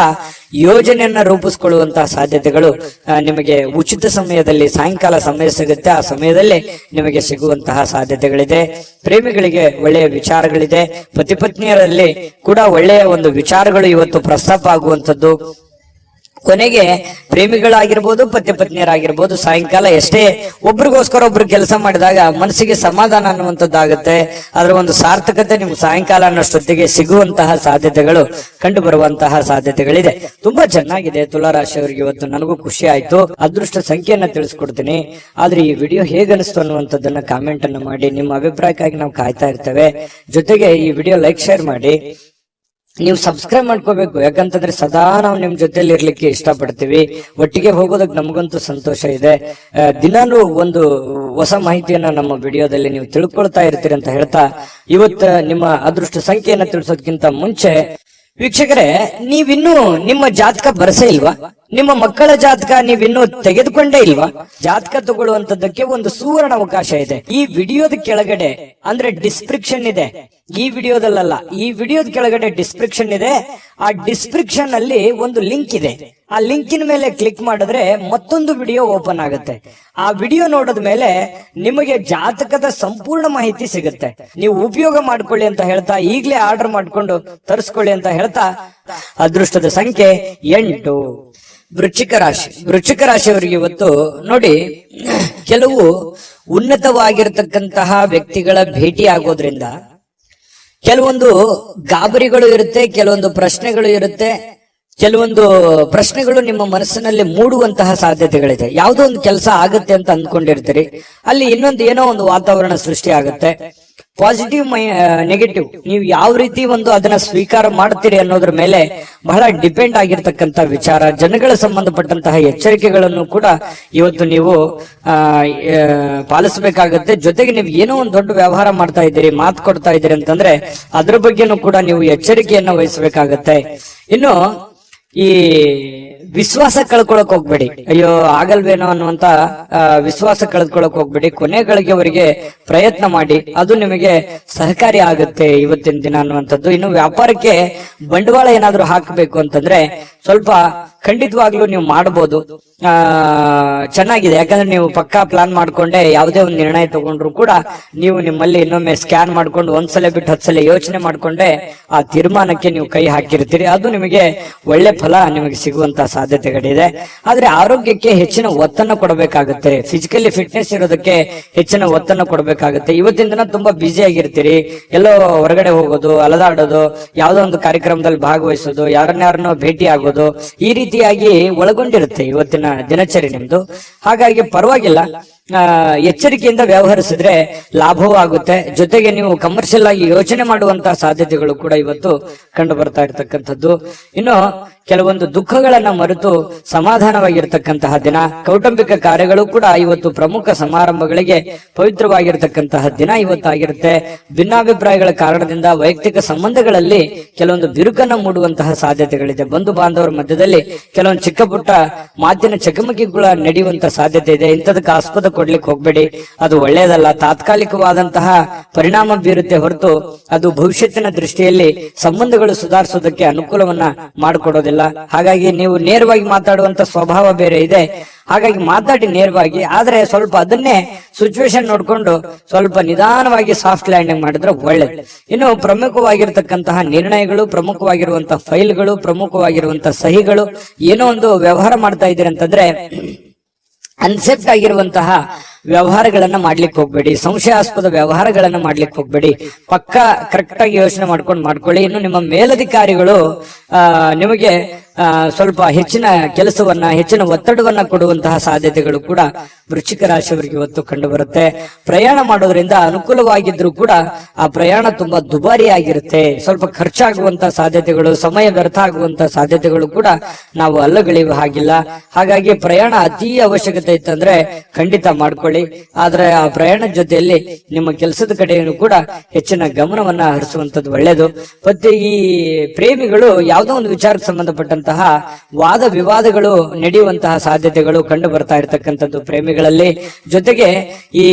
ಯೋಜನೆಯನ್ನ ರೂಪಿಸ್ಕೊಳ್ಳುವಂತಹ ಸಾಧ್ಯತೆಗಳು ನಿಮಗೆ ಉಚಿತ ಸಮಯದಲ್ಲಿ ಸಾಯಂಕಾಲ ಸಮಯ ಸಿಗುತ್ತೆ, ಆ ಸಮಯದಲ್ಲಿ ನಿಮಗೆ ಸಿಗುವಂತಹ ಸಾಧ್ಯತೆಗಳಿದೆ. ಪ್ರೇಮಿಗಳಿಗೆ ಒಳ್ಳೆಯ ವಿಚಾರಗಳಿದೆ, ಪತಿ ಪತ್ನಿಯರಲ್ಲಿ ಕೂಡ ಒಳ್ಳೆಯ ಒಂದು ವಿಚಾರಗಳು ಇವತ್ತು ಪ್ರಸ್ತಾಪ ಆಗುವಂಥದ್ದು. ಕೊನೆಗೆ ಪ್ರೇಮಿಗಳಾಗಿರ್ಬೋದು ಪತಿ ಪತ್ನಿಯರಾಗಿರ್ಬೋದು ಸಾಯಂಕಾಲ ಎಷ್ಟೇ ಒಬ್ರಿಗೋಸ್ಕರ ಒಬ್ರು ಕೆಲಸ ಮಾಡಿದಾಗ ಮನಸ್ಸಿಗೆ ಸಮಾಧಾನ ಅನ್ನುವಂಥದ್ದಾಗುತ್ತೆ. ಅದರ ಒಂದು ಸಾರ್ಥಕತೆ ನಿಮ್ಗೆ ಸಾಯಂಕಾಲ ಅನ್ನೋಷ್ಟೊತ್ತಿಗೆ ಸಿಗುವಂತಹ ಸಾಧ್ಯತೆಗಳು ಕಂಡು ಬರುವಂತಹ ಸಾಧ್ಯತೆಗಳಿದೆ. ತುಂಬಾ ಚೆನ್ನಾಗಿದೆ ತುಲಾರಾಶಿಯವರಿಗೆ ಇವತ್ತು. ನನಗೂ ಖುಷಿ ಆಯ್ತು. ಅದೃಷ್ಟ ಸಂಖ್ಯೆಯನ್ನ ತಿಳಿಸ್ಕೊಡ್ತೀನಿ. ಆದ್ರೆ ಈ ವಿಡಿಯೋ ಹೇಗನಿಸ್ತು ಅನ್ನುವಂಥದ್ದನ್ನ ಕಾಮೆಂಟ್ ಅನ್ನು ಮಾಡಿ. ನಿಮ್ಮ ಅಭಿಪ್ರಾಯಕ್ಕಾಗಿ ನಾವು ಕಾಯ್ತಾ ಇರ್ತೇವೆ. ಜೊತೆಗೆ ಈ ವಿಡಿಯೋ ಲೈಕ್ ಶೇರ್ ಮಾಡಿ. ನೀವು ಸಬ್ಸ್ಕ್ರೈಬ್ ಮಾಡ್ಕೋಬೇಕು, ಯಾಕಂತಂದ್ರೆ ಸದಾ ನಾವು ನಿಮ್ ಜೊತೆಲಿ ಇರ್ಲಿಕ್ಕೆ ಇಷ್ಟಪಡ್ತೀವಿ. ಒಟ್ಟಿಗೆ ಹೋಗೋದಕ್ಕೆ ನಮಗಂತೂ ಸಂತೋಷ ಇದೆ. ದಿನಾನು ಒಂದು ಹೊಸ ಮಾಹಿತಿಯನ್ನ ನಮ್ಮ ವಿಡಿಯೋದಲ್ಲಿ ನೀವು ತಿಳ್ಕೊಳ್ತಾ ಇರ್ತೀರಿ ಅಂತ ಹೇಳ್ತಾ, ಇವತ್ತು ನಿಮ್ಮ ಅದೃಷ್ಟ ಸಂಖ್ಯೆಯನ್ನ ತಿಳಿಸೋದಕ್ಕಿಂತ ಮುಂಚೆ ವೀಕ್ಷಕರೇ, ನೀವಿನ್ನೂ ನಿಮ್ಮ ಜಾತಕ ಬರಸೇ ಇಲ್ವಾ? ನಿಮ್ಮ ಮಕ್ಕಳ ಜಾತಕ ನೀವಿನ್ನೂ ತೆಗೆದುಕೊಂಡೇ ಇಲ್ವಾ? ಜಾತಕ ತಗೊಳ್ಳುವಂತದ್ದಕ್ಕೆ ಒಂದು ಸುವರ್ಣ ಅವಕಾಶ ಇದೆ. ಈ ವಿಡಿಯೋದ ಕೆಳಗಡೆ ಅಂದ್ರೆ ಡಿಸ್ಕ್ರಿಪ್ಷನ್ ಇದೆ, ಈ ವಿಡಿಯೋದಲ್ಲ, ಈ ವಿಡಿಯೋದ ಕೆಳಗಡೆ ಡಿಸ್ಕ್ರಿಪ್ಷನ್ ಇದೆ. ಆ ಡಿಸ್ಕ್ರಿಪ್ಷನ್ ಅಲ್ಲಿ ಒಂದು ಲಿಂಕ್ ಇದೆ. ಆ ಲಿಂಕಿನ ಮೇಲೆ ಕ್ಲಿಕ್ ಮಾಡಿದ್ರೆ ಮತ್ತೊಂದು ವಿಡಿಯೋ ಓಪನ್ ಆಗುತ್ತೆ. ಆ ವಿಡಿಯೋ ನೋಡಿದ ಮೇಲೆ ನಿಮಗೆ ಜಾತಕದ ಸಂಪೂರ್ಣ ಮಾಹಿತಿ ಸಿಗುತ್ತೆ. ನೀವು ಉಪಯೋಗ ಮಾಡ್ಕೊಳ್ಳಿ ಅಂತ ಹೇಳ್ತಾ, ಈಗಲೇ ಆರ್ಡರ್ ಮಾಡ್ಕೊಂಡು ತರಿಸ್ಕೊಳ್ಳಿ ಅಂತ ಹೇಳ್ತಾ, ಅದೃಷ್ಟದ ಸಂಖ್ಯೆ 8. ವೃಶ್ಚಿಕ ರಾಶಿ. ವೃಶ್ಚಿಕ ರಾಶಿಯವರಿಗೆ ಇವತ್ತು ನೋಡಿ, ಕೆಲವು ಉನ್ನತವಾಗಿರತಕ್ಕಂತಹ ವ್ಯಕ್ತಿಗಳ ಭೇಟಿ ಆಗೋದ್ರಿಂದ ಕೆಲವೊಂದು ಗಾಬರಿಗಳು ಇರುತ್ತೆ, ಕೆಲವೊಂದು ಪ್ರಶ್ನೆಗಳು ಇರುತ್ತೆ. ಕೆಲವೊಂದು ಪ್ರಶ್ನೆಗಳು ನಿಮ್ಮ ಮನಸ್ಸಿನಲ್ಲಿ ಮೂಡುವಂತಹ ಸಾಧ್ಯತೆಗಳಿದೆ. ಯಾವುದೋ ಒಂದು ಕೆಲಸ ಆಗುತ್ತೆ ಅಂತ ಅಂದ್ಕೊಂಡಿರ್ತೀರಿ, ಅಲ್ಲಿ ಇನ್ನೊಂದು ಏನೋ ಒಂದು ವಾತಾವರಣ ಸೃಷ್ಟಿ ಆಗುತ್ತೆ. ಪಾಸಿಟಿವ್ ನೆಗೆಟಿವ್ ನೀವು ಯಾವ ರೀತಿ ಒಂದು ಅದನ್ನ ಸ್ವೀಕಾರ ಮಾಡ್ತೀರಿ ಅನ್ನೋದ್ರ ಮೇಲೆ ಬಹಳ ಡಿಪೆಂಡ್ ಆಗಿರ್ತಕ್ಕಂಥ ವಿಚಾರ. ಜನಗಳ ಸಂಬಂಧಪಟ್ಟಂತಹ ಎಚ್ಚರಿಕೆಗಳನ್ನು ಕೂಡ ಇವತ್ತು ನೀವು ಪಾಲಿಸಬೇಕಾಗತ್ತೆ. ಜೊತೆಗೆ ನೀವು ಏನೋ ಒಂದು ದೊಡ್ಡ ವ್ಯವಹಾರ ಮಾಡ್ತಾ ಇದ್ದೀರಿ, ಮಾತು ಕೊಡ್ತಾ ಇದ್ದೀರಿ ಅಂತಂದ್ರೆ ಅದ್ರ ಬಗ್ಗೆನೂ ಕೂಡ ನೀವು ಎಚ್ಚರಿಕೆಯನ್ನ ವಹಿಸಬೇಕಾಗತ್ತೆ. ಇನ್ನು ಈ ವಿಶ್ವಾಸ ಕಳ್ಕೊಳಕ್ ಹೋಗ್ಬೇಡಿ. ಅಯ್ಯೋ ಆಗಲ್ವೇನೋ ಅನ್ನುವಂತ ವಿಶ್ವಾಸ ಕಳ್ಕೊಳಕ್ ಹೋಗ್ಬೇಡಿ. ಕೊನೆಗಳಿಗೆವರೆಗೆ ಪ್ರಯತ್ನ ಮಾಡಿ, ಅದು ನಿಮಗೆ ಸಹಕಾರಿ ಆಗುತ್ತೆ ಇವತ್ತಿನ ದಿನ ಅನ್ನುವಂಥದ್ದು. ಇನ್ನು ವ್ಯಾಪಾರಕ್ಕೆ ಬಂಡವಾಳ ಏನಾದ್ರೂ ಹಾಕಬೇಕು ಅಂತಂದ್ರೆ ಸ್ವಲ್ಪ ಖಂಡಿತವಾಗ್ಲೂ ನೀವು ಮಾಡಬಹುದು. ಚೆನ್ನಾಗಿದೆ, ಯಾಕಂದ್ರೆ ನೀವು ಪಕ್ಕಾ ಪ್ಲಾನ್ ಮಾಡ್ಕೊಂಡೆ ಯಾವುದೇ ಒಂದು ನಿರ್ಣಯ ತಗೊಂಡ್ರು ಕೂಡ ನೀವು ನಿಮ್ಮಲ್ಲಿ ಇನ್ನೊಮ್ಮೆ ಸ್ಕ್ಯಾನ್ ಮಾಡ್ಕೊಂಡು ಒಂದ್ಸಲ ಬಿಟ್ಟು 10 ಸಲ ಯೋಚನೆ ಮಾಡ್ಕೊಂಡೆ ಆ ತೀರ್ಮಾನಕ್ಕೆ ನೀವು ಕೈ ಹಾಕಿರ್ತೀರಿ. ಅದು ನಿಮಗೆ ಒಳ್ಳೆ ಫಲ ನಿಮಗೆ ಸಿಗುವಂತಹ ಸಾಧ್ಯತೆಗಳಿದೆ. ಆದ್ರೆ ಆರೋಗ್ಯಕ್ಕೆ ಹೆಚ್ಚಿನ ಒತ್ತನ್ನು ಕೊಡಬೇಕಾಗುತ್ತೆ. ಫಿಸಿಕಲಿ ಫಿಟ್ನೆಸ್ ಇರೋದಕ್ಕೆ ಹೆಚ್ಚಿನ ಒತ್ತನ್ನು ಕೊಡಬೇಕಾಗುತ್ತೆ. ಇವತ್ತಿನ ದಿನ ತುಂಬಾ ಬ್ಯುಸಿ ಆಗಿರ್ತೀರಿ. ಎಲ್ಲೋ ಹೊರಗಡೆ ಹೋಗೋದು, ಅಲದಾಡೋದು, ಯಾವುದೋ ಒಂದು ಕಾರ್ಯಕ್ರಮದಲ್ಲಿ ಭಾಗವಹಿಸೋದು, ಯಾರನ್ನಾರನ್ನೋ ಭೇಟಿ ಆಗೋದು, ಈ ರೀತಿಯಾಗಿ ಒಳಗೊಂಡಿರುತ್ತೆ ಇವತ್ತಿನ ದಿನಚರಿ ನಿಮ್ದು. ಹಾಗಾಗಿ ಪರವಾಗಿಲ್ಲ, ಎಚ್ಚರಿಕೆಯಿಂದ ವ್ಯವಹರಿಸಿದ್ರೆ ಲಾಭವೂ ಆಗುತ್ತೆ. ಜೊತೆಗೆ ನೀವು ಕಮರ್ಷಿಯಲ್ ಆಗಿ ಯೋಚನೆ ಮಾಡುವಂತಹ ಸಾಧ್ಯತೆಗಳು ಕೂಡ ಇವತ್ತು ಕಂಡು ಬರ್ತಾ ಇರತಕ್ಕಂಥದ್ದು. ಇನ್ನು ಕೆಲವೊಂದು ದುಃಖಗಳನ್ನ ಮರೆತು ಸಮಾಧಾನವಾಗಿರ್ತಕ್ಕಂತಹ ದಿನ. ಕೌಟುಂಬಿಕ ಕಾರ್ಯಗಳು ಕೂಡ ಇವತ್ತು ಪ್ರಮುಖ ಸಮಾರಂಭಗಳಿಗೆ ಪವಿತ್ರವಾಗಿರ್ತಕ್ಕಂತಹ ದಿನ ಇವತ್ತಾಗಿರುತ್ತೆ. ಭಿನ್ನಾಭಿಪ್ರಾಯಗಳ ಕಾರಣದಿಂದ ವೈಯಕ್ತಿಕ ಸಂಬಂಧಗಳಲ್ಲಿ ಕೆಲವೊಂದು ಬಿರುಕನ್ನ ಮೂಡುವಂತಹ ಸಾಧ್ಯತೆಗಳಿದೆ. ಬಂಧು ಬಾಂಧವರ ಮಧ್ಯದಲ್ಲಿ ಕೆಲವೊಂದು ಚಿಕ್ಕ ಪುಟ್ಟ ಮಾತಿನ ಚಕಮಕಿಗಳ ನಡೆಯುವಂತಹ ಸಾಧ್ಯತೆ ಇದೆ. ಇಂಥದಕ್ಕೆ ಆಸ್ಪದ ಕೊಡ್ಲಿಕ್ಕೆ ಹೋಗ್ಬೇಡಿ, ಅದು ಒಳ್ಳೆಯದಲ್ಲ. ತಾತ್ಕಾಲಿಕವಾದಂತಹ ಪರಿಣಾಮ ಬೀರುತ್ತೆ ಹೊರತು ಅದು ಭವಿಷ್ಯತ್ತಿನ ದೃಷ್ಟಿಯಲ್ಲಿ ಸಂಬಂಧಗಳು ಸುಧಾರಿಸೋದಕ್ಕೆ ಅನುಕೂಲವನ್ನ ಮಾಡಿಕೊಡೋದಿಲ್ಲ. ಹಾಗಾಗಿ ನೀವು ನೇರವಾಗಿ ಮಾತಾಡುವಂತ ಸ್ವಭಾವ ಬೇರೆ ಇದೆ. ಹಾಗಾಗಿ ಮಾತಾಡಿ ನೇರವಾಗಿ, ಆದ್ರೆ ಸ್ವಲ್ಪ ಅದನ್ನೇ ಸಿಚುವೇಶನ್ ನೋಡ್ಕೊಂಡು ಸ್ವಲ್ಪ ನಿಧಾನವಾಗಿ ಸಾಫ್ಟ್ ಲ್ಯಾಂಡಿಂಗ್ ಮಾಡಿದ್ರೆ ಒಳ್ಳೇದು. ಇನ್ನು ಪ್ರಮುಖವಾಗಿರ್ತಕ್ಕಂತಹ ನಿರ್ಣಯಗಳು, ಪ್ರಮುಖವಾಗಿರುವಂತಹ ಫೈಲ್ಗಳು, ಪ್ರಮುಖವಾಗಿರುವಂತಹ ಸಹಿಗಳು, ಏನೋ ಒಂದು ವ್ಯವಹಾರ ಮಾಡ್ತಾ ಇದ್ದೀರಿ ಅಂತಂದ್ರೆ ಅನ್ಸೆಪ್ಟ್ ಆಗಿರುವಂತಹ ವ್ಯವಹಾರಗಳನ್ನ ಮಾಡ್ಲಿಕ್ಕೆ ಹೋಗ್ಬೇಡಿ. ಸಂಶಯಾಸ್ಪದ ವ್ಯವಹಾರಗಳನ್ನ ಮಾಡ್ಲಿಕ್ಕೆ ಹೋಗ್ಬೇಡಿ. ಪಕ್ಕ ಕರೆಕ್ಟ್ ಆಗಿ ಯೋಚನೆ ಮಾಡ್ಕೊಳ್ಳಿ. ಇನ್ನು ನಿಮ್ಮ ಮೇಲಧಿಕಾರಿಗಳು ನಿಮಗೆ ಸ್ವಲ್ಪ ಹೆಚ್ಚಿನ ಕೆಲಸವನ್ನ, ಹೆಚ್ಚಿನ ಒತ್ತಡವನ್ನ ಕೊಡುವಂತಹ ಸಾಧ್ಯತೆಗಳು ಕೂಡ ವೃಶ್ಚಿಕ ರಾಶಿಯವರಿಗೆ ಇವತ್ತು ಕಂಡು ಬರುತ್ತೆ. ಪ್ರಯಾಣ ಮಾಡೋದ್ರಿಂದ ಅನುಕೂಲವಾಗಿದ್ರು ಕೂಡ ಆ ಪ್ರಯಾಣ ತುಂಬಾ ದುಬಾರಿ ಆಗಿರುತ್ತೆ. ಸ್ವಲ್ಪ ಖರ್ಚಾಗುವಂತಹ ಸಾಧ್ಯತೆಗಳು, ಸಮಯ ವ್ಯರ್ಥ ಆಗುವಂತಹ ಸಾಧ್ಯತೆಗಳು ಕೂಡ ನಾವು ಅಲ್ಲಗಳೆಯುವ ಹಾಗಿಲ್ಲ. ಹಾಗಾಗಿ ಪ್ರಯಾಣ ಅತಿ ಅವಶ್ಯಕತೆ ಇತ್ತಂದ್ರೆ ಖಂಡಿತ ಮಾಡ್ಕೊಳ್ಳಿ. ಆದ್ರೆ ಆ ಪ್ರಯಾಣದ ಜೊತೆಯಲ್ಲಿ ನಿಮ್ಮ ಕೆಲಸದ ಕಡೆಯನ್ನು ಕೂಡ ಹೆಚ್ಚಿನ ಗಮನವನ್ನ ಹರಿಸುವಂತದ್ದು ಒಳ್ಳೇದು. ಮತ್ತೆ ಈ ಪ್ರೇಮಿಗಳು ಯಾವುದೋ ಒಂದು ವಿಚಾರಕ್ಕೆ ಸಂಬಂಧಪಟ್ಟಂತ ಇರತಕ್ಕಂತಹ ವಾದ ವಿವಾದಗಳು ನಡೆಯುವಂತಹ ಸಾಧ್ಯತೆಗಳು ಕಂಡು ಬರ್ತಾ ಇರತಕ್ಕಂಥದ್ದು ಪ್ರೇಮಿಗಳಲ್ಲಿ. ಜೊತೆಗೆ ಈ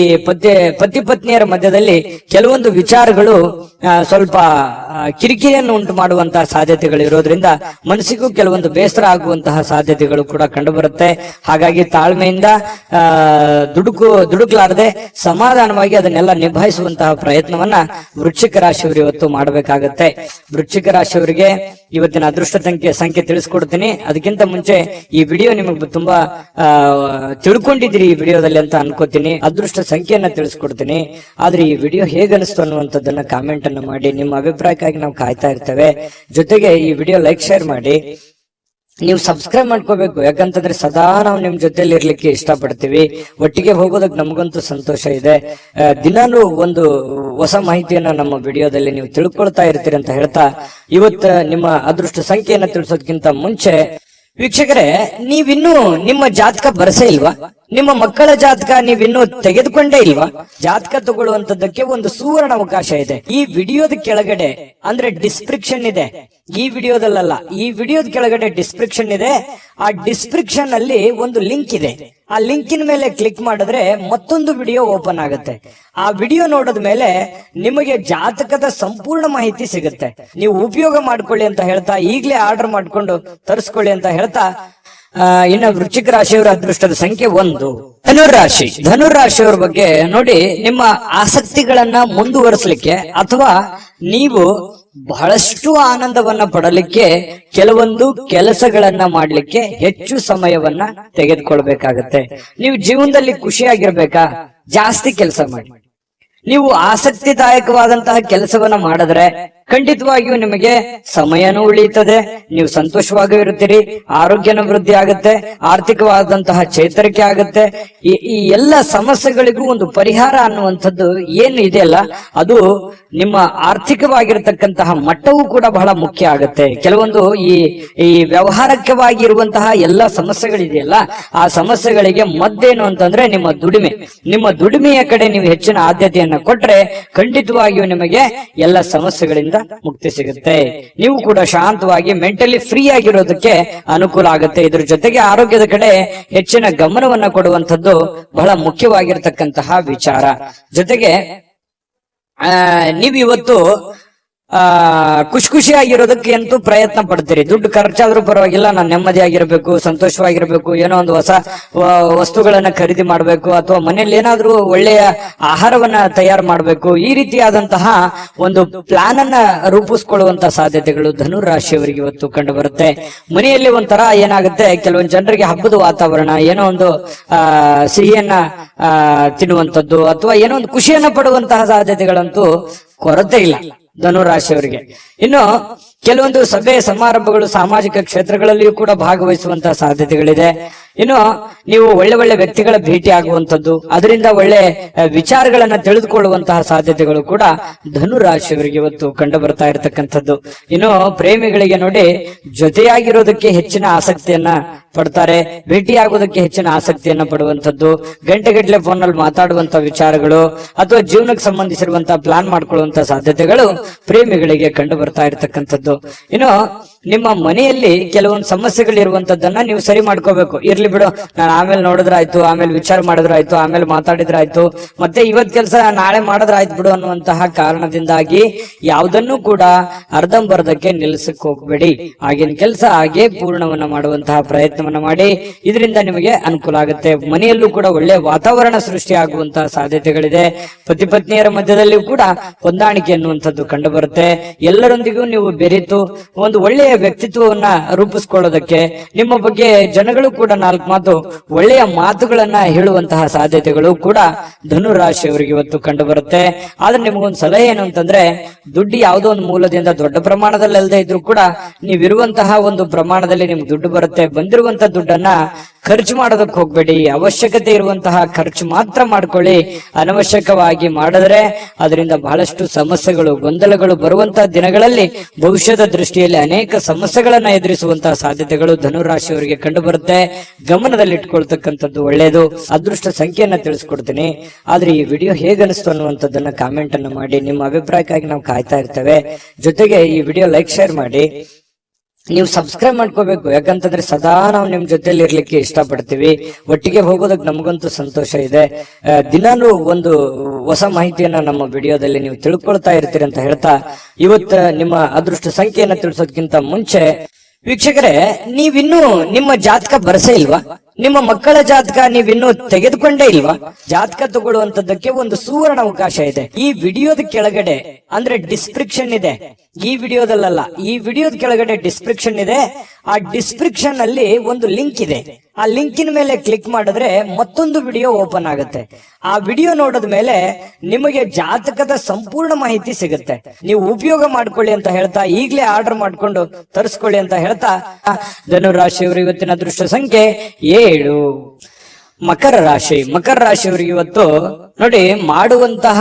ಪತಿ ಪತ್ನಿಯರ ಮಧ್ಯದಲ್ಲಿ ಕೆಲವೊಂದು ವಿಚಾರಗಳು ಸ್ವಲ್ಪ ಕಿರಿಕಿರಿಯನ್ನು ಉಂಟು ಮಾಡುವಂತಹ ಸಾಧ್ಯತೆಗಳು ಇರೋದ್ರಿಂದ ಮನಸ್ಸಿಗೂ ಕೆಲವೊಂದು ಬೇಸರ ಆಗುವಂತಹ ಸಾಧ್ಯತೆಗಳು ಕೂಡ ಕಂಡು ಬರುತ್ತೆ. ಹಾಗಾಗಿ ತಾಳ್ಮೆಯಿಂದ ದುಡುಕ್ಲಾರದೆ ಸಮಾಧಾನವಾಗಿ ಅದನ್ನೆಲ್ಲ ನಿಭಾಯಿಸುವಂತಹ ಪ್ರಯತ್ನವನ್ನ ವೃಶ್ಚಿಕ ರಾಶಿಯವರು ಇವತ್ತು ಮಾಡಬೇಕಾಗತ್ತೆ. ವೃಶ್ಚಿಕ ರಾಶಿಯವರಿಗೆ ಇವತ್ತಿನ ಅದೃಷ್ಟ ಸಂಖ್ಯೆ ತಿಳಿಸ್ಕೊಡ್ತೀನಿ. ಅದಕ್ಕಿಂತ ಮುಂಚೆ ಈ ವಿಡಿಯೋ ನಿಮಗೆ ತುಂಬಾ ತಿಳ್ಕೊಂಡಿದ್ದೀರಿ ಈ ವಿಡಿಯೋದಲ್ಲಿ ಅಂತ ಅನ್ಕೋತೀನಿ. ಅದೃಷ್ಟ ಸಂಖ್ಯೆಯನ್ನ ತಿಳಿಸ್ಕೊಡ್ತೀನಿ. ಆದ್ರೆ ಈ ವಿಡಿಯೋ ಹೇಗನಿಸ್ತು ಅನ್ನುವಂಥದ್ದನ್ನ ಕಾಮೆಂಟ್ ಅನ್ನ ಮಾಡಿ. ನಿಮ್ಮ ಅಭಿಪ್ರಾಯಕ್ಕಾಗಿ ನಾವು ಕಾಯ್ತಾ ಇರ್ತೇವೆ. ಜೊತೆಗೆ ಈ ವಿಡಿಯೋ ಲೈಕ್ ಶೇರ್ ಮಾಡಿ. ನೀವು ಸಬ್ಸ್ಕ್ರೈಬ್ ಮಾಡ್ಕೋಬೇಕು, ಯಾಕಂತಂದ್ರೆ ಸದಾ ನಾವು ನಿಮ್ ಜೊತೆಲಿ ಇರ್ಲಿಕ್ಕೆ ಇಷ್ಟಪಡ್ತೀವಿ. ಒಟ್ಟಿಗೆ ಹೋಗೋದಕ್ಕೆ ನಮಗಂತೂ ಸಂತೋಷ ಇದೆ. ದಿನಾನು ಒಂದು ಹೊಸ ಮಾಹಿತಿಯನ್ನ ನಮ್ಮ ವಿಡಿಯೋದಲ್ಲಿ ನೀವು ತಿಳ್ಕೊಳ್ತಾ ಇರ್ತೀರಿ ಅಂತ ಹೇಳ್ತಾ, ಇವತ್ತು ನಿಮ್ಮ ಅದೃಷ್ಟ ಸಂಖ್ಯೆಯನ್ನ ತಿಳಿಸೋದಕ್ಕಿಂತ ಮುಂಚೆ ವೀಕ್ಷಕರೇ, ನೀವಿನ್ನೂ ನಿಮ್ಮ ಜಾತಕ ಬರಸೇ ಇಲ್ವಾ? ನಿಮ್ಮ ಮಕ್ಕಳ ಜಾತಕ ನೀವಿನ್ನೂ ತೆಗೆದುಕೊಂಡೇ ಇಲ್ವಾ? ಜಾತಕ ತಗೊಳ್ಳುವಂತದ್ದಕ್ಕೆ ಒಂದು ಸುವರ್ಣ ಅವಕಾಶ ಇದೆ. ಈ ವಿಡಿಯೋದ ಕೆಳಗಡೆ ಅಂದ್ರೆ ಡಿಸ್ಕ್ರಿಪ್ಷನ್ ಇದೆ. ಈ ವಿಡಿಯೋದಲ್ಲ, ಈ ವಿಡಿಯೋದ ಕೆಳಗಡೆ ಡಿಸ್ಕ್ರಿಪ್ಷನ್ ಇದೆ. ಆ ಡಿಸ್ಕ್ರಿಪ್ಷನ್ ಅಲ್ಲಿ ಒಂದು ಲಿಂಕ್ ಇದೆ. ಆ ಲಿಂಕಿನ ಮೇಲೆ ಕ್ಲಿಕ್ ಮಾಡಿದ್ರೆ ಮತ್ತೊಂದು ವಿಡಿಯೋ ಓಪನ್ ಆಗುತ್ತೆ. ಆ ವಿಡಿಯೋ ನೋಡಿದ ಮೇಲೆ ನಿಮಗೆ ಜಾತಕದ ಸಂಪೂರ್ಣ ಮಾಹಿತಿ ಸಿಗುತ್ತೆ. ನೀವು ಉಪಯೋಗ ಮಾಡ್ಕೊಳ್ಳಿ ಅಂತ ಹೇಳ್ತಾ, ಈಗಲೇ ಆರ್ಡರ್ ಮಾಡ್ಕೊಂಡು ತರಿಸ್ಕೊಳ್ಳಿ ಅಂತ ಹೇಳ್ತಾ, ಇನ್ನು ವೃಶ್ಚಿಕ ರಾಶಿಯವರ ಅದೃಷ್ಟದ ಸಂಖ್ಯೆ 1. ಧನುರಾಶಿ. ಧನುರಾಶಿಯವರ ಬಗ್ಗೆ ನೋಡಿ, ನಿಮ್ಮ ಆಸಕ್ತಿಗಳನ್ನ ಮುಂದುವರಿಸಲಿಕ್ಕೆ ಅಥವಾ ನೀವು ಬಹಳಷ್ಟು ಆನಂದವನ್ನ ಪಡಲಿಕ್ಕೆ ಕೆಲವೊಂದು ಕೆಲಸಗಳನ್ನ ಮಾಡ್ಲಿಕ್ಕೆ ಹೆಚ್ಚು ಸಮಯವನ್ನ ತೆಗೆದುಕೊಳ್ಬೇಕಾಗತ್ತೆ. ನೀವು ಜೀವನದಲ್ಲಿ ಖುಷಿಯಾಗಿರ್ಬೇಕಾ? ಜಾಸ್ತಿ ಕೆಲಸ ಮಾಡಿ. ನೀವು ಆಸಕ್ತಿದಾಯಕವಾದಂತಹ ಕೆಲಸವನ್ನ ಮಾಡಿದ್ರೆ ಖಂಡಿತವಾಗಿಯೂ ನಿಮಗೆ ಸಮಯನೂ ಉಳಿಯುತ್ತದೆ, ನೀವು ಸಂತೋಷವಾಗಿ ಇರುತ್ತೀರಿ, ಆರೋಗ್ಯನ ವೃದ್ಧಿ ಆಗುತ್ತೆ, ಆರ್ಥಿಕವಾದಂತಹ ಚೇತರಿಕೆ ಆಗುತ್ತೆ. ಈ ಎಲ್ಲ ಸಮಸ್ಯೆಗಳಿಗೂ ಒಂದು ಪರಿಹಾರ ಅನ್ನುವಂಥದ್ದು ಏನು ಇದೆಯಲ್ಲ, ಅದು ನಿಮ್ಮ ಆರ್ಥಿಕವಾಗಿರತಕ್ಕಂತಹ ಮಟ್ಟವೂ ಕೂಡ ಬಹಳ ಮುಖ್ಯ ಆಗುತ್ತೆ. ಕೆಲವೊಂದು ಈ ವ್ಯವಹಾರಕವಾಗಿರುವಂತಹ ಎಲ್ಲ ಸಮಸ್ಯೆಗಳಿದೆಯಲ್ಲ, ಆ ಸಮಸ್ಯೆಗಳಿಗೆ ಮದ್ದೇನು ಅಂತಂದ್ರೆ ನಿಮ್ಮ ದುಡಿಮೆಯ ಕಡೆ ನೀವು ಹೆಚ್ಚಿನ ಆದ್ಯತೆಯನ್ನ ಕೊಟ್ರೆ ಖಂಡಿತವಾಗಿಯೂ ನಿಮಗೆ ಎಲ್ಲ ಸಮಸ್ಯೆಗಳಿಂದ ಮುಕ್ತಿ ಸಿಗುತ್ತೆ. ನೀವು ಕೂಡ ಶಾಂತವಾಗಿ ಮೆಂಟಲಿ ಫ್ರೀ ಆಗಿರೋದಕ್ಕೆ ಅನುಕೂಲ ಆಗುತ್ತೆ. ಇದ್ರ ಜೊತೆಗೆ ಆರೋಗ್ಯದ ಕಡೆ ಹೆಚ್ಚಿನ ಗಮನವನ್ನ ಕೊಡುವಂಥದ್ದು ಬಹಳ ಮುಖ್ಯವಾಗಿರ್ತಕ್ಕಂತಹ ವಿಚಾರ. ಜೊತೆಗೆ ನೀವಿವತ್ತು ಖುಷಿಯಾಗಿರೋದಕ್ಕೆ ಅಂತೂ ಪ್ರಯತ್ನ ಪಡ್ತೀರಿ. ದುಡ್ಡು ಖರ್ಚಾದ್ರೂ ಪರವಾಗಿಲ್ಲ, ನಾನು ನೆಮ್ಮದಿಯಾಗಿರ್ಬೇಕು, ಸಂತೋಷವಾಗಿರ್ಬೇಕು, ಏನೋ ಒಂದು ಹೊಸ ವಸ್ತುಗಳನ್ನ ಖರೀದಿ ಮಾಡಬೇಕು, ಅಥವಾ ಮನೆಯಲ್ಲಿ ಏನಾದ್ರೂ ಒಳ್ಳೆಯ ಆಹಾರವನ್ನ ತಯಾರು ಮಾಡಬೇಕು. ಈ ರೀತಿಯಾದಂತಹ ಒಂದು ಪ್ಲಾನ್ ಅನ್ನ ರೂಪಿಸ್ಕೊಳ್ಳುವಂತಹ ಸಾಧ್ಯತೆಗಳು ಧನುರಾಶಿಯವರಿಗೆ ಇವತ್ತು ಕಂಡು ಬರುತ್ತೆ. ಮನೆಯಲ್ಲಿ ಒಂಥರ ಏನಾಗುತ್ತೆ, ಕೆಲವೊಂದು ಜನರಿಗೆ ಹಬ್ಬದ ವಾತಾವರಣ, ಏನೋ ಒಂದು ಸಿಹಿಯನ್ನ ತಿನ್ನುವಂಥದ್ದು ಅಥವಾ ಏನೋ ಒಂದು ಖುಷಿಯನ್ನ ಪಡುವಂತಹ ಸಾಧ್ಯತೆಗಳಂತೂ ಕೊರತೆ ಇಲ್ಲ ಧನುರಾಶಿಯವರಿಗೆ. ಇನ್ನು ಕೆಲವೊಂದು ಸಭೆ ಸಮಾರಂಭಗಳು, ಸಾಮಾಜಿಕ ಕ್ಷೇತ್ರಗಳಲ್ಲಿಯೂ ಕೂಡ ಭಾಗವಹಿಸುವಂತಹ ಸಾಧ್ಯತೆಗಳಿದೆ. ಇನ್ನು ನೀವು ಒಳ್ಳೆ ವ್ಯಕ್ತಿಗಳ ಭೇಟಿ ಆಗುವಂಥದ್ದು, ಅದರಿಂದ ಒಳ್ಳೆ ವಿಚಾರಗಳನ್ನ ತಿಳಿದುಕೊಳ್ಳುವಂತಹ ಸಾಧ್ಯತೆಗಳು ಕೂಡ ಧನುರಾಶಿಯವರಿಗೆ ಇವತ್ತು ಕಂಡು ಬರ್ತಾ ಇರತಕ್ಕಂಥದ್ದು. ಇನ್ನು ಪ್ರೇಮಿಗಳಿಗೆ ನೋಡಿ, ಜೊತೆಯಾಗಿರೋದಕ್ಕೆ ಹೆಚ್ಚಿನ ಆಸಕ್ತಿಯನ್ನ ಪಡ್ತಾರೆ, ಭೇಟಿಯಾಗೋದಕ್ಕೆ ಹೆಚ್ಚಿನ ಆಸಕ್ತಿಯನ್ನ ಪಡುವಂಥದ್ದು, ಗಂಟೆಗಟ್ಟಲೆ ಫೋನ್ ನಲ್ಲಿ ಮಾತಾಡುವಂತಹ ವಿಚಾರಗಳು ಅಥವಾ ಜೀವನಕ್ಕೆ ಸಂಬಂಧಿಸಿರುವಂತಹ ಪ್ಲಾನ್ ಮಾಡ್ಕೊಳ್ಳುವಂತಹ ಸಾಧ್ಯತೆಗಳು ಪ್ರೇಮಿಗಳಿಗೆ ಕಂಡು ಬರ್ತಾ ಇರತಕ್ಕಂಥದ್ದು. ಇನ್ನು ನಿಮ್ಮ ಮನೆಯಲ್ಲಿ ಕೆಲವೊಂದು ಸಮಸ್ಯೆಗಳಿರುವಂತದ್ದನ್ನ ನೀವು ಸರಿ ಮಾಡ್ಕೋಬೇಕು. ಇರ್ಲಿ ಬಿಡು, ನಾನು ಆಮೇಲೆ ನೋಡಿದ್ರಾಯ್ತು, ಆಮೇಲೆ ವಿಚಾರ ಮಾಡಿದ್ರಾಯ್ತು, ಆಮೇಲೆ ಮಾತಾಡಿದ್ರಾಯ್ತು, ಮತ್ತೆ ಇವತ್ ಕೆಲಸ ನಾಳೆ ಮಾಡಿದ್ರಾಯ್ತು ಬಿಡು ಅನ್ನುವಂತಹ ಕಾರಣದಿಂದಾಗಿ ಯಾವುದನ್ನು ಕೂಡ ಅರ್ಧಂಬರ್ಧಕ್ಕೆ ನಿಲ್ಲಿಸಕ್ ಹೋಗ್ಬೇಡಿ. ಆಗಿನ ಕೆಲಸ ಹಾಗೆ ಪೂರ್ಣವನ್ನ ಮಾಡುವಂತಹ ಪ್ರಯತ್ನವನ್ನ ಮಾಡಿ. ಇದರಿಂದ ನಿಮಗೆ ಅನುಕೂಲ ಆಗುತ್ತೆ. ಮನೆಯಲ್ಲೂ ಕೂಡ ಒಳ್ಳೆಯ ವಾತಾವರಣ ಸೃಷ್ಟಿ ಆಗುವಂತಹ ಸಾಧ್ಯತೆಗಳಿದೆ. ಪತಿ ಪತ್ನಿಯರ ಮಧ್ಯದಲ್ಲಿಯೂ ಕೂಡ ಹೊಂದಾಣಿಕೆ ಅನ್ನುವಂಥದ್ದು ಕಂಡು ಬರುತ್ತೆ. ಎಲ್ಲರೊಂದಿಗೂ ನೀವು ಬೆರೆತು ಒಂದು ಒಳ್ಳೆಯ ವ್ಯಕ್ತಿತ್ವವನ್ನ ರೂಪಿಸ್ಕೊಳ್ಳೋದಕ್ಕೆ, ನಿಮ್ಮ ಬಗ್ಗೆ ಜನಗಳು ಕೂಡ 4 ಮಾತು ಒಳ್ಳೆಯ ಮಾತುಗಳನ್ನ ಹೇಳುವಂತಹ ಸಾಧ್ಯತೆಗಳು ಕೂಡ ಧನುರಾಶಿಯವರಿಗೆ ಇವತ್ತು ಕಂಡು ಬರುತ್ತೆ. ಆದ್ರೆ ನಿಮಗೊಂದು ಸಲಹೆ ಏನು ಅಂತಂದ್ರೆ, ದುಡ್ಡು ಯಾವುದೋ ಒಂದು ಮೂಲದಿಂದ ದೊಡ್ಡ ಪ್ರಮಾಣದಲ್ಲಿ ಅಲ್ಲದೆ ಇದ್ರೂ ಕೂಡ ನೀವಿರುವಂತಹ ಒಂದು ಪ್ರಮಾಣದಲ್ಲಿ ನಿಮ್ಗೆ ದುಡ್ಡು ಬರುತ್ತೆ. ಬಂದಿರುವಂತಹ ದುಡ್ಡನ್ನ ಖರ್ಚು ಮಾಡೋದಕ್ಕೆ ಹೋಗ್ಬೇಡಿ. ಅವಶ್ಯಕತೆ ಇರುವಂತಹ ಖರ್ಚು ಮಾತ್ರ ಮಾಡ್ಕೊಳ್ಳಿ. ಅನವಶ್ಯಕವಾಗಿ ಮಾಡಿದ್ರೆ ಅದರಿಂದ ಬಹಳಷ್ಟು ಸಮಸ್ಯೆಗಳು, ಗೊಂದಲಗಳು ಬರುವಂತಹ ದಿನಗಳಲ್ಲಿ ಭವಿಷ್ಯದ ದೃಷ್ಟಿಯಲ್ಲಿ ಅನೇಕ ಸಮಸ್ಯೆಗಳನ್ನ ಎದುರಿಸುವಂತಹ ಸಾಧ್ಯತೆಗಳು ಧನುರಾಶಿಯವರಿಗೆ ಕಂಡು ಬರುತ್ತೆ. ಗಮನದಲ್ಲಿಟ್ಕೊಳ್ತಕ್ಕಂಥದ್ದು ಒಳ್ಳೆಯದು. ಅದೃಷ್ಟ ಸಂಖ್ಯೆಯನ್ನ ತಿಳಿಸ್ಕೊಡ್ತೀನಿ. ಆದ್ರೆ ಈ ವಿಡಿಯೋ ಹೇಗನಿಸ್ತು ಅನ್ನುವಂಥದ್ದನ್ನ ಕಾಮೆಂಟ್ ಅನ್ನ ಮಾಡಿ. ನಿಮ್ಮ ಅಭಿಪ್ರಾಯಕ್ಕಾಗಿ ನಾವು ಕಾಯ್ತಾ ಇರ್ತೇವೆ. ಜೊತೆಗೆ ಈ ವಿಡಿಯೋ ಲೈಕ್ ಶೇರ್ ಮಾಡಿ. ನೀವು ಸಬ್ಸ್ಕ್ರೈಬ್ ಮಾಡ್ಕೋಬೇಕು. ಯಾಕಂತಂದ್ರೆ ಸದಾ ನಾವು ನಿಮ್ ಜೊತೆಲಿ ಇರ್ಲಿಕ್ಕೆ ಇಷ್ಟಪಡ್ತೀವಿ. ಒಟ್ಟಿಗೆ ಹೋಗೋದಕ್ಕೆ ನಮಗಂತೂ ಸಂತೋಷ ಇದೆ. ದಿನಾನು ಒಂದು ಹೊಸ ಮಾಹಿತಿಯನ್ನ ನಮ್ಮ ವಿಡಿಯೋದಲ್ಲಿ ನೀವು ತಿಳ್ಕೊಳ್ತಾ ಇರ್ತೀರಿ ಅಂತ ಹೇಳ್ತಾ, ಇವತ್ತು ನಿಮ್ಮ ಅದೃಷ್ಟ ಸಂಖ್ಯೆಯನ್ನ ತಿಳಿಸೋದಕ್ಕಿಂತ ಮುಂಚೆ ವೀಕ್ಷಕರೇ, ನೀವಿನ್ನೂ ನಿಮ್ಮ ಜಾತಕ ಬರಸೇ ಇಲ್ವಾ? ನಿಮ್ಮ ಮಕ್ಕಳ ಜಾತಕ ನೀವಿನ್ನೂ ತೆಗೆದುಕೊಂಡೇ ಇಲ್ವಾ? ಜಾತಕ ತಗೊಳ್ಳುವಂತದ್ದಕ್ಕೆ ಒಂದು ಸುವರ್ಣ ಅವಕಾಶ ಇದೆ. ಈ ವಿಡಿಯೋದ ಕೆಳಗಡೆ ಅಂದ್ರೆ ಡಿಸ್ಕ್ರಿಪ್ಷನ್ ಇದೆ. ಈ ವಿಡಿಯೋದಲ್ಲ, ಈ ವಿಡಿಯೋದ ಕೆಳಗಡೆ ಡಿಸ್ಕ್ರಿಪ್ಷನ್ ಇದೆ. ಆ ಡಿಸ್ಕ್ರಿಪ್ಷನ್ ಅಲ್ಲಿ ಒಂದು ಲಿಂಕ್ ಇದೆ. ಆ ಲಿಂಕಿನ ಮೇಲೆ ಕ್ಲಿಕ್ ಮಾಡಿದ್ರೆ ಮತ್ತೊಂದು ವಿಡಿಯೋ ಓಪನ್ ಆಗುತ್ತೆ. ಆ ವಿಡಿಯೋ ನೋಡಿದ ಮೇಲೆ ನಿಮಗೆ ಜಾತಕದ ಸಂಪೂರ್ಣ ಮಾಹಿತಿ ಸಿಗುತ್ತೆ. ನೀವು ಉಪಯೋಗ ಮಾಡ್ಕೊಳ್ಳಿ ಅಂತ ಹೇಳ್ತಾ, ಈಗಲೇ ಆರ್ಡರ್ ಮಾಡ್ಕೊಂಡು ತರಿಸ್ಕೊಳ್ಳಿ ಅಂತ ಹೇಳ್ತಾ, ಧನುರಾಶಿಯವರು ಇವತ್ತಿನ ಅದೃಷ್ಟ ಸಂಖ್ಯೆ 7. ಮಕರ ರಾಶಿಯವರಿಗೆ ಇವತ್ತು ನೋಡಿ, ಮಾಡುವಂತಹ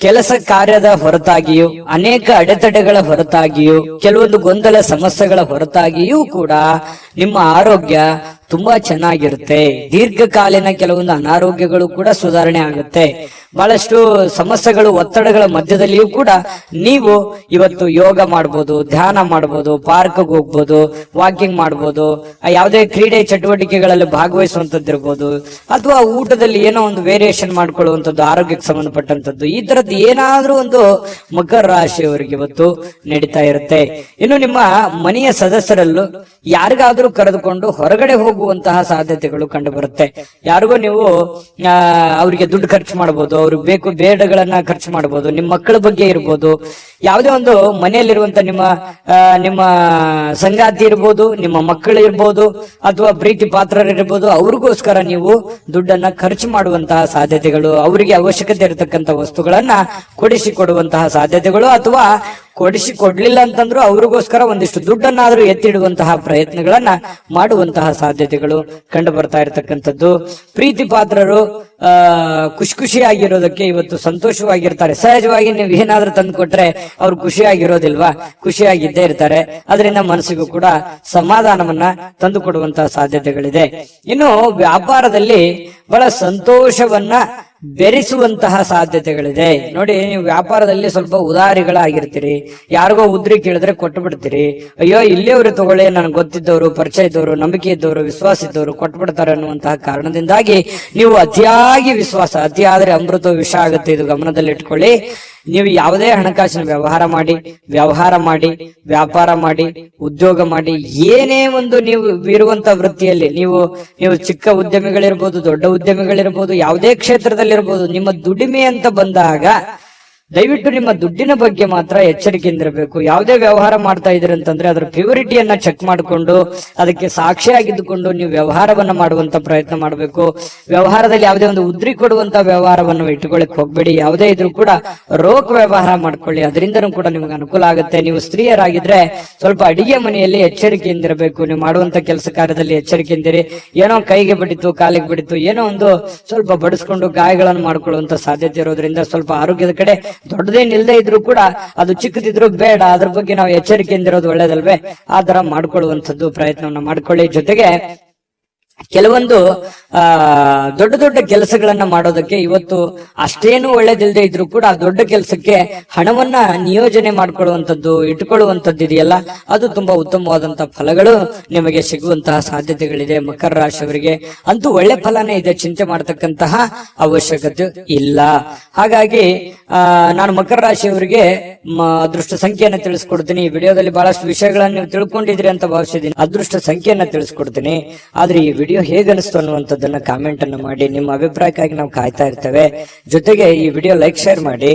ಕೆಲಸ ಕಾರ್ಯದ ಹೊರತಾಗಿಯೂ, ಅನೇಕ ಅಡೆತಡೆಗಳ ಹೊರತಾಗಿಯೂ, ಕೆಲವೊಂದು ಗೊಂದಲ ಸಮಸ್ಯೆಗಳ ಹೊರತಾಗಿಯೂ ಕೂಡ ನಿಮ್ಮ ಆರೋಗ್ಯ ತುಂಬಾ ಚೆನ್ನಾಗಿರುತ್ತೆ. ದೀರ್ಘಕಾಲೀನ ಕೆಲವೊಂದು ಅನಾರೋಗ್ಯಗಳು ಕೂಡ ಸುಧಾರಣೆ ಆಗುತ್ತೆ. ಬಹಳಷ್ಟು ಸಮಸ್ಯೆಗಳು, ಒತ್ತಡಗಳ ಮಧ್ಯದಲ್ಲಿಯೂ ಕೂಡ ನೀವು ಇವತ್ತು ಯೋಗ ಮಾಡ್ಬೋದು, ಧ್ಯಾನ ಮಾಡ್ಬೋದು, ಪಾರ್ಕ್ ಹೋಗ್ಬೋದು, ವಾಕಿಂಗ್ ಮಾಡ್ಬೋದು, ಯಾವುದೇ ಕ್ರೀಡೆ ಚಟುವಟಿಕೆಗಳಲ್ಲಿ ಭಾಗವಹಿಸುವಂತದ್ದಿರ್ಬೋದು, ಅಥವಾ ಊಟದಲ್ಲಿ ಏನೋ ಒಂದು ವೇರಿಯೇಷನ್ ಮಾಡ್ಕೊಳ್ಳುವಂಥದ್ದು, ಆರೋಗ್ಯಕ್ಕೆ ಸಂಬಂಧಪಟ್ಟಂತದ್ದು, ಈ ತರದ್ದು ಏನಾದ್ರೂ ಒಂದು ಮಕರ ರಾಶಿಯವರಿಗೆ ಇವತ್ತು ನಡೀತಾ ಇರುತ್ತೆ. ಇನ್ನು ನಿಮ್ಮ ಮನೆಯ ಸದಸ್ಯರಲ್ಲೂ ಯಾರಿಗಾದ್ರೂ ಕರೆದುಕೊಂಡು ಹೊರಗಡೆ ಹೋಗುವಂತಹ ಸಾಧ್ಯತೆಗಳು ಕಂಡು ಬರುತ್ತೆ. ಯಾರಿಗೋ ನೀವು ಅವರಿಗೆ ದುಡ್ಡು ಖರ್ಚು ಮಾಡಬಹುದು, ಅವ್ರಿಗೆ ಬೇಕು ಬೇಡಗಳನ್ನ ಖರ್ಚು ಮಾಡಬಹುದು, ನಿಮ್ಮ ಮಕ್ಕಳ ಬಗ್ಗೆ ಇರ್ಬೋದು, ಯಾವುದೇ ಒಂದು ಮನೆಯಲ್ಲಿರುವಂತ ನಿಮ್ಮ ಸಂಗಾತಿ ಇರ್ಬೋದು, ನಿಮ್ಮ ಮಕ್ಕಳು ಇರ್ಬೋದು, ಅಥವಾ ಪ್ರೀತಿ ಪಾತ್ರರಿರ್ಬೋದು, ಅವ್ರಿಗೋಸ್ಕರ ನೀವು ದುಡ್ಡನ್ನ ಖರ್ಚು ಮಾಡುವಂತಹ ಸಾಧ್ಯತೆಗಳು, ಅವರಿಗೆ ಅವಶ್ಯಕತೆ ಇರತಕ್ಕಂತ ವಸ್ತುಗಳನ್ನ ಕೊಡಿಸಿಕೊಡುವಂತಹ ಸಾಧ್ಯತೆಗಳು, ಅಥವಾ ಕೊಡಿಸಿಕೊಡ್ಲಿಲ್ಲ ಅಂತಂದ್ರೂ ಅವ್ರಿಗೋಸ್ಕರ ಒಂದಿಷ್ಟು ದುಡ್ಡನ್ನಾದ್ರೂ ಎತ್ತಿಡುವಂತಹ ಪ್ರಯತ್ನಗಳನ್ನ ಮಾಡುವಂತಹ ಸಾಧ್ಯತೆಗಳು ಕಂಡು ಬರ್ತಾ ಇರತಕ್ಕಂಥದ್ದು. ಪ್ರೀತಿ ಪಾತ್ರರು ಖುಷಿಯಾಗಿರೋದಕ್ಕೆ ಇವತ್ತು ಸಂತೋಷವಾಗಿರ್ತಾರೆ. ಸಹಜವಾಗಿ ನೀವು ಏನಾದ್ರೂ ತಂದು ಕೊಟ್ರೆ ಅವ್ರು ಖುಷಿಯಾಗಿರೋದಿಲ್ವಾ? ಖುಷಿಯಾಗಿದ್ದೇ ಇರ್ತಾರೆ. ಅದರಿಂದ ಮನಸ್ಸಿಗೂ ಕೂಡ ಸಮಾಧಾನವನ್ನ ತಂದು ಕೊಡುವಂತಹ ಸಾಧ್ಯತೆಗಳಿದೆ. ಇನ್ನು ವ್ಯಾಪಾರದಲ್ಲಿ ಬಹಳ ಸಂತೋಷವನ್ನ ಬೆರೆಸುವಂತಹ ಸಾಧ್ಯತೆಗಳಿದೆ. ನೋಡಿ, ನೀವು ವ್ಯಾಪಾರದಲ್ಲಿ ಸ್ವಲ್ಪ ಉದಾರಿಗಳಾಗಿರ್ತೀರಿ. ಯಾರಿಗೋ ಉದ್ರಿ ಕೇಳಿದ್ರೆ ಕೊಟ್ಟು ಬಿಡ್ತೀರಿ. ಅಯ್ಯೋ, ಇಲ್ಲಿಯವರು ತಗೊಳ್ಳಿ, ನನಗೆ ಗೊತ್ತಿದ್ದವರು, ಪರಿಚಯ ಇದ್ದವರು, ನಂಬಿಕೆ ಇದ್ದವರು, ವಿಶ್ವಾಸ ಇದ್ದವರು ಕೊಟ್ಟು ಬಿಡ್ತಾರೆ ಅನ್ನುವಂತಹ ಕಾರಣದಿಂದಾಗಿ ನೀವು ಅತಿಯಾಗಿ ವಿಶ್ವಾಸ, ಅತಿ ಆದ್ರೆ ಅಮೃತ ವಿಷ ಆಗುತ್ತೆ. ಇದು ಗಮನದಲ್ಲಿ ಇಟ್ಕೊಳ್ಳಿ. ನೀವು ಯಾವುದೇ ಹಣಕಾಸಿನ ವ್ಯವಹಾರ ಮಾಡಿ, ವ್ಯಾಪಾರ ಮಾಡಿ, ಉದ್ಯೋಗ ಮಾಡಿ, ಏನೇ ಒಂದು ನೀವು ಇರುವಂತ ವೃತ್ತಿಯಲ್ಲಿ ನೀವು ಚಿಕ್ಕ ಉದ್ಯಮಿಗಳಿರ್ಬೋದು, ದೊಡ್ಡ ಉದ್ಯಮಿಗಳಿರ್ಬೋದು, ಯಾವುದೇ ಕ್ಷೇತ್ರದಲ್ಲಿರ್ಬೋದು, ನಿಮ್ಮ ದುಡಿಮೆ ಅಂತ ಬಂದಾಗ ದಯವಿಟ್ಟು ನಿಮ್ಮ ದುಡ್ಡಿನ ಬಗ್ಗೆ ಮಾತ್ರ ಎಚ್ಚರಿಕೆಯಿಂದಿರಬೇಕು. ಯಾವುದೇ ವ್ಯವಹಾರ ಮಾಡ್ತಾ ಇದ್ರಿ ಅಂತಂದ್ರೆ ಅದರ ಪ್ಯೂರಿಟಿಯನ್ನ ಚೆಕ್ ಮಾಡಿಕೊಂಡು ಅದಕ್ಕೆ ಸಾಕ್ಷಿಯಾಗಿದ್ದುಕೊಂಡು ನೀವು ವ್ಯವಹಾರವನ್ನ ಮಾಡುವಂತ ಪ್ರಯತ್ನ ಮಾಡಬೇಕು. ವ್ಯವಹಾರದಲ್ಲಿ ಯಾವುದೇ ಒಂದು ಉದ್ರಿ ಕೊಡುವಂತ ವ್ಯವಹಾರವನ್ನು ಇಟ್ಟುಕೊಳ್ಳಿಕ್ ಹೋಗ್ಬೇಡಿ. ಯಾವುದೇ ಇದ್ರೂ ಕೂಡ ರೋಕ್ ವ್ಯವಹಾರ ಮಾಡ್ಕೊಳ್ಳಿ, ಅದರಿಂದನೂ ಕೂಡ ನಿಮ್ಗೆ ಅನುಕೂಲ ಆಗುತ್ತೆ. ನೀವು ಸ್ತ್ರೀಯರಾಗಿದ್ರೆ ಸ್ವಲ್ಪ ಅಡಿಗೆ ಮನೆಯಲ್ಲಿ ಎಚ್ಚರಿಕೆಯಿಂದಿರಬೇಕು. ನೀವು ಮಾಡುವಂತ ಕೆಲಸ ಕಾರ್ಯದಲ್ಲಿ ಎಚ್ಚರಿಕೆಯಿಂದಿರಿ. ಏನೋ ಕೈಗೆ ಬಿಡಿತು, ಕಾಲಿಗೆ ಬಿಡಿತು, ಏನೋ ಒಂದು ಸ್ವಲ್ಪ ಬಡಿಸ್ಕೊಂಡು ಗಾಯಗಳನ್ನು ಮಾಡ್ಕೊಳ್ಳುವಂತ ಸಾಧ್ಯತೆ ಇರೋದ್ರಿಂದ ಸ್ವಲ್ಪ ಆರೋಗ್ಯದ ಕಡೆ ದೊಡ್ಡದೇನಿಲ್ಲದೆ ಇದ್ರೂ ಕೂಡ, ಅದು ಚಿಕ್ಕದಿದ್ರು ಬೇಡ, ಅದ್ರ ಬಗ್ಗೆ ನಾವು ಎಚ್ಚರಿಕೆಯಿಂದಿರೋದು ಒಳ್ಳೇದಲ್ವೇ? ಆ ತರ ಮಾಡ್ಕೊಳ್ಳುವಂಥದ್ದು ಪ್ರಯತ್ನವನ್ನ ಮಾಡ್ಕೊಳ್ಳಿ. ಜೊತೆಗೆ ಕೆಲವೊಂದು ದೊಡ್ಡ ದೊಡ್ಡ ಕೆಲಸಗಳನ್ನ ಮಾಡೋದಕ್ಕೆ ಇವತ್ತು ಅಷ್ಟೇನು ಒಳ್ಳೇದಿಲ್ಲದೆ ಇದ್ರೂ ಕೂಡ ಆ ದೊಡ್ಡ ಕೆಲಸಕ್ಕೆ ಹಣವನ್ನ ನಿಯೋಜನೆ ಮಾಡ್ಕೊಳ್ಳುವಂಥದ್ದು, ಇಟ್ಕೊಳ್ಳುವಂಥದ್ದು ಇದೆಯಲ್ಲ, ಅದು ತುಂಬಾ ಉತ್ತಮವಾದಂತಹ ಫಲಗಳು ನಿಮಗೆ ಸಿಗುವಂತಹ ಸಾಧ್ಯತೆಗಳಿದೆ. ಮಕರ ರಾಶಿಯವರಿಗೆ ಅಂತೂ ಒಳ್ಳೆ ಫಲನೇ ಇದೆ, ಚಿಂತೆ ಮಾಡತಕ್ಕಂತಹ ಅವಶ್ಯಕತೆ ಇಲ್ಲ. ಹಾಗಾಗಿ ನಾನು ಮಕರ ರಾಶಿಯವರಿಗೆ ಅದೃಷ್ಟ ಸಂಖ್ಯೆಯನ್ನ ತಿಳಿಸ್ಕೊಡ್ತೀನಿ. ಈ ವಿಡಿಯೋದಲ್ಲಿ ಬಹಳಷ್ಟು ವಿಷಯಗಳನ್ನ ನೀವು ತಿಳ್ಕೊಂಡಿದ್ರಿ ಅಂತ ಭಾವಿಸಿದ್ದೀನಿ. ಅದೃಷ್ಟ ಸಂಖ್ಯೆಯನ್ನ ತಿಳಿಸ್ಕೊಡ್ತೀನಿ. ಆದ್ರೆ ಈ ವಿಡಿಯೋ ಹೇಗನಿಸ್ತು ಅನ್ನುವಂಥದ್ದನ್ನ ಕಾಮೆಂಟ್ ಅನ್ನು ಮಾಡಿ. ನಿಮ್ಮ ಅಭಿಪ್ರಾಯಕ್ಕಾಗಿ ನಾವು ಕಾಯ್ತಾ ಇರ್ತೇವೆ. ಜೊತೆಗೆ ಈ ವಿಡಿಯೋ ಲೈಕ್, ಶೇರ್ ಮಾಡಿ.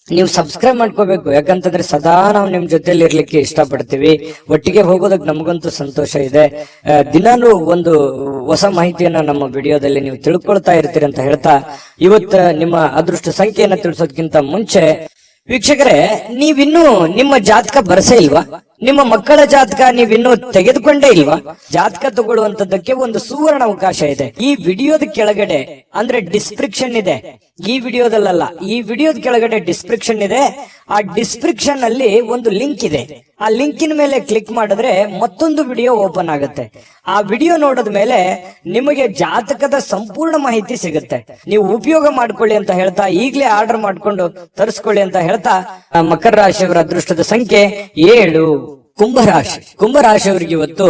ನೀವು ಸಬ್ಸ್ಕ್ರೈಬ್ ಮಾಡ್ಕೋಬೇಕು. ಯಾಕಂತಂದ್ರೆ ಸದಾ ನಾವು ನಿಮ್ ಜೊತೆಲಿ ಇರ್ಲಿಕ್ಕೆ ಇಷ್ಟಪಡ್ತೀವಿ. ಒಟ್ಟಿಗೆ ಹೋಗೋದಕ್ಕೆ ನಮಗಂತೂ ಸಂತೋಷ ಇದೆ. ದಿನಾನು ಒಂದು ಹೊಸ ಮಾಹಿತಿಯನ್ನ ನಮ್ಮ ವಿಡಿಯೋದಲ್ಲಿ ನೀವು ತಿಳ್ಕೊಳ್ತಾ ಇರ್ತೀರಿ ಅಂತ ಹೇಳ್ತಾ, ಇವತ್ತು ನಿಮ್ಮ ಅದೃಷ್ಟ ಸಂಖ್ಯೆಯನ್ನ ತಿಳಿಸೋದಕ್ಕಿಂತ ಮುಂಚೆ ವೀಕ್ಷಕರೇ, ನೀವಿನ್ನೂ ನಿಮ್ಮ ಜಾತಕ ಬರಸೇ ಇಲ್ವಾ? ನಿಮ್ಮ ಮಕ್ಕಳ ಜಾತಕ ನೀವಿನ್ನೂ ತೆಗೆದುಕೊಂಡೇ ಇಲ್ವಾ? ಜಾತಕ ತಗೊಳ್ಳುವಂತದ್ದಕ್ಕೆ ಒಂದು ಸುವರ್ಣ ಅವಕಾಶ ಇದೆ. ಈ ವಿಡಿಯೋದ ಕೆಳಗಡೆ ಅಂದ್ರೆ ಡಿಸ್ಕ್ರಿಪ್ಷನ್ ಇದೆ. ಈ ವಿಡಿಯೋದಲ್ಲ, ಈ ವಿಡಿಯೋದ ಕೆಳಗಡೆ ಡಿಸ್ಕ್ರಿಪ್ಷನ್ ಇದೆ. ಆ ಡಿಸ್ಕ್ರಿಪ್ಷನ್ ಅಲ್ಲಿ ಒಂದು ಲಿಂಕ್ ಇದೆ. ಆ ಲಿಂಕಿನ ಮೇಲೆ ಕ್ಲಿಕ್ ಮಾಡಿದ್ರೆ ಮತ್ತೊಂದು ವಿಡಿಯೋ ಓಪನ್ ಆಗುತ್ತೆ. ಆ ವಿಡಿಯೋ ನೋಡಿದ ಮೇಲೆ ನಿಮಗೆ ಜಾತಕದ ಸಂಪೂರ್ಣ ಮಾಹಿತಿ ಸಿಗುತ್ತೆ. ನೀವು ಉಪಯೋಗ ಮಾಡ್ಕೊಳ್ಳಿ ಅಂತ ಹೇಳ್ತಾ, ಈಗಲೇ ಆರ್ಡರ್ ಮಾಡ್ಕೊಂಡು ತರಿಸ್ಕೊಳ್ಳಿ ಅಂತ ಹೇಳ್ತಾ, ಮಕರ ರಾಶಿಯವರ ಅದೃಷ್ಟದ ಸಂಖ್ಯೆ 7. ಕುಂಭರಾಶಿಯವರಿಗೆ ಇವತ್ತು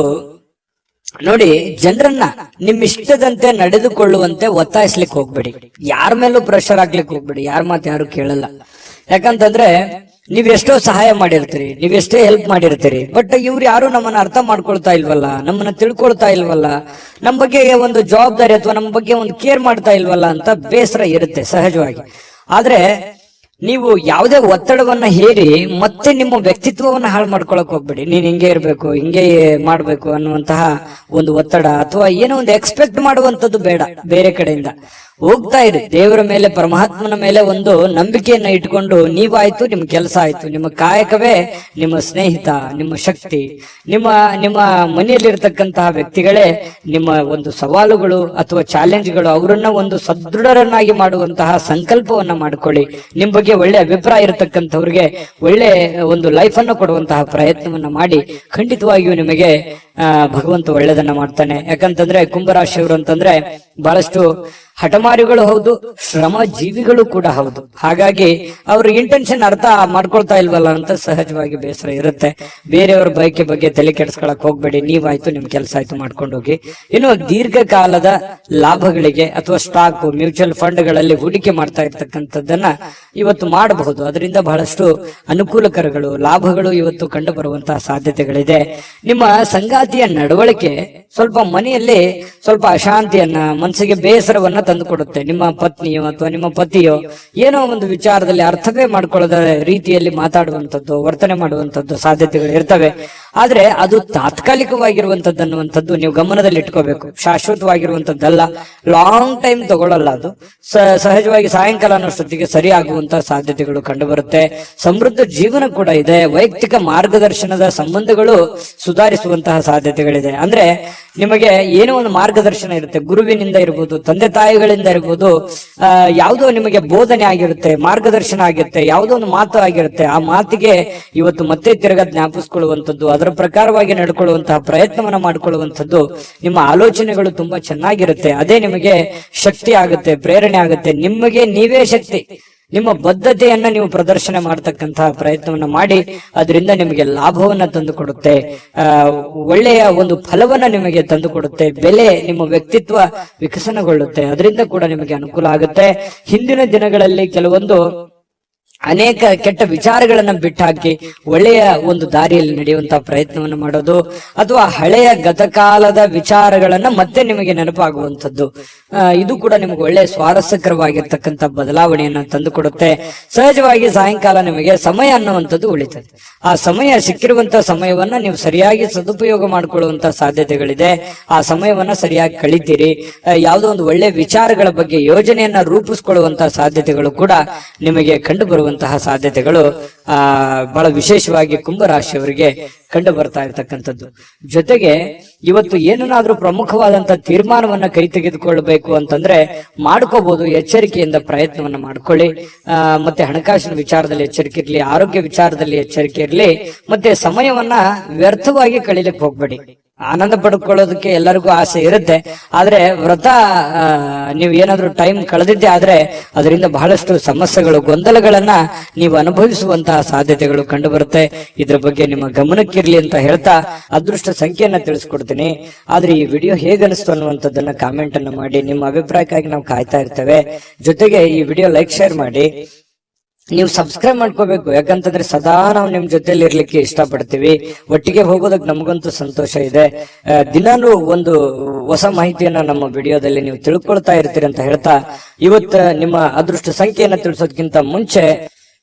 ನೋಡಿ, ಜನರನ್ನ ನಿಮ್ಮ ಇಷ್ಟದಂತೆ ನಡೆದುಕೊಳ್ಳುವಂತೆ ಒತ್ತಾಯಿಸ್ಲಿಕ್ಕೆ ಹೋಗ್ಬೇಡಿ. ಯಾರ ಮೇಲೂ ಪ್ರೆಷರ್ ಹಾಕ್ಲಿಕ್ಕೆ ಹೋಗ್ಬೇಡಿ. ಯಾರ ಮಾತು ಯಾರು ಕೇಳಲ್ಲ. ಯಾಕಂತಂದ್ರೆ ನೀವೆಷ್ಟೋ ಸಹಾಯ ಮಾಡಿರ್ತೀರಿ, ನೀವೆಷ್ಟೇ ಹೆಲ್ಪ್ ಮಾಡಿರ್ತೀರಿ, ಬಟ್ ಇವ್ರು ಯಾರು ನಮ್ಮನ್ನ ಅರ್ಥ ಮಾಡ್ಕೊಳ್ತಾ ಇಲ್ವಲ್ಲ, ನಮ್ಮನ್ನ ತಿಳ್ಕೊಳ್ತಾ ಇಲ್ವಲ್ಲ, ನಮ್ಮ ಬಗ್ಗೆ ಒಂದು ಜವಾಬ್ದಾರಿ ಅಥವಾ ನಮ್ಮ ಬಗ್ಗೆ ಒಂದು ಕೇರ್ ಮಾಡ್ತಾ ಇಲ್ವಲ್ಲ ಅಂತ ಬೇಸರ ಇರುತ್ತೆ ಸಹಜವಾಗಿ. ಆದ್ರೆ ನೀವು ಯಾವುದೇ ಒತ್ತಡವನ್ನ ಹೇರಿ ಮತ್ತೆ ನಿಮ್ಮ ವ್ಯಕ್ತಿತ್ವವನ್ನ ಹಾಳು ಮಾಡ್ಕೊಳಕ್ ಹೋಗ್ಬೇಡಿ. ನೀನ್ ಹಿಂಗೆ ಇರ್ಬೇಕು, ಹಿಂಗೆ ಮಾಡ್ಬೇಕು ಅನ್ನುವಂತಹ ಒಂದು ಒತ್ತಡ ಅಥವಾ ಏನೋ ಒಂದು ಎಕ್ಸ್ಪೆಕ್ಟ್ ಮಾಡುವಂತದ್ದು ಬೇಡ. ಬೇರೆ ಕಡೆಯಿಂದ ಹೋಗ್ತಾ ಇರಿ. ದೇವರ ಮೇಲೆ, ಪರಮಾತ್ಮನ ಮೇಲೆ ಒಂದು ನಂಬಿಕೆಯನ್ನ ಇಟ್ಕೊಂಡು ನೀವಾಯ್ತು, ನಿಮ್ ಕೆಲಸ ಆಯ್ತು, ನಿಮ್ಮ ಕಾಯಕವೇ ನಿಮ್ಮ ಸ್ನೇಹಿತ, ನಿಮ್ಮ ಶಕ್ತಿ, ನಿಮ್ಮ ಮನೆಯಲ್ಲಿರ್ತಕ್ಕಂತಹ ವ್ಯಕ್ತಿಗಳೇ ನಿಮ್ಮ ಒಂದು ಸವಾಲುಗಳು ಅಥವಾ ಚಾಲೆಂಜ್ಗಳು. ಅವರನ್ನ ಒಂದು ಸದೃಢರನ್ನಾಗಿ ಮಾಡುವಂತಹ ಸಂಕಲ್ಪವನ್ನ ಮಾಡ್ಕೊಳ್ಳಿ. ನಿಮ್ ಬಗ್ಗೆ ಒಳ್ಳೆ ಅಭಿಪ್ರಾಯ ಇರತಕ್ಕಂಥವ್ರಿಗೆ ಒಳ್ಳೆ ಒಂದು ಲೈಫ್ ಅನ್ನು ಕೊಡುವಂತಹ ಪ್ರಯತ್ನವನ್ನ ಮಾಡಿ. ಖಂಡಿತವಾಗಿಯೂ ನಿಮಗೆ ಭಗವಂತ ಒಳ್ಳೆದನ್ನ ಮಾಡ್ತಾನೆ. ಯಾಕಂತಂದ್ರೆ ಕುಂಭರಾಶಿಯವರು ಅಂತಂದ್ರೆ ಬಹಳಷ್ಟು ಹಠಮಾರಿಗಳು ಹೌದು, ಶ್ರಮ ಜೀವಿಗಳು ಕೂಡ ಹೌದು. ಹಾಗಾಗಿ ಅವ್ರ ಇಂಟೆನ್ಷನ್ ಅರ್ಥ ಮಾಡ್ಕೊಳ್ತಾ ಇಲ್ವಲ್ಲ ಅಂತ ಸಹಜವಾಗಿ ಬೇಸರ ಇರುತ್ತೆ. ಬೇರೆಯವ್ರ ಬಯಕೆ ಬಗ್ಗೆ ತಲೆ ಕೆಡಿಸ್ಕೊಳಕ್ ಹೋಗ್ಬೇಡಿ. ನೀವಾಯ್ತು, ನಿಮ್ ಕೆಲಸ ಆಯ್ತು, ಮಾಡ್ಕೊಂಡು ಹೋಗಿ. ಇನ್ನು ದೀರ್ಘಕಾಲದ ಲಾಭಗಳಿಗೆ ಅಥವಾ ಸ್ಟಾಕ್, ಮ್ಯೂಚುವಲ್ ಫಂಡ್ಗಳಲ್ಲಿ ಹೂಡಿಕೆ ಮಾಡ್ತಾ ಇರ್ತಕ್ಕಂಥದ್ದನ್ನ ಇವತ್ತು ಮಾಡಬಹುದು. ಅದರಿಂದ ಬಹಳಷ್ಟು ಅನುಕೂಲಕರಗಳು, ಲಾಭಗಳು ಇವತ್ತು ಕಂಡು ಬರುವಂತಹ ಸಾಧ್ಯತೆಗಳಿದೆ. ನಿಮ್ಮ ಸಂಗಾತಿಯ ನಡವಳಿಕೆ ಸ್ವಲ್ಪ ಮನೆಯಲ್ಲಿ ಸ್ವಲ್ಪ ಅಶಾಂತಿಯನ್ನ, ಮನಸ್ಸಿಗೆ ಬೇಸರವನ್ನ ತಂದುಕೊಡುತ್ತೆ. ನಿಮ್ಮ ಪತ್ನಿಯೋ ಅಥವಾ ನಿಮ್ಮ ಪತಿಯೋ ಏನೋ ಒಂದು ವಿಚಾರದಲ್ಲಿ ಅರ್ಥವೇ ಮಾಡ್ಕೊಳ್ಳದ ರೀತಿಯಲ್ಲಿ ಮಾತಾಡುವಂಥದ್ದು, ವರ್ತನೆ ಮಾಡುವಂಥದ್ದು ಸಾಧ್ಯತೆಗಳು ಇರ್ತವೆ. ಆದ್ರೆ ಅದು ತಾತ್ಕಾಲಿಕವಾಗಿರುವಂತದ್ದು ಅನ್ನುವಂಥದ್ದು ನೀವು ಗಮನದಲ್ಲಿ ಇಟ್ಕೋಬೇಕು. ಶಾಶ್ವತವಾಗಿರುವಂತದ್ದಲ್ಲ, ಲಾಂಗ್ ಟೈಮ್ ತಗೊಳ್ಳಲ್ಲ. ಅದು ಸಹಜವಾಗಿ ಸಾಯಂಕಾಲ ಅನ್ನೋಷ್ಟೊತ್ತಿಗೆ ಸರಿ ಆಗುವಂತಹ ಸಾಧ್ಯತೆಗಳು ಕಂಡು ಬರುತ್ತೆ. ಸಮೃದ್ಧ ಜೀವನ ಕೂಡ ಇದೆ. ವೈಯಕ್ತಿಕ ಮಾರ್ಗದರ್ಶನದ ಸಂಬಂಧಗಳು ಸುಧಾರಿಸುವಂತಹ ಸಾಧ್ಯತೆಗಳಿದೆ. ಅಂದ್ರೆ ನಿಮಗೆ ಏನೋ ಒಂದು ಮಾರ್ಗದರ್ಶನ ಇರುತ್ತೆ, ಗುರುವಿನಿಂದ ಇರ್ಬೋದು, ತಂದೆ ತಾಯಿಗಳಿಂದ ಇರ್ಬೋದು, ಯಾವುದೋ ನಿಮಗೆ ಬೋಧನೆ ಆಗಿರುತ್ತೆ, ಮಾರ್ಗದರ್ಶನ ಆಗಿರುತ್ತೆ, ಯಾವುದೋ ಒಂದು ಮಾತು ಆಗಿರುತ್ತೆ. ಆ ಮಾತಿಗೆ ಇವತ್ತು ಮತ್ತೆ ತಿರ್ಗಾ ಜ್ಞಾಪಿಸ್ಕೊಳ್ಳುವಂಥದ್ದು, ಅದರ ಪ್ರಕಾರವಾಗಿ ನಡ್ಕೊಳ್ಳುವಂತಹ ಪ್ರಯತ್ನವನ್ನ ಮಾಡ್ಕೊಳ್ಳುವಂಥದ್ದು, ನಿಮ್ಮ ಆಲೋಚನೆಗಳು ತುಂಬಾ ಚೆನ್ನಾಗಿರುತ್ತೆ. ಅದೇ ನಿಮಗೆ ಶಕ್ತಿ ಆಗುತ್ತೆ, ಪ್ರೇರಣೆ ಆಗುತ್ತೆ. ನಿಮಗೆ ನೀವೇ ಶಕ್ತಿ. ನಿಮ್ಮ ಬದ್ಧತೆಯನ್ನ ನೀವು ಪ್ರದರ್ಶನ ಮಾಡತಕ್ಕಂತಹ ಪ್ರಯತ್ನವನ್ನ ಮಾಡಿ. ಅದರಿಂದ ನಿಮಗೆ ಲಾಭವನ್ನ ತಂದು ಕೊಡುತ್ತೆ, ಒಳ್ಳೆಯ ಒಂದು ಫಲವನ್ನ ನಿಮಗೆ ತಂದು ಕೊಡುತ್ತೆ. ಬೆಲೆ, ನಿಮ್ಮ ವ್ಯಕ್ತಿತ್ವ ವಿಕಸನಗೊಳ್ಳುತ್ತೆ. ಅದರಿಂದ ಕೂಡ ನಿಮಗೆ ಅನುಕೂಲ ಆಗುತ್ತೆ. ಹಿಂದಿನ ದಿನಗಳಲ್ಲಿ ಕೆಲವೊಂದು ಅನೇಕ ಕೆಟ್ಟ ವಿಚಾರಗಳನ್ನ ಬಿಟ್ಟಾಕಿ ಒಳ್ಳೆಯ ಒಂದು ದಾರಿಯಲ್ಲಿ ನಡೆಯುವಂತಹ ಪ್ರಯತ್ನವನ್ನು ಮಾಡೋದು, ಅಥವಾ ಹಳೆಯ ಗತಕಾಲದ ವಿಚಾರಗಳನ್ನ ಮತ್ತೆ ನಿಮಗೆ ನೆನಪಾಗುವಂಥದ್ದು, ಇದು ಕೂಡ ನಿಮಗೆ ಒಳ್ಳೆಯ ಸ್ವಾರಸ್ಯಕರವಾಗಿರ್ತಕ್ಕಂಥ ಬದಲಾವಣೆಯನ್ನ ತಂದುಕೊಡುತ್ತೆ. ಸಹಜವಾಗಿ ಸಾಯಂಕಾಲ ನಿಮಗೆ ಸಮಯ ಅನ್ನುವಂಥದ್ದು ಉಳಿತದೆ. ಆ ಸಮಯ, ಸಿಕ್ಕಿರುವಂತಹ ಸಮಯವನ್ನ ನೀವು ಸರಿಯಾಗಿ ಸದುಪಯೋಗ ಮಾಡಿಕೊಳ್ಳುವಂತಹ ಸಾಧ್ಯತೆಗಳಿದೆ. ಆ ಸಮಯವನ್ನ ಸರಿಯಾಗಿ ಕಳಿತೀರಿ. ಯಾವುದೋ ಒಂದು ಒಳ್ಳೆಯ ವಿಚಾರಗಳ ಬಗ್ಗೆ ಯೋಜನೆಯನ್ನ ರೂಪಿಸಿಕೊಳ್ಳುವಂತಹ ಸಾಧ್ಯತೆಗಳು ಕೂಡ ನಿಮಗೆ ಕಂಡು ಬರುವಂತಹ ಸಾಧ್ಯತೆಗಳು ಬಹಳ ವಿಶೇಷವಾಗಿ ಕುಂಭರಾಶಿಯವರಿಗೆ ಕಂಡು ಬರ್ತಾ ಇರತಕ್ಕಂಥದ್ದು. ಜೊತೆಗೆ ಇವತ್ತು ಏನನ್ನಾದ್ರೂ ಪ್ರಮುಖವಾದಂತಹ ತೀರ್ಮಾನವನ್ನ ಕೈ ತೆಗೆದುಕೊಳ್ಬೇಕು ಅಂತಂದ್ರೆ ಮಾಡ್ಕೋಬಹುದು. ಎಚ್ಚರಿಕೆಯಿಂದ ಪ್ರಯತ್ನವನ್ನ ಮಾಡ್ಕೊಳ್ಳಿ. ಮತ್ತೆ ಹಣಕಾಸಿನ ವಿಚಾರದಲ್ಲಿ ಎಚ್ಚರಿಕೆ ಇರ್ಲಿ, ಆರೋಗ್ಯ ವಿಚಾರದಲ್ಲಿ ಎಚ್ಚರಿಕೆ ಇರ್ಲಿ, ಮತ್ತೆ ಸಮಯವನ್ನ ವ್ಯರ್ಥವಾಗಿ ಕಳೀಲಿಕ್ಕೆ ಹೋಗ್ಬೇಡಿ. ಆನಂದ ಪಡ್ಕೊಳ್ಳೋದಕ್ಕೆ ಎಲ್ಲರಿಗೂ ಆಸೆ ಇರುತ್ತೆ. ಆದ್ರೆ ವ್ರತ ನೀವು ಏನಾದ್ರೂ ಟೈಮ್ ಕಳೆದಿದ್ದೆ ಆದ್ರೆ ಅದರಿಂದ ಬಹಳಷ್ಟು ಸಮಸ್ಯೆಗಳು, ಗೊಂದಲಗಳನ್ನ ನೀವು ಅನುಭವಿಸುವಂತಹ ಸಾಧ್ಯತೆಗಳು ಕಂಡು ಬರುತ್ತೆ. ಇದ್ರ ಬಗ್ಗೆ ನಿಮ್ಮ ಗಮನಕ್ಕಿರ್ಲಿ ಅಂತ ಹೇಳ್ತಾ ಅದೃಷ್ಟ ಸಂಖ್ಯೆಯನ್ನ ತಿಳಿಸ್ಕೊಡ್ತೀನಿ. ಆದ್ರೆ ಈ ವಿಡಿಯೋ ಹೇಗನಿಸ್ತು ಅನ್ನುವಂಥದ್ದನ್ನ ಕಾಮೆಂಟ್ ಅನ್ನ ಮಾಡಿ. ನಿಮ್ಮ ಅಭಿಪ್ರಾಯಕ್ಕಾಗಿ ನಾವು ಕಾಯ್ತಾ ಇರ್ತೇವೆ. ಜೊತೆಗೆ ಈ ವಿಡಿಯೋ ಲೈಕ್, ಶೇರ್ ಮಾಡಿ. ನೀವು ಸಬ್ಸ್ಕ್ರೈಬ್ ಮಾಡ್ಕೋಬೇಕು. ಯಾಕಂತಂದ್ರೆ ಸದಾ ನಾವು ನಿಮ್ ಜೊತೆಲಿ ಇರ್ಲಿಕ್ಕೆ ಇಷ್ಟಪಡ್ತೀವಿ. ಒಟ್ಟಿಗೆ ಹೋಗೋದಕ್ಕೆ ನಮಗಂತೂ ಸಂತೋಷ ಇದೆ. ದಿನಾನು ಒಂದು ಹೊಸ ಮಾಹಿತಿಯನ್ನ ನಮ್ಮ ವಿಡಿಯೋದಲ್ಲಿ ನೀವು ತಿಳ್ಕೊಳ್ತಾ ಇರ್ತೀರಿ ಅಂತ ಹೇಳ್ತಾ, ಇವತ್ತು ನಿಮ್ಮ ಅದೃಷ್ಟ ಸಂಖ್ಯೆಯನ್ನ ತಿಳಿಸೋದಕ್ಕಿಂತ ಮುಂಚೆ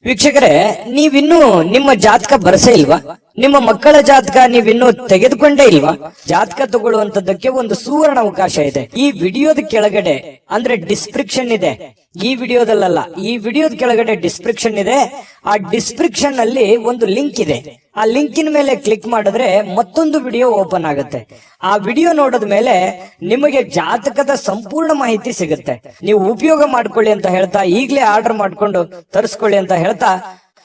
ವೀಕ್ಷಕರೇ, ನೀವಿನ್ನೂ ನಿಮ್ಮ ಜಾತಕ ಬರಸೇ ಇಲ್ವಾ? ನಿಮ್ಮ ಮಕ್ಕಳ ಜಾತಕ ನೀವಿನ್ನೂ ತೆಗೆದುಕೊಂಡೇ ಇಲ್ವಾ? ಜಾತಕ ತಗೊಳ್ಳುವಂತದ್ದಕ್ಕೆ ಒಂದು ಸುವರ್ಣ ಅವಕಾಶ ಇದೆ. ಈ ವಿಡಿಯೋದ ಕೆಳಗಡೆ ಅಂದ್ರೆ ಡಿಸ್ಕ್ರಿಪ್ಷನ್ ಇದೆ. ಈ ವಿಡಿಯೋದಲ್ಲ, ಈ ವಿಡಿಯೋದ ಕೆಳಗಡೆ ಡಿಸ್ಕ್ರಿಪ್ಷನ್ ಇದೆ. ಆ ಡಿಸ್ಕ್ರಿಪ್ಷನ್ ಅಲ್ಲಿ ಒಂದು ಲಿಂಕ್ ಇದೆ. ಆ ಲಿಂಕಿನ ಮೇಲೆ ಕ್ಲಿಕ್ ಮಾಡಿದ್ರೆ ಮತ್ತೊಂದು ವಿಡಿಯೋ ಓಪನ್ ಆಗುತ್ತೆ. ಆ ವಿಡಿಯೋ ನೋಡಿದ ಮೇಲೆ ನಿಮಗೆ ಜಾತಕದ ಸಂಪೂರ್ಣ ಮಾಹಿತಿ ಸಿಗುತ್ತೆ. ನೀವು ಉಪಯೋಗ ಮಾಡ್ಕೊಳ್ಳಿ ಅಂತ ಹೇಳ್ತಾ, ಈಗಲೇ ಆರ್ಡರ್ ಮಾಡ್ಕೊಂಡು ತರಿಸ್ಕೊಳ್ಳಿ ಅಂತ ಹೇಳ್ತಾ,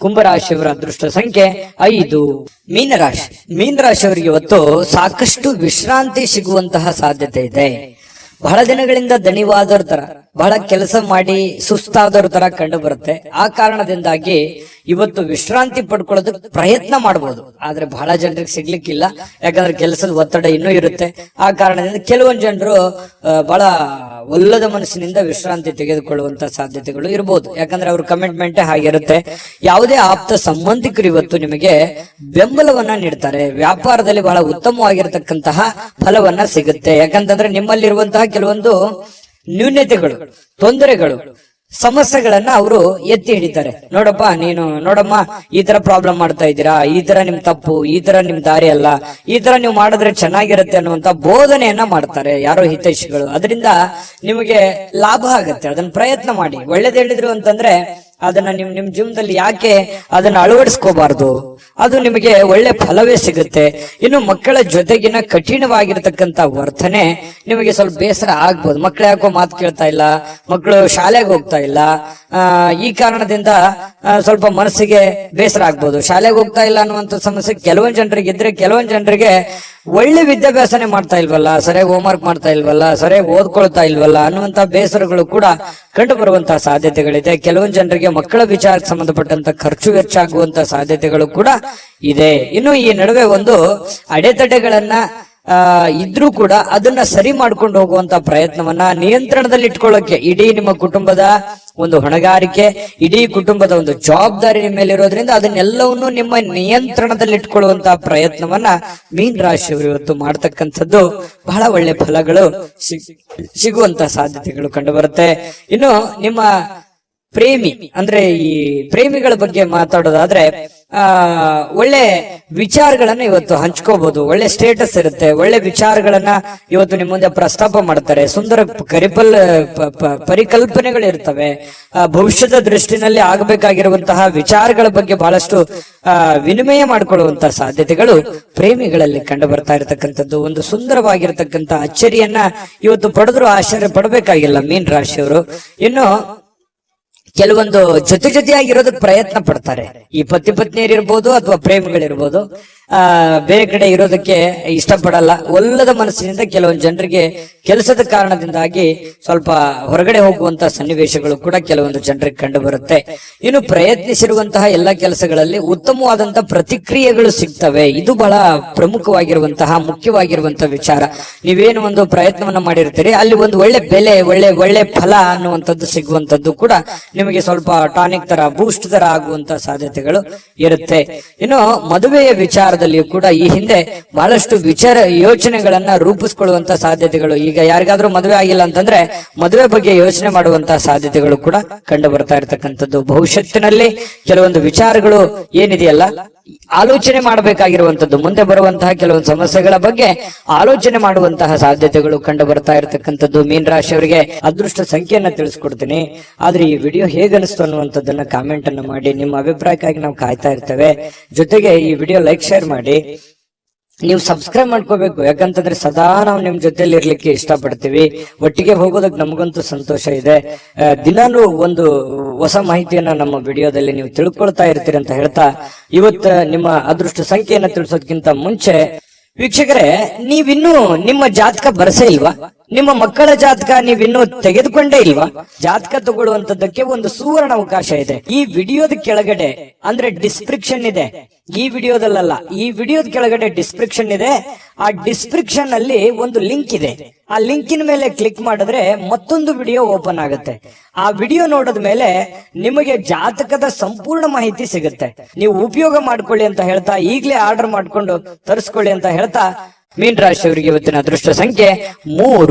ಕುಂಭರಾಶಿಯವರ ಅದೃಷ್ಟ ಸಂಖ್ಯೆ 5. ಮೀನರಾಶಿಯವರಿಗೆ ಇವತ್ತು ಸಾಕಷ್ಟು ವಿಶ್ರಾಂತಿ ಸಿಗುವಂತಹ ಸಾಧ್ಯತೆ ಇದೆ. ಬಹಳ ದಿನಗಳಿಂದ ದಣಿವಾದರ ತರ ಬಹಳ ಕೆಲಸ ಮಾಡಿ ಸುಸ್ತಾದವ್ರ ತರ ಕಂಡು ಬರುತ್ತೆ. ಆ ಕಾರಣದಿಂದಾಗಿ ಇವತ್ತು ವಿಶ್ರಾಂತಿ ಪಡ್ಕೊಳ್ಳೋದಕ್ಕೆ ಪ್ರಯತ್ನ ಮಾಡಬಹುದು, ಆದ್ರೆ ಬಹಳ ಜನರಿಗೆ ಸಿಗ್ಲಿಕ್ಕಿಲ್ಲ. ಯಾಕಂದ್ರೆ ಕೆಲಸದ ಒತ್ತಡ ಇನ್ನೂ ಇರುತ್ತೆ. ಆ ಕಾರಣದಿಂದ ಕೆಲವೊಂದು ಜನರು ಬಹಳ ಒಲ್ಲದ ಮನಸ್ಸಿನಿಂದ ವಿಶ್ರಾಂತಿ ತೆಗೆದುಕೊಳ್ಳುವಂತ ಸಾಧ್ಯತೆಗಳು ಇರಬಹುದು. ಯಾಕಂದ್ರೆ ಅವ್ರ ಕಮಿಟ್ಮೆಂಟ್ ಹಾಗಿರುತ್ತೆ. ಯಾವುದೇ ಆಪ್ತ ಸಂಬಂಧಿಕರು ಇವತ್ತು ನಿಮಗೆ ಬೆಂಬಲವನ್ನ ನೀಡ್ತಾರೆ. ವ್ಯಾಪಾರದಲ್ಲಿ ಬಹಳ ಉತ್ತಮವಾಗಿರತಕ್ಕಂತಹ ಫಲವನ್ನ ಸಿಗುತ್ತೆ. ಯಾಕಂತಂದ್ರೆ ನಿಮ್ಮಲ್ಲಿರುವಂತಹ ಕೆಲವೊಂದು ನ್ಯೂನ್ಯತೆಗಳು, ತೊಂದರೆಗಳು, ಸಮಸ್ಯೆಗಳನ್ನ ಅವರು ಎತ್ತಿ ಹಿಡಿತಾರೆ. ನೋಡಮ್ಮ ಈ ತರ ಪ್ರಾಬ್ಲಮ್ ಮಾಡ್ತಾ ಇದ್ದೀರಾ, ಈ ತರ ನಿಮ್ ತಪ್ಪು, ಈ ತರ ನಿಮ್ ದಾರಿ ಅಲ್ಲ, ಈ ತರ ನೀವು ಮಾಡಿದ್ರೆ ಚೆನ್ನಾಗಿರುತ್ತೆ ಅನ್ನುವಂತ ಬೋಧನೆಯನ್ನ ಮಾಡ್ತಾರೆ ಯಾರೋ ಹಿತೈಷಿಗಳು. ಅದರಿಂದ ನಿಮಗೆ ಲಾಭ ಆಗತ್ತೆ. ಅದನ್ನ ಪ್ರಯತ್ನ ಮಾಡಿ. ಒಳ್ಳೇದ್ ಹೇಳಿದ್ರು ಅಂತಂದ್ರೆ ಅದನ್ನ ನಿಮ್ ಜೀವನದಲ್ಲಿ ಯಾಕೆ ಅದನ್ನ ಅಳವಡಿಸ್ಕೋಬಾರ್ದು? ಅದು ನಿಮಗೆ ಒಳ್ಳೆ ಫಲವೇ ಸಿಗುತ್ತೆ. ಇನ್ನು ಮಕ್ಕಳ ಜೊತೆಗಿನ ಕಠಿಣವಾಗಿರ್ತಕ್ಕಂಥ ವರ್ತನೆ ನಿಮಗೆ ಸ್ವಲ್ಪ ಬೇಸರ ಆಗ್ಬೋದು. ಮಕ್ಕಳು ಯಾಕೋ ಮಾತು ಕೇಳ್ತಾ ಇಲ್ಲ, ಮಕ್ಕಳು ಶಾಲೆಗೆ ಹೋಗ್ತಾ ಇಲ್ಲ, ಈ ಕಾರಣದಿಂದ ಸ್ವಲ್ಪ ಮನಸ್ಸಿಗೆ ಬೇಸರ ಆಗ್ಬೋದು. ಶಾಲೆಗೆ ಹೋಗ್ತಾ ಇಲ್ಲ ಅನ್ನುವಂಥ ಸಮಸ್ಯೆ ಕೆಲವೊಂದು ಜನರಿಗೆ ಇದ್ರೆ, ಕೆಲವೊಂದು ಜನರಿಗೆ ಒಳ್ಳೆ ವಿದ್ಯಾಭ್ಯಾಸನೆ ಮಾಡ್ತಾ ಇಲ್ವಲ್ಲ, ಸರಿಯಾಗಿ ಹೋಮ್ವರ್ಕ್ ಮಾಡ್ತಾ ಇಲ್ವಲ್ಲ, ಸರಿಯಾಗಿ ಓದ್ಕೊಳ್ತಾ ಇಲ್ವಲ್ಲ ಅನ್ನುವಂತ ಬೇಸರಗಳು ಕೂಡ ಕಂಡು ಬರುವಂತಹ ಸಾಧ್ಯತೆಗಳಿದೆ. ಕೆಲವೊಂದು ಜನರಿಗೆ ಮಕ್ಕಳ ವಿಚಾರಕ್ಕೆ ಸಂಬಂಧಪಟ್ಟಂತ ಖರ್ಚು ವೆಚ್ಚ ಆಗುವಂತ ಸಾಧ್ಯತೆಗಳು ಕೂಡ ಇದೆ. ಇನ್ನು ಈ ನಡುವೆ ಒಂದು ಅಡೆತಡೆಗಳನ್ನ ಇದ್ರೂ ಕೂಡ ಅದನ್ನ ಸರಿ ಮಾಡ್ಕೊಂಡು ಹೋಗುವಂತ ಪ್ರಯತ್ನವನ್ನ ನಿಯಂತ್ರಣದಲ್ಲಿ ಇಟ್ಕೊಳ್ಳೋಕೆ ಇಡೀ ನಿಮ್ಮ ಕುಟುಂಬದ ಒಂದು ಹೊಣೆಗಾರಿಕೆ, ಇಡೀ ಕುಟುಂಬದ ಒಂದು ಜವಾಬ್ದಾರಿ ನಿಮ್ಮ ಮೇಲೆ ಇರೋದ್ರಿಂದ ಅದನ್ನೆಲ್ಲವನ್ನು ನಿಮ್ಮ ನಿಯಂತ್ರಣದಲ್ಲಿ ಇಟ್ಕೊಳ್ಳುವಂತಹ ಪ್ರಯತ್ನವನ್ನ ಮೀನ ರಾಶಿಯವರು ಇವತ್ತು ಮಾಡ್ತಕ್ಕಂಥದ್ದು ಬಹಳ ಒಳ್ಳೆ ಫಲಗಳು ಸಿಗುವಂತ ಸಾಧ್ಯತೆಗಳು ಕಂಡು ಬರುತ್ತೆ. ಇನ್ನು ನಿಮ್ಮ ಪ್ರೇಮಿ ಅಂದ್ರೆ ಈ ಪ್ರೇಮಿಗಳ ಬಗ್ಗೆ ಮಾತಾಡೋದಾದ್ರೆ ಒಳ್ಳೆ ವಿಚಾರಗಳನ್ನ ಇವತ್ತು ಹಂಚ್ಕೋಬಹುದು. ಒಳ್ಳೆ ಸ್ಟೇಟಸ್ ಇರುತ್ತೆ. ಒಳ್ಳೆ ವಿಚಾರಗಳನ್ನ ಇವತ್ತು ನಿಮ್ಮ ಮುಂದೆ ಪ್ರಸ್ತಾಪ ಮಾಡ್ತಾರೆ. ಸುಂದರ ಪರಿಕಲ್ಪನೆಗಳು ಇರ್ತವೆ. ಭವಿಷ್ಯದ ದೃಷ್ಟಿನಲ್ಲಿ ಆಗಬೇಕಾಗಿರುವಂತಹ ವಿಚಾರಗಳ ಬಗ್ಗೆ ಬಹಳಷ್ಟು ವಿನಿಮಯ ಮಾಡಿಕೊಳ್ಳುವಂತಹ ಸಾಧ್ಯತೆಗಳು ಪ್ರೇಮಿಗಳಲ್ಲಿ ಕಂಡು ಬರ್ತಾ ಇರತಕ್ಕಂಥದ್ದು. ಒಂದು ಸುಂದರವಾಗಿರತಕ್ಕಂಥ ಅಚ್ಚರಿಯನ್ನ ಇವತ್ತು ಪಡೆದ್ರು ಆಶ್ಚರ್ಯ ಪಡಬೇಕಾಗಿಲ್ಲ ಮೀನ ರಾಶಿಯವರು. ಇನ್ನು ಕೆಲವೊಂದು ಜೊತೆಯಾಗಿರೋದಕ್ಕೆ ಪ್ರಯತ್ನ ಪಡ್ತಾರೆ. ಈ ಪತಿ ಪತ್ನಿಯರಿರ್ಬೋದು ಅಥವಾ ಪ್ರೇಮಿಗಳಿರ್ಬೋದು, ಬೇರೆ ಕಡೆ ಇರೋದಕ್ಕೆ ಇಷ್ಟಪಡಲ್ಲ. ಒಲ್ಲದ ಮನಸ್ಸಿನಿಂದ ಕೆಲವೊಂದು ಜನರಿಗೆ ಕೆಲಸದ ಕಾರಣದಿಂದಾಗಿ ಸ್ವಲ್ಪ ಹೊರಗಡೆ ಹೋಗುವಂತಹ ಸನ್ನಿವೇಶಗಳು ಕೂಡ ಕೆಲವೊಂದು ಜನರಿಗೆ ಕಂಡು ಬರುತ್ತೆ. ಇನ್ನು ಪ್ರಯತ್ನಿಸಿರುವಂತಹ ಎಲ್ಲ ಕೆಲಸಗಳಲ್ಲಿ ಉತ್ತಮವಾದಂತಹ ಪ್ರತಿಕ್ರಿಯೆಗಳು ಸಿಗ್ತವೆ. ಇದು ಬಹಳ ಪ್ರಮುಖವಾಗಿರುವಂತಹ ಮುಖ್ಯವಾಗಿರುವಂತಹ ವಿಚಾರ. ನೀವೇನು ಒಂದು ಪ್ರಯತ್ನವನ್ನ ಮಾಡಿರ್ತೀರಿ, ಅಲ್ಲಿ ಒಂದು ಒಳ್ಳೆ ಬೆಲೆ, ಒಳ್ಳೆ ಫಲ ಅನ್ನುವಂಥದ್ದು ಸಿಗುವಂತದ್ದು ಕೂಡ ನಿಮಗೆ ಸ್ವಲ್ಪ ಟಾನಿಕ್ ತರ, ಬೂಸ್ಟ್ ತರ ಆಗುವಂತ ಸಾಧ್ಯತೆಗಳು ಇರುತ್ತೆ. ಇನ್ನು ಮದುವೆಯ ವಿಚಾರದಲ್ಲಿಯೂ ಕೂಡ ಈ ಹಿಂದೆ ಬಹಳಷ್ಟು ಯೋಚನೆಗಳನ್ನ ರೂಪಿಸ್ಕೊಳ್ಳುವಂತ ಸಾಧ್ಯತೆಗಳು. ಈಗ ಯಾರಿಗಾದ್ರೂ ಮದುವೆ ಆಗಿಲ್ಲ ಅಂತಂದ್ರೆ ಮದುವೆ ಬಗ್ಗೆ ಯೋಚನೆ ಮಾಡುವಂತಹ ಸಾಧ್ಯತೆಗಳು ಕೂಡ ಕಂಡು ಬರ್ತಾ ಇರತಕ್ಕಂಥದ್ದು. ಭವಿಷ್ಯತ್ತಿನಲ್ಲಿ ಕೆಲವೊಂದು ವಿಚಾರಗಳು ಏನಿದೆಯಲ್ಲ, ಆಲೋಚನೆ ಮಾಡಬೇಕಾಗಿರುವಂತದ್ದು, ಮುಂದೆ ಬರುವಂತಹ ಕೆಲವೊಂದು ಸಮಸ್ಯೆಗಳ ಬಗ್ಗೆ ಆಲೋಚನೆ ಮಾಡುವಂತಹ ಸಾಧ್ಯತೆಗಳು ಕಂಡು ಬರ್ತಾ ಇರತಕ್ಕಂಥದ್ದು. ಮೀನ ರಾಶಿಯವರಿಗೆ ಅದೃಷ್ಟ ಸಂಖ್ಯೆಯನ್ನ ತಿಳಿಸ್ಕೊಡ್ತೀನಿ. ಆದ್ರೆ ಈ ವಿಡಿಯೋ ಹೇಗನಿಸ್ತು ಅನ್ನುವಂಥದ್ದನ್ನ ಕಾಮೆಂಟ್ ಅನ್ನ ಮಾಡಿ. ನಿಮ್ಮ ಅಭಿಪ್ರಾಯಕ್ಕಾಗಿ ನಾವು ಕಾಯ್ತಾ ಇರ್ತೇವೆ. ಜೊತೆಗೆ ಈ ವಿಡಿಯೋ ಲೈಕ್, ಶೇರ್ ಮಾಡಿ. ನೀವು ಸಬ್ಸ್ಕ್ರೈಬ್ ಮಾಡ್ಕೋಬೇಕು. ಯಾಕಂತಂದ್ರೆ ಸದಾ ನಾವು ನಿಮ್ ಜೊತೆಲಿ ಇರ್ಲಿಕ್ಕೆ ಇಷ್ಟಪಡ್ತೀವಿ. ಒಟ್ಟಿಗೆ ಹೋಗೋದಕ್ಕೆ ನಮಗಂತೂ ಸಂತೋಷ ಇದೆ. ದಿನಾನು ಒಂದು ಹೊಸ ಮಾಹಿತಿಯನ್ನ ನಮ್ಮ ವಿಡಿಯೋದಲ್ಲಿ ನೀವು ತಿಳ್ಕೊಳ್ತಾ ಇರ್ತೀರಿ ಅಂತ ಹೇಳ್ತಾ, ಇವತ್ತು ನಿಮ್ಮ ಅದೃಷ್ಟ ಸಂಖ್ಯೆಯನ್ನ ತಿಳಿಸೋದಕ್ಕಿಂತ ಮುಂಚೆ ವೀಕ್ಷಕರೇ, ನೀವಿನ್ನೂ ನಿಮ್ಮ ಜಾತಕ ಬರಸೇ ಇಲ್ವಾ? ನಿಮ್ಮ ಮಕ್ಕಳ ಜಾತಕ ನೀವಿನ್ನೂ ತೆಗೆದುಕೊಂಡೇ ಇಲ್ವಾ? ಜಾತಕ ತಗೊಳ್ಳುವಂತದ್ದಕ್ಕೆ ಒಂದು ಸುವರ್ಣ ಅವಕಾಶ ಇದೆ. ಈ ವಿಡಿಯೋದ ಕೆಳಗಡೆ ಅಂದ್ರೆ ಡಿಸ್ಕ್ರಿಪ್ಷನ್ ಇದೆ. ಈ ವಿಡಿಯೋದಲ್ಲ, ಈ ವಿಡಿಯೋದ ಕೆಳಗಡೆ ಡಿಸ್ಕ್ರಿಪ್ಷನ್ ಇದೆ. ಆ ಡಿಸ್ಕ್ರಿಪ್ಷನ್ ಅಲ್ಲಿ ಒಂದು ಲಿಂಕ್ ಇದೆ. ಆ ಲಿಂಕಿನ ಮೇಲೆ ಕ್ಲಿಕ್ ಮಾಡಿದ್ರೆ ಮತ್ತೊಂದು ವಿಡಿಯೋ ಓಪನ್ ಆಗುತ್ತೆ. ಆ ವಿಡಿಯೋ ನೋಡಿದ ಮೇಲೆ ನಿಮಗೆ ಜಾತಕದ ಸಂಪೂರ್ಣ ಮಾಹಿತಿ ಸಿಗುತ್ತೆ. ನೀವು ಉಪಯೋಗ ಮಾಡ್ಕೊಳ್ಳಿ ಅಂತ ಹೇಳ್ತಾ, ಈಗಲೇ ಆರ್ಡರ್ ಮಾಡ್ಕೊಂಡು ತರಿಸ್ಕೊಳ್ಳಿ ಅಂತ ಹೇಳ್ತಾ, ಮೀನ ರಾಶಿಯವರಿಗೆ ಇವತ್ತಿನ ಅದೃಷ್ಟ ಸಂಖ್ಯೆ 3.